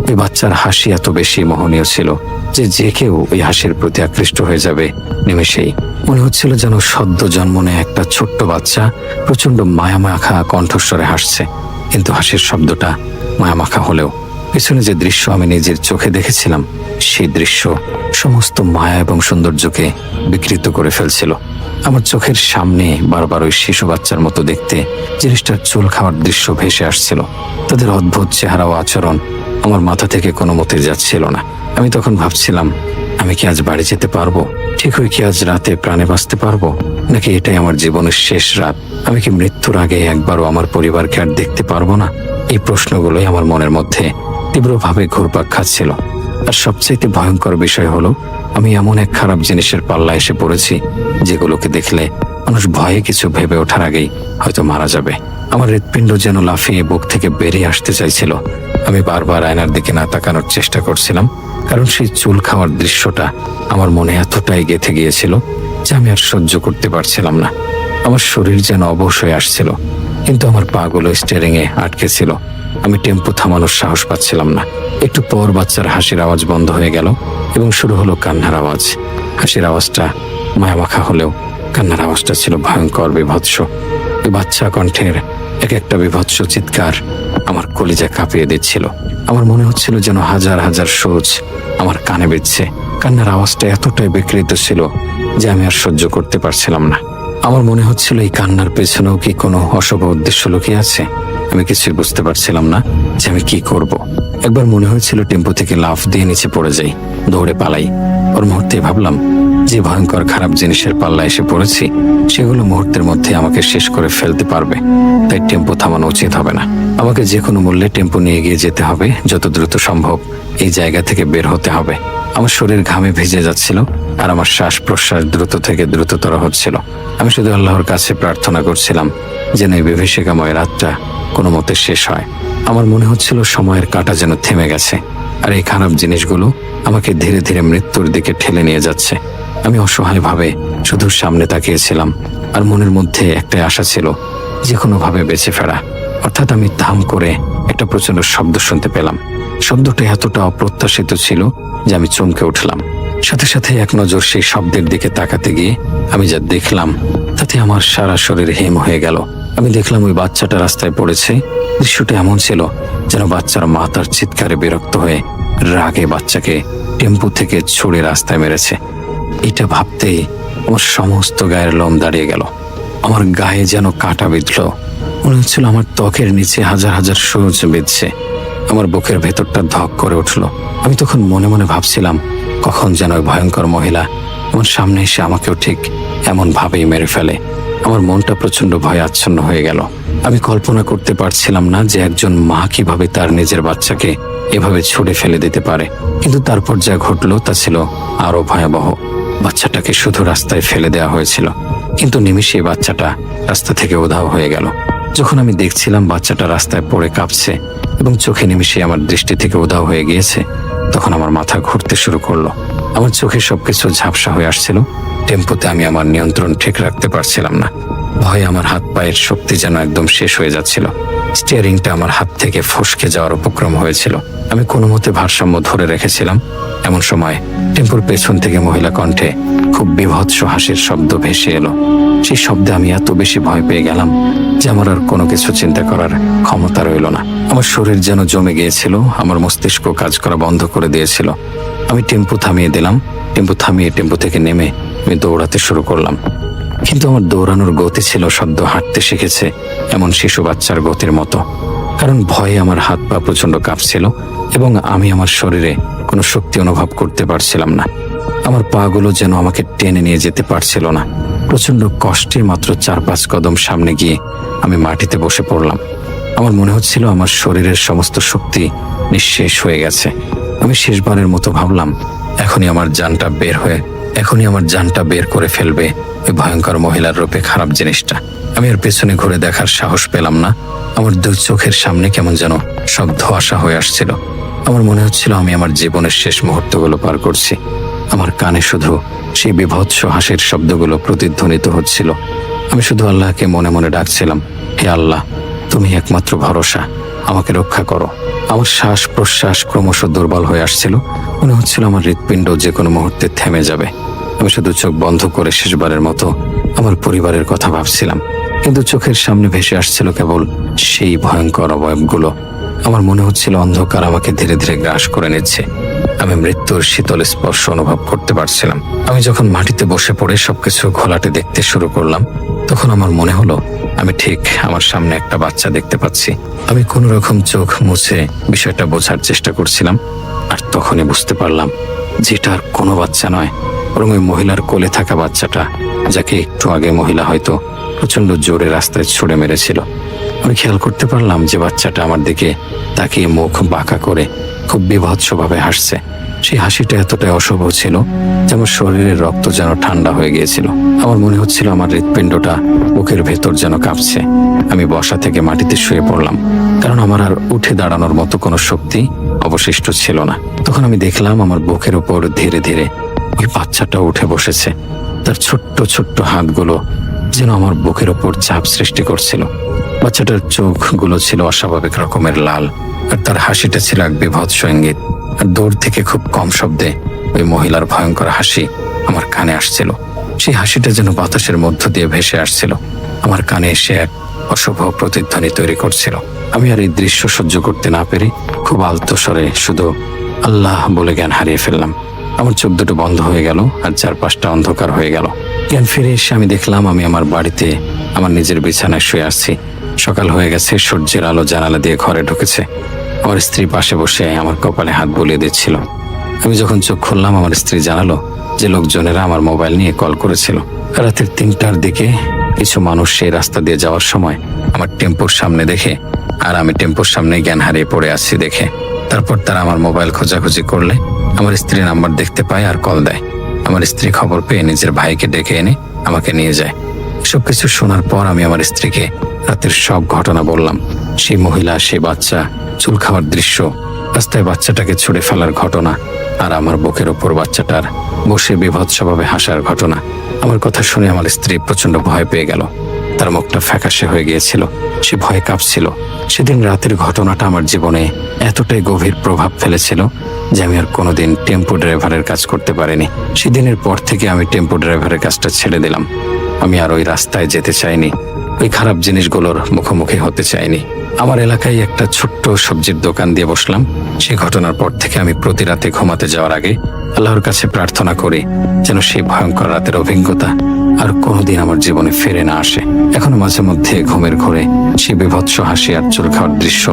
S3: ওই বাচ্চার হাসি এত বেশি মোহনীয় ছিল যে যে কেউ ওই হাসির প্রতি আকৃষ্ট হয়ে যাবে নিমেষেই। মনে হচ্ছিল যেন সদ্য জন্ম নেয়া একটা ছোট্ট বাচ্চা প্রচন্ড মায়ামাখা কণ্ঠস্বরে হাসছে। কিন্তু হাসির শব্দটা মায়ামাখা হলেও পিছনে যে দৃশ্য আমি নিজের চোখে দেখেছিলাম, সেই দৃশ্য সমস্ত মায়া এবং সৌন্দর্যকে বিকৃত করে ফেলছিল। আমার চোখের সামনে বারবার ওই শিশু বাচ্চার মতো দেখতে জিনিসটার চুল খাওয়ার দৃশ্য ভেসে আসছিল। তাদের অদ্ভুত চেহারা ও আচরণ আমার মাথা থেকে কোনো মতে যাচ্ছিল না। আমি তখন ভাবছিলাম, আমি কি আজ বাড়ি যেতে পারবো? ঠিক হয়ে কি আজ রাতে প্রাণে বাঁচতে পারবো, নাকি এটাই আমার জীবনের শেষ রাত? আমি কি মৃত্যুর আগে একবারও আমার পরিবারকে আর দেখতে পারবো না? এই প্রশ্নগুলোই আমার মনের মধ্যে তীব্রভাবে ঘুরপাক খাচ্ছিল। আর সবচাইতে ভয়ঙ্কর বিষয় হলো, আমি এমন এক খারাপ জিনিসের পাল্লা এসে পড়েছি যেগুলোকে দেখলে মানুষ ভয়ে কিছু ভেবে ওঠার আগেই হয়তো মারা যাবে। আমার হৃৎপিণ্ড যেন লাফিয়ে বুক থেকে বেরিয়ে আসতে চাইছিল। আমি বারবার আয়নার দিকে না তাকানোর চেষ্টা করছিলাম, কারণ সেই চুল খাওয়ার দৃশ্যটা আমার মনে এতটাই গেঁথে গিয়েছিল যে আমি আর সহ্য করতে পারছিলাম না। আমার শরীর যেন অবশ হয়ে আসছিল, কিন্তু আমার পাগুলো স্টিয়ারিংয়ে আটকে ছিল। আমি টেম্পো থামানোর সাহস পাচ্ছিলাম না। একটু পর বাচ্চার হাসির আওয়াজ বন্ধ হয়ে গেল এবং শুরু হলো কান্নার আওয়াজ। হাসির আওয়াজটা মায়ামাখা হলেও কান্নার আওয়াজটা ছিল ভয়ঙ্কর, বিভৎস। এই বাচ্চা কণ্ঠের এক একটা বিভৎস চিৎকার আমার কলিজা কাঁপিয়ে দিচ্ছিল। আমার মনে হচ্ছিল যেন হাজার হাজার সোচ আমার কানে বিঁধছে। কান্নার আওয়াজটা এতটাই বিকৃত ছিল যে আমি আর সহ্য করতে পারছিলাম না। আমার মনে হচ্ছিল এই কান্নার পেছনেও কি কোনো অশুভ উদ্দেশ্য লুকিয়ে আছে। আমি কিছুই বুঝতে পারছিলাম না যে আমি কি করব। একবার মনে হয়েছিল টেম্পো থেকে লাফ দিয়ে নিচে পড়ে যাই, দৌড়ে পালাই। ওর মুহূর্তে ভাবলাম, যে ভয়ঙ্কর খারাপ জিনিসের পাল্লা এসে পড়েছি সেগুলো মুহূর্তের মধ্যে আমাকে শেষ করে ফেলতে পারবে। তাই টেম্পো থামানো উচিত হবে না। আমাকে যে কোনো মূল্যে টেম্পো নিয়ে গিয়ে যেতে হবে। যত দ্রুত সম্ভব এই জায়গা থেকে বের হতে হবে। আমার শরীর ঘামে ভিজে যাচ্ছিল আর আমার শ্বাস প্রশ্বাস দ্রুত থেকে দ্রুততর হচ্ছিল। আমি শুধু আল্লাহর কাছে প্রার্থনা করছিলাম যেন এই বিভীষিকাময় রাতটা কোনো মতে শেষ হয়। আমার মনে হচ্ছিল সময়ের কাঁটা যেন থেমে গেছে আর এই খারাপ জিনিসগুলো আমাকে ধীরে ধীরে মৃত্যুর দিকে ঠেলে নিয়ে যাচ্ছে। আমি অসহায়ভাবে শুধু সামনে তাকিয়েছিলাম আর মনের মধ্যে একটাই আশা ছিল, যে কোনোভাবে বেঁচে ফেরা। অর্থাৎ আমি ধাম করে একটা প্রচন্ড শব্দ শুনতে পেলাম। শব্দটা এতটা অপ্রত্যাশিত ছিল যে আমি চমকে উঠলাম। সাথে সাথে এক নজর সেই শব্দের দিকে তাকাতে গিয়ে আমি যা দেখলাম তাতে আমার সারা শরীর হেম হয়ে গেল। আমি দেখলাম ওই বাচ্চাটা রাস্তায় পড়েছে। দৃশ্যটা এমন ছিল যেন বাচ্চার মা তার চিৎকারে বিরক্ত হয়ে রাগে বাচ্চাকে টেম্পো থেকে ছুড়ে রাস্তায় মেরেছে। এটা ভাবতেই আমার সমস্ত গায়ের লোম দাঁড়িয়ে গেল। আমার গায়ে যেন কাঁটা বিঁধল। মনে হচ্ছিল আমার ত্বকের নিচে হাজার হাজার সূচ বিঁধছে। আমার বুকের ভেতরটা ধক করে উঠল। আমি তখন মনে মনে ভাবছিলাম, কখন যেন ওই ভয়ঙ্কর মহিলা আমার সামনে এসে আমাকেও ঠিক এমন ভাবেই মেরে ফেলে। আমার মনটা প্রচন্ড ভয়ে আচ্ছন্ন হয়ে গেল। আমি কল্পনা করতে পারছিলাম না যে একজন মা কিভাবে তার নিজের বাচ্চাকে এভাবে ছুড়ে ফেলে দিতে পারে। কিন্তু তারপর যা ঘটলো তা ছিল আরো ভয়াবহ। বাচ্চাটাকে শুধু রাস্তায় ফেলে দেওয়া হয়েছিল, কিন্তু নিমিষেই বাচ্চাটা রাস্তা থেকে উধাও হয়ে গেল। যখন আমি দেখছিলাম বাচ্চাটা রাস্তায় পড়ে কাঁপছে এবং চোখে নিমিষে আমার দৃষ্টি থেকে উধাও হয়ে গিয়েছে, তখন আমার মাথা ঘুরতে শুরু করলো। আমার চোখে সবকিছু ঝাপসা হয়ে আসছিল। টেম্পোতে আমি আমার নিয়ন্ত্রণ ঠিক রাখতে পারছিলাম না। ভয়ে আমার হাত পায়ের শক্তি যেন একদম শেষ হয়ে যাচ্ছিল। স্টিয়ারিংটা আমার হাত থেকে ফসকে যাওয়ার উপক্রম হয়েছিল। আমি কোনো মতে ভারসাম্য ধরে রেখেছিলাম। এমন সময় টেম্পোর পেছন থেকে মহিলা কণ্ঠে খুব বীভৎস হাসির শব্দ ভেসে এলো। সেই শব্দে আমি এত বেশি ভয় পেয়ে গেলাম যে আমার আর কোনো কিছু চিন্তা করার ক্ষমতা রইল না। আমার শরীর যেন জমে গিয়েছিল, আমার মস্তিষ্ক কাজ করা বন্ধ করে দিয়েছিল। আমি টেম্পো থামিয়ে দিলাম। টেম্পো থামিয়ে টেম্পো থেকে নেমে আমি দৌড়াতে শুরু করলাম। কিন্তু আমার দৌড়ানোর গতি ছিল সদ্য হাঁটতে শিখেছে এমন শিশু বাচ্চার গতির মতো। কারণ ভয়ে আমার হাত পা প্রচন্ড কাঁপছিল এবং আমি আমার শরীরে কোনো শক্তি অনুভব করতে পারছিলাম না। আমার পাগুলো যেন আমাকে টেনে নিয়ে যেতে পারছিল না। প্রচন্ড কষ্টে মাত্র 4-5 কদম সামনে গিয়ে আমি মাটিতে বসে পড়লাম। আমার মনে হচ্ছিল আমার শরীরের সমস্ত শক্তি নিঃশেষ হয়ে গেছে। আমি শেষবারের মতো ভাবলাম, এখনই আমার জানটা বের করে ফেলবে ওই ভয়ঙ্কর মহিলার রূপে খারাপ জিনিসটা। আমি আর পেছনে ঘুরে দেখার সাহস পেলাম না। আমার দু চোখের সামনে কেমন যেন সব ধোঁয়াশা হয়ে আসছিল। আমার মনে হচ্ছিল আমি আমার জীবনের শেষ মুহূর্তগুলো পার করছি। আমার কানে শুধু সেই বীভৎস হাসির শব্দগুলো প্রতিধ্বনিত হচ্ছিল। আমি শুধু আল্লাহকে মনে মনে ডাকছিলাম, হে আল্লাহ, তুমি একমাত্র ভরসা, আমাকে রক্ষা করো। আমার শ্বাস প্রশ্বাস ক্রমশ দুর্বল হয়ে আসছিল। মনে হচ্ছিল আমার হৃৎপিণ্ড যে কোনো মুহূর্তে থেমে যাবে। আমি শুধু চোখ বন্ধ করে শেষবারের মতো আমার পরিবারের কথা ভাবছিলাম, কিন্তু চোখের সামনে ভেসে আসছিল কেবল সেই ভয়ঙ্কর অবয়বগুলো। আমার মনে হচ্ছিল অন্ধকার আমাকে ধীরে ধীরে গ্রাস করে নিচ্ছে। আমি মৃত্যুর শীতল স্পর্শ অনুভব করতে পারছিলাম। আমি যখন মাটিতে বসে পড়ে সবকিছু ঘোলাটে দেখতে শুরু করলাম, তখন আমার মনে হলো আমি ঠিক আমার সামনে একটা বাচ্চা দেখতে পাচ্ছি। আমি কোনো রকম চোখ মুছে বিষয়টা বোঝার চেষ্টা করছিলাম, আর তখনই বুঝতে পারলাম যেটা আর কোনো বাচ্চা নয়, বরং ওই মহিলার কোলে থাকা বাচ্চাটা, যাকে একটু আগে মহিলা হয়তো প্রচন্ড জোরে রাস্তায় ছুড়ে মেরেছিল। আমি খেয়াল করতে পারলাম যে বাচ্চাটা আমার দিকে তাকিয়ে মুখ বাঁকা করে খুব বীভৎসভাবে হাসছে। সেই হাসিটা এতটাই অশুভ ছিল যে আমার শরীরের রক্ত যেন ঠান্ডা হয়ে গিয়েছিল। আমার মনে হচ্ছিল আমার হৃৎপিণ্ডটা বুকের ভেতর যেন কাঁপছে। আমি বসা থেকে মাটিতে শুয়ে পড়লাম, কারণ আমার আর উঠে দাঁড়ানোর মতো কোনো শক্তি অবশিষ্ট ছিল না। তখন আমি দেখলাম আমার বুকের উপর ধীরে ধীরে ওই বাচ্চাটা উঠে বসেছে। তার ছোট্ট ছোট্ট হাতগুলো যেন আমার বুকের ওপর চাপ সৃষ্টি করছিল। বাচ্চাটার চোখগুলো ছিল অস্বাভাবিক রকমের লাল, আর তার হাসিটা ছিল এক বীভৎস ইঙ্গিত। আর দূর থেকে খুব কম শব্দে ওই মহিলার ভয়ঙ্কর হাসি আমার কানে আসছিল। সেই হাসিটা যেন বাতাসের মধ্য দিয়ে ভেসে আসছিল, আমার কানে এসে এক অশুভ প্রতিধ্বনি তৈরি করছিল। আমি আর এই দৃশ্য সহ্য করতে না পেরে খুব আলতো স্বরে শুধু আল্লাহ বলে জ্ঞান হারিয়ে ফেললাম। আমার চোখ দুটো বন্ধ হয়ে গেল, আর চারপাশটা অন্ধকার হয়ে গেল। জ্ঞান ফিরে এসে আমি দেখলাম আমি আমার বাড়িতে আমার নিজের বিছানায় শুয়ে আসছি। সকাল হয়ে গেছে, সূর্যের আলো জানালা দিয়ে ঘরে ঢুকেছে। আমার স্ত্রী পাশে বসে আমার কপালে হাত বুলিয়ে দিচ্ছিল। আমি যখন চোখ খুললাম, আমার স্ত্রী জানালো যে লোকজনেরা আমার মোবাইল নিয়ে কল করেছিল। রাতের 3টার দিকে কিছু মানুষ সেই রাস্তা দিয়ে যাওয়ার সময় আমার টেম্পোর সামনে দেখে, আর আমি টেম্পোর সামনে জ্ঞান হারিয়ে পড়ে আসছি দেখে, তারপর তারা আমার মোবাইল খোঁজাখুঁজি করলে আমার স্ত্রী নাম্বার দেখতে পায় আর কল দেয়। আমার স্ত্রী খবর পেয়ে নিজের ভাইকে ডেকে এনে আমাকে নিয়ে যায়। সবকিছু শোনার পর আমি আমার স্ত্রীকে রাতের সব ঘটনা বললাম। সেই মহিলা, সেই বাচ্চা, চুল খাওয়ার দৃশ্য, রাস্তায় বাচ্চাটাকে ছুঁড়ে ফেলার ঘটনা, আর আমার বুকের ওপর বাচ্চাটার বসে বীভৎসভাবে হাসার ঘটনা। আমার কথা শুনে আমার স্ত্রী প্রচন্ড ভয় পেয়ে গেল। তার মুখটা ফ্যাকাশে হয়ে গিয়েছিল, সে ভয়ে কাঁপছিল। সেদিন রাতের ঘটনাটা আমার জীবনে এতটাই গভীর প্রভাব ফেলেছিল যে আমি আর কোনোদিন টেম্পো ড্রাইভারের কাজ করতে পারিনি। সেদিনের পর থেকে আমি টেম্পো ড্রাইভারের কাজটা ছেড়ে দিলাম। আমি আর ওই রাস্তায় যেতে চাইনি, ওই খারাপ জিনিসগুলোর মুখোমুখি হতে চাইনি। আমার এলাকায় একটা ছোট্ট সবজির দোকান দিয়ে বসলাম। সেই ঘটনার পর থেকে আমি প্রতি রাতে ঘুমাতে যাওয়ার আগে আল্লাহর কাছে প্রার্থনা করি যেন সেই ভয়ঙ্কর রাতের অভিজ্ঞতা আর কোনোদিন আমার জীবনে ফিরে না আসে। এখনো মাঝে মধ্যে ঘুমের ঘোরে সেই বীভৎস হাসি আর চুল খাওয়ার দৃশ্য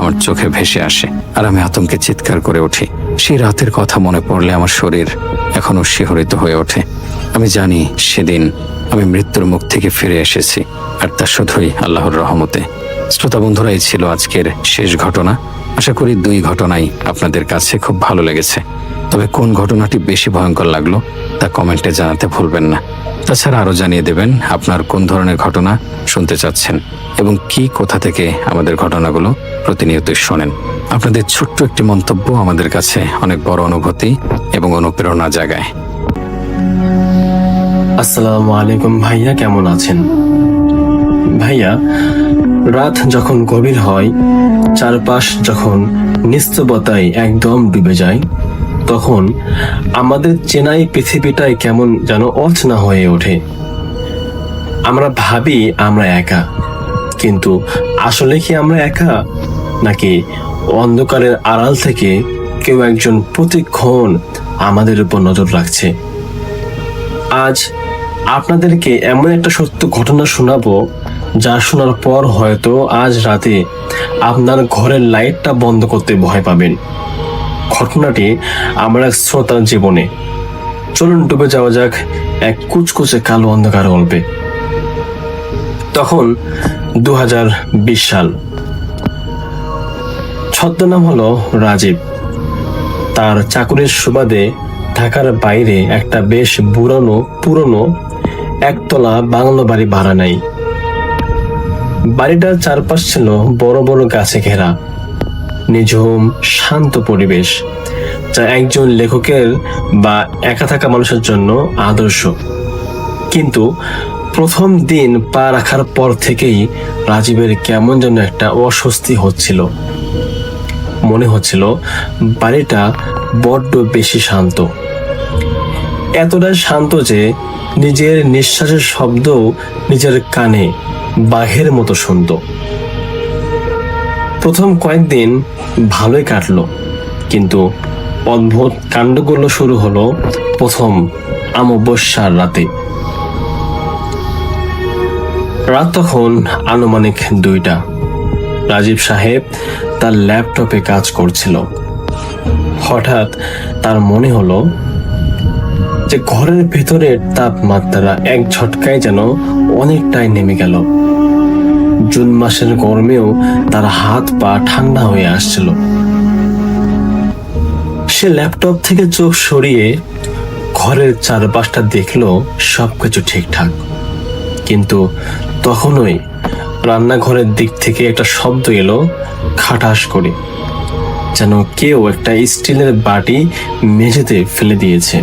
S3: আমার চোখে ভেসে আসে, আর আমি আতঙ্কে চিৎকার করে উঠি। সেই রাতের কথা মনে পড়লে আমার শরীর এখনো শিহরিত হয়ে ওঠে। আমি জানি সেদিন আমি মৃত্যুর মুখ থেকে ফিরে এসেছি, আর তা শুধুই আল্লাহর রহমতে। শ্রোতা বন্ধুরা, এই ছিল আজকের শেষ ঘটনা। আশা করি 2 ঘটনাই আপনাদের কাছে খুব ভালো লেগেছে। তবে কোন ঘটনাটি বেশি ভয়ঙ্কর লাগলো তা কমেন্টে জানাতে ভুলবেন না। তাছাড়া আরও জানিয়ে দেবেন আপনার কোন ধরনের ঘটনা শুনতে চাচ্ছেন এবং কোথা থেকে আমাদের ঘটনাগুলো প্রতিনিয়তই শোনেন। আপনাদের ছোট্ট একটি মন্তব্য আমাদের কাছে অনেক বড় অনুভূতি এবং অনুপ্রেরণা জাগায়।
S4: আসসালামু আলাইকুম ভাইয়া, কেমন আছেন? ভাইয়া, রাত যখন গভীর হয়, চারপাশ যখন নিস্তব্ধতায় একদম ডুবে যায়, তখন আমাদের চেনাই পৃথিবীটাই কেমন যেন অচেনা হয়ে ওঠে। আমরা ভাবি আমরা একা, কিন্তু আসলে কি আমরা একা, নাকি অন্ধকারের আড়াল থেকে কেউ একজন প্রতিক্ষণ আমাদের উপর নজর রাখছে? আজ আপনাদেরকে এমন একটা সত্য ঘটনা শোনাবো যা শোনার পর হয়তো আজ রাতে আপনার ঘরের লাইটটা বন্ধ করতে ভয় পাবেন। ঘটনাটি আমার এক শ্রোতার জীবনে। চলুন ডুবে যাওয়া যাক এক কুচকুচে কালো অন্ধকার গল্পে। তখন 2020 সাল। ছদ্মনাম হলো রাজীব। তার চাকুরির সুবাদে ঢাকার বাইরে একটা বেশ পুরনো একতলা বাংলো বাড়ি ভাড়া নেয়। বাড়িটার চারপাশ ছিল বড় বড় গাছে ঘেরা, নিঝুম শান্ত পরিবেশ, যা একজন লেখকের বা একা থাকা মানুষের জন্য আদর্শ। কিন্তু প্রথম দিন পা রাখার পর থেকেই রাজীবের কেমন যেন একটা অস্বস্তি হচ্ছিল। মনে হচ্ছিল বাড়িটা বড্ড বেশি শান্ত, এতটাই শান্ত যে নিজের নিঃশ্বাসের শব্দও নিজের কানে বাঘের মতো শুনত। প্রথম কয়েকদিন ভালোই কাটলো, কিন্তু অদ্ভুত কাণ্ডগুলো শুরু হলো প্রথম অমাবস্যার রাতে। রাত তখন আনুমানিক 2টা। রাজীব সাহেব তার ল্যাপটপে কাজ করছিল। হঠাৎ তার মনে হলো যে ঘরের ভেতরের তাপমাত্রা এক ঝটকায় যেন অনেকটাই নেমে গেল। জুন মাসের গরমেও তার হাত পা ঠান্ডা হয়ে আসছিল। সে ল্যাপটপ থেকে চোখ সরিয়ে ঘরের চারপাশটা দেখলো সবকিছু ঠিকঠাক, কিন্তু তখনই রান্নাঘরের দিক থেকে একটা শব্দ এলো, খাটাস করে, যেন কেউ একটা স্টিলের বাটি মেঝেতে ফেলে দিয়েছে।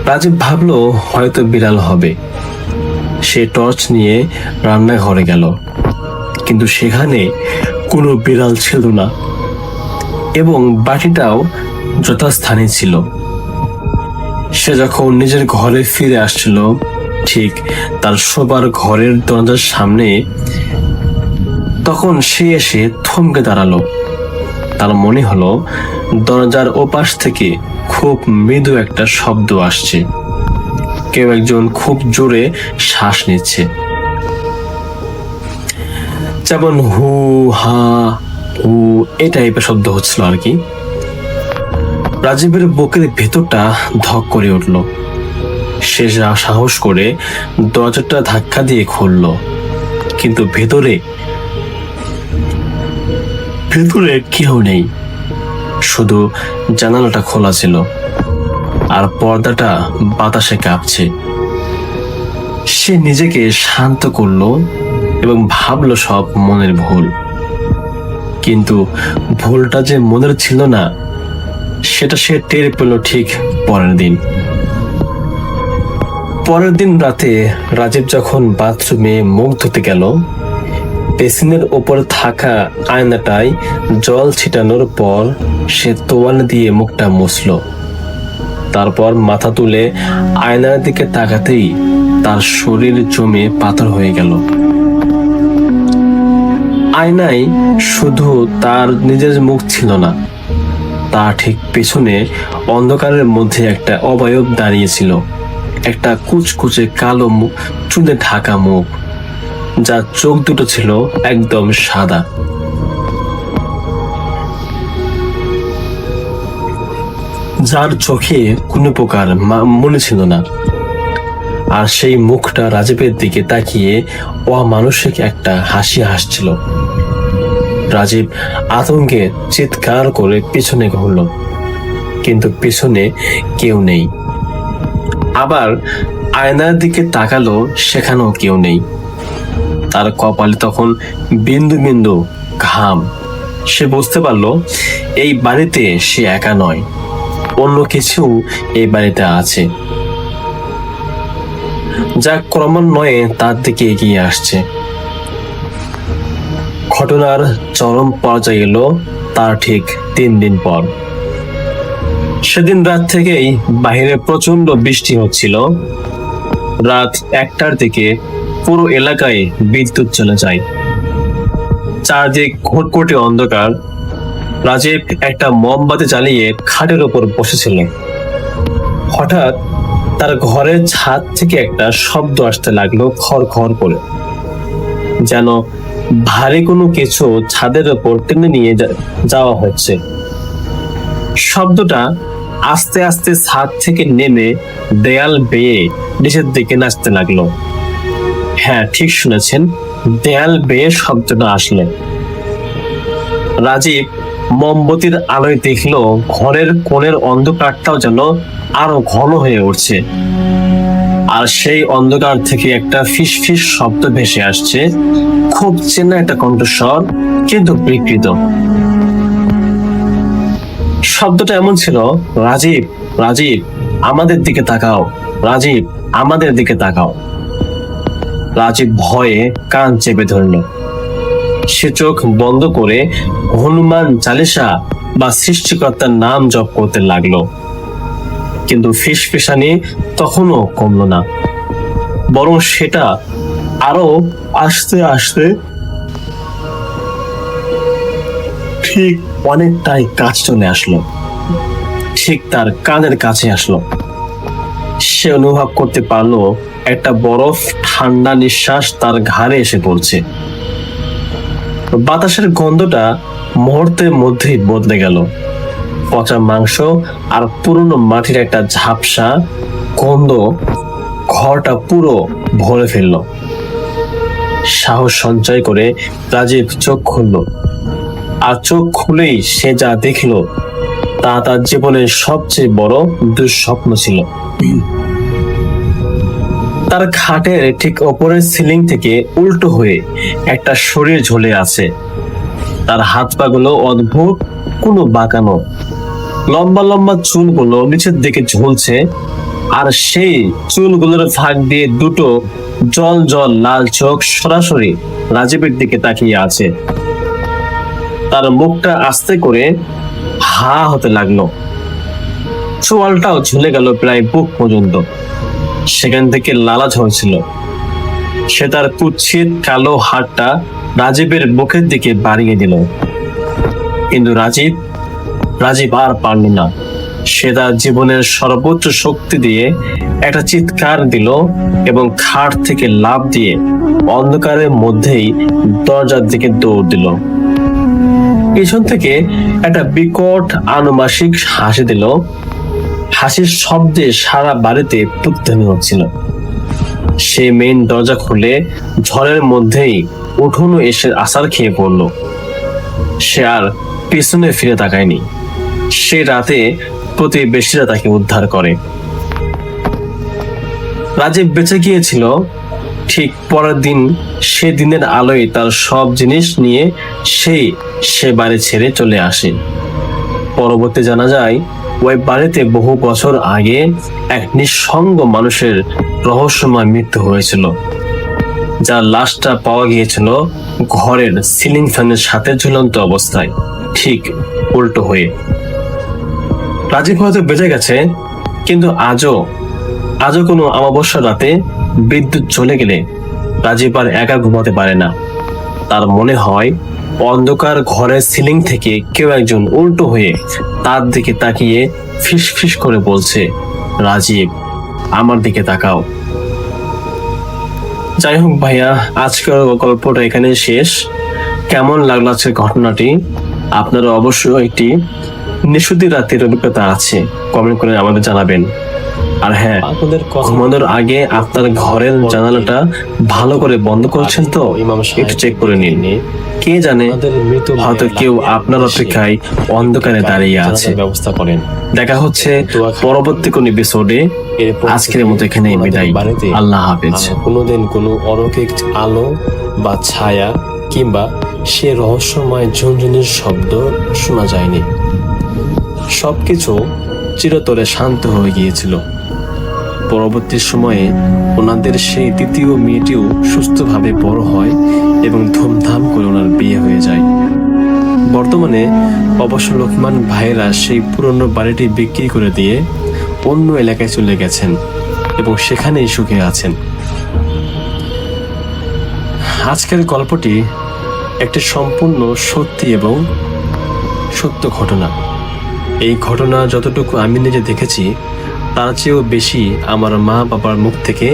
S4: রাজীব ভাবলো হয়তো বিড়াল হবে। সে টর্চ নিয়ে রান্নাঘরে গেল, কিন্তু সেখানে কোনো বিড়াল ছিল না এবং বাটিটাও যথাস্থানে ছিল। সে যখন নিজের ঘরে ফিরে আসছিল, ঠিক তার শোবার ঘরের দরজার সামনে, তখন সে এসে থমকে দাঁড়ালো। তার মনে হলো দরজার ওপাশ থেকে খুব মৃদু একটা শব্দ আসছে, কেউ একজন খুব জোরে শ্বাস নিচ্ছে, যেমন হু হা হু এই টাইপের শব্দ হচ্ছিল আর কি। রাজীবের বুকের ভেতরটা ধক করে উঠল। সে সাহস করে দরজাটা ধাক্কা দিয়ে খুলল, কিন্তু ভেতরে কেউ নেই। শুধু জানালাটা খোলা ছিল আর পর্দাটা বাতাসে কাঁপছে। সে নিজেকে শান্ত করলো এবং ভাবলো সব মনের ভুল, কিন্তু ভুলটা যে মনের ছিল না সেটা সে টের পেল ঠিক পরের দিন রাতে রাজীব যখন বাথরুমে মুখ ধুতে গেল, বেসিনের ওপর থাকা আয়নাটায় জল ছিটানোর পর সে তোয়াল দিয়ে মুখটা মুছল। তারপর মাথা তুলে আয়নার দিকে তাকাতেই তার শরীর জমে পাথর হয়ে গেল। আয়নায় শুধু তার নিজের মুখ ছিল না, তার ঠিক পেছনে অন্ধকারের মধ্যে একটা অবয়ব দাঁড়িয়েছিল, একটা কুচকুচে কালো চুলে ঢাকা মুখ, যার চোখ দুটো ছিল একদম সাদা। যার চোখে কোনো প্রকার মনে ছিল না, আর সেই মুখটা রাজীবের দিকে তাকিয়ে অমানুষিক একটা হাসি হাসছিল। রাজীব আতঙ্কে চিৎকার করে পিছনে ঘুরল, কিন্তু পিছনে কেউ নেই। আবার আয়নার দিকে তাকালো, সেখানেও কেউ নেই। তার কপালে তখন বিন্দু বিন্দু ঘাম। সে বুঝতে পারলো এই বাড়িতে সে একা নয়, অন্য কিছু এই বাড়িতে আছে, যা ক্রমান্বয়ে তার দিকে এগিয়ে আসছে। ঘটনার চরম পর্যায়ে এলো তার ঠিক 3 দিন পর। সেদিন রাত থেকেই বাইরে প্রচন্ড বৃষ্টি হচ্ছিল। রাত 1টার দিকে পুরো এলাকায় বিদ্যুৎ চলে যায়। চারদিক ঘুটঘুটে অন্ধকার। রাজীব একটা মোমবাতি জ্বালিয়ে খাটের ওপর বসেছিল। হঠাৎ তার ঘরের ছাদ থেকে একটা শব্দ আসতে লাগলো, খড় খড় করে, যেন ভারী কোনো কিছু ছাদের ওপর টেনে নিয়ে যাওয়া হচ্ছে। শব্দটা আস্তে আস্তে ছাদ থেকে নেমে দেয়াল বেয়ে নিচের দিকে নাচতে লাগলো। হ্যাঁ, ঠিক শুনেছেন, দেয়াল বেয়ে শব্দটা আসলো। রাজীব মোমবাতির আলোয় দেখলো ঘরের কোণের অন্ধকারটাও যেন আরো ঘন হয়ে উঠছে, আর সেই অন্ধকার থেকে একটা ফিস ফিস শব্দ ভেসে আসছে, খুব চেনা একটা কণ্ঠস্বর, কিন্তু বিকৃত। শব্দটা এমন ছিল, রাজীব রাজীব। আমাদের দিকে তাকাও, রাজীব, আমাদের দিকে তাকাও। রাজীব ভয়ে কান চেপে ধরল। সে চোখ বন্ধ করে হনুমান চালিসা বা সৃষ্টিকর্তার নাম জপ করতে লাগলো, কিন্তু ফিসফিসানি তখনও কমল না, বরং সেটা আরো আস্তে আস্তে ঠিক অনেকটাই কাছ চলে আসলো, ঠিক তার কানের কাছে আসলো। সে অনুভব করতে পারলো একটা বরফ ঠান্ডা নিঃশ্বাস তার ঘাড়ে এসে পড়ছে। বাতাসের গন্ধটা মুহূর্তের মধ্যেই বদলে গেল। পচা মাংস আর পুরনো মাটির একটা ঝাপসা গন্ধ ঘরটা পুরো ভরে ফেলল। সাহস সঞ্চয় করে রাজীব চোখ খুলল, আর চোখ খুলেই সে যা দেখল তা তার জীবনের সবচেয়ে বড় দুঃস্বপ্ন ছিল। তার খাটের ঠিক ওপরের সিলিং থেকে উল্টো হয়ে একটা শরীর ঝুলে আছে। তার হাত পা গুলো অদ্ভুত কোনো বাঁকানো, লম্বা লম্বা চুলগুলো নিচের দিকে ঝুলছে, আর সেই চুলগুলোর ফাঁক দিয়ে দুটো জল জল লাল চোখ সরাসরি রাজীবের দিকে তাকিয়ে আছে। তার মুখটা আস্তে করে হা হতে লাগলো, চোয়ালটাও ঝুলে গেল প্রায় বুক পর্যন্ত। সেখান থেকে লালা ঝরছিল। সে তার কুৎসিত কালো হাতটা রাজীবের বুকের দিকে বাড়িয়ে দিল, কিন্তু রাজীব আর পারল না। সে তার জীবনের সর্বোচ্চ শক্তি দিয়ে একটা চিৎকার দিল এবং খাট থেকে লাফ দিয়ে অন্ধকারের মধ্যেই দরজার দিকে দৌড় দিল। পিছন থেকে একটা বিকট আনুমাসিক হাসি দিল। হাসির শব্দে সারা বাড়িতে প্রতিধ্বনি হচ্ছিল। সে মেইন দরজা খুলে ঝড়ের মধ্যেই উঠোনে এসে আছাড় খেয়ে পড়ল। সে আর পিছনে ফিরে তাকায়নি। সে রাতে প্রতিবেশীরা তাকে উদ্ধার করে। রাজীব বেঁচে গিয়েছিল। ঠিক পরের দিন সে দিনের আলোয় তার সব জিনিস নিয়ে সে বাড়ি ছেড়ে চলে আসে। পরবর্তী জানা যায় ওই বাড়িতে বহু বছর আগে এক নিঃসঙ্গ মানুষের রহস্যময় মৃত্যু হয়েছিল, যার লাশটা পাওয়া গিয়েছিল ঘরের সিলিং ফ্যানের সাথে ঝুলন্ত অবস্থায়, ঠিক উল্টো হয়ে। রাজীব হয়তো বেঁচে গেছে, কিন্তু আজও কোনো অমাবস্যার রাতে বিদ্যুৎ চলে গেলে রাজীব আর একা ঘুমাতে পারে না। তার মনে হয় অন্ধকার ঘরের সিলিং থেকে কেউ একজন উল্টো হয়ে তার দিকে তাকিয়ে ফিস ফিস করে বলছে, রাজীব, আমার দিকে তাকাও। যাই হোক ভাইয়া, আজকের গল্পটা এখানে শেষ। কেমন লাগলো আজকের ঘটনাটি? আপনারা অবশ্যই একটি নিশুতি রাতের অভিজ্ঞতা আছে, কমেন্ট করে আমাদের জানাবেন। আর হ্যাঁ, ঘুমানোর আগে আপনার ঘরের জানালাটা ভালো করে বন্ধ করছেন তো একটু চেক করে নিন। কে জানে, হয়তো কেউ আপনার অপেক্ষায় অন্ধকারে দাঁড়িয়ে আছে। ব্যবস্থা করেন। দেখা হচ্ছে পরবর্তী কোন এপিসোডে। আজকের মতো এখানেই বিদায়। আল্লাহ হাফেজ।
S5: কোনোদিন কোনো অলৌকিক আলো বা ছায়া কিংবা সে রহস্যময় ঝুনঝুনির শব্দ শোনা যায়নি। সবকিছু চিরতরে শান্ত হয়ে গিয়েছিল। পরবর্তী সময়ে ওনাদের সেই দ্বিতীয় মেয়েটিও সুস্থভাবে বড় হয় এবং ধুমধাম করে ওনার বিয়ে হয়ে যায়। বর্তমানে অবশ্য লোকমান ভাইয়েরা সেই পুরনো বাড়িটি বিক্রি করে দিয়ে অন্য এলাকায় চলে গেছেন এবং সেখানেই সুখে আছেন। আজকের গল্পটি একটি সম্পূর্ণ সত্যি এবং সত্য ঘটনা। এই ঘটনা যতটুকু আমি নিজে দেখেছি তার চেয়েও বেশি আমার মা বাবার মুখ থেকে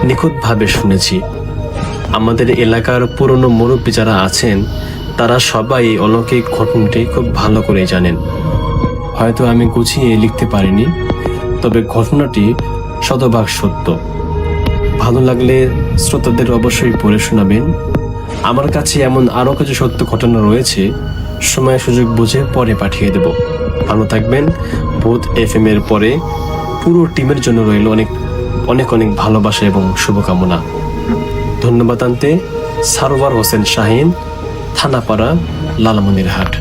S5: নিখুঁতভাবে শুনেছি। আমাদের এলাকার পুরনো মুরব্বী যারা আছেন তারা সবাই অলৌকিক ঘটনাটি খুব ভালো করে জানেন। হয়তো আমি গুছিয়ে লিখতে পারিনি, তবে ঘটনাটি শতভাগ সত্য। ভালো লাগলে শ্রোতাদের অবশ্যই পড়ে শোনাবেন। আমার কাছে এমন আরও কিছু সত্য ঘটনা রয়েছে, সময় সুযোগ বুঝে পরে পাঠিয়ে দেব। ভালো থাকবেন। ভূত FM এর পরে পুরো টিমের জন্য রইল অনেক অনেক অনেক ভালোবাসা এবং শুভকামনা। ধন্যবাদ আনতে সারোয়ার হোসেন শাহিন, থানাপাড়া, লালমনিরহাট।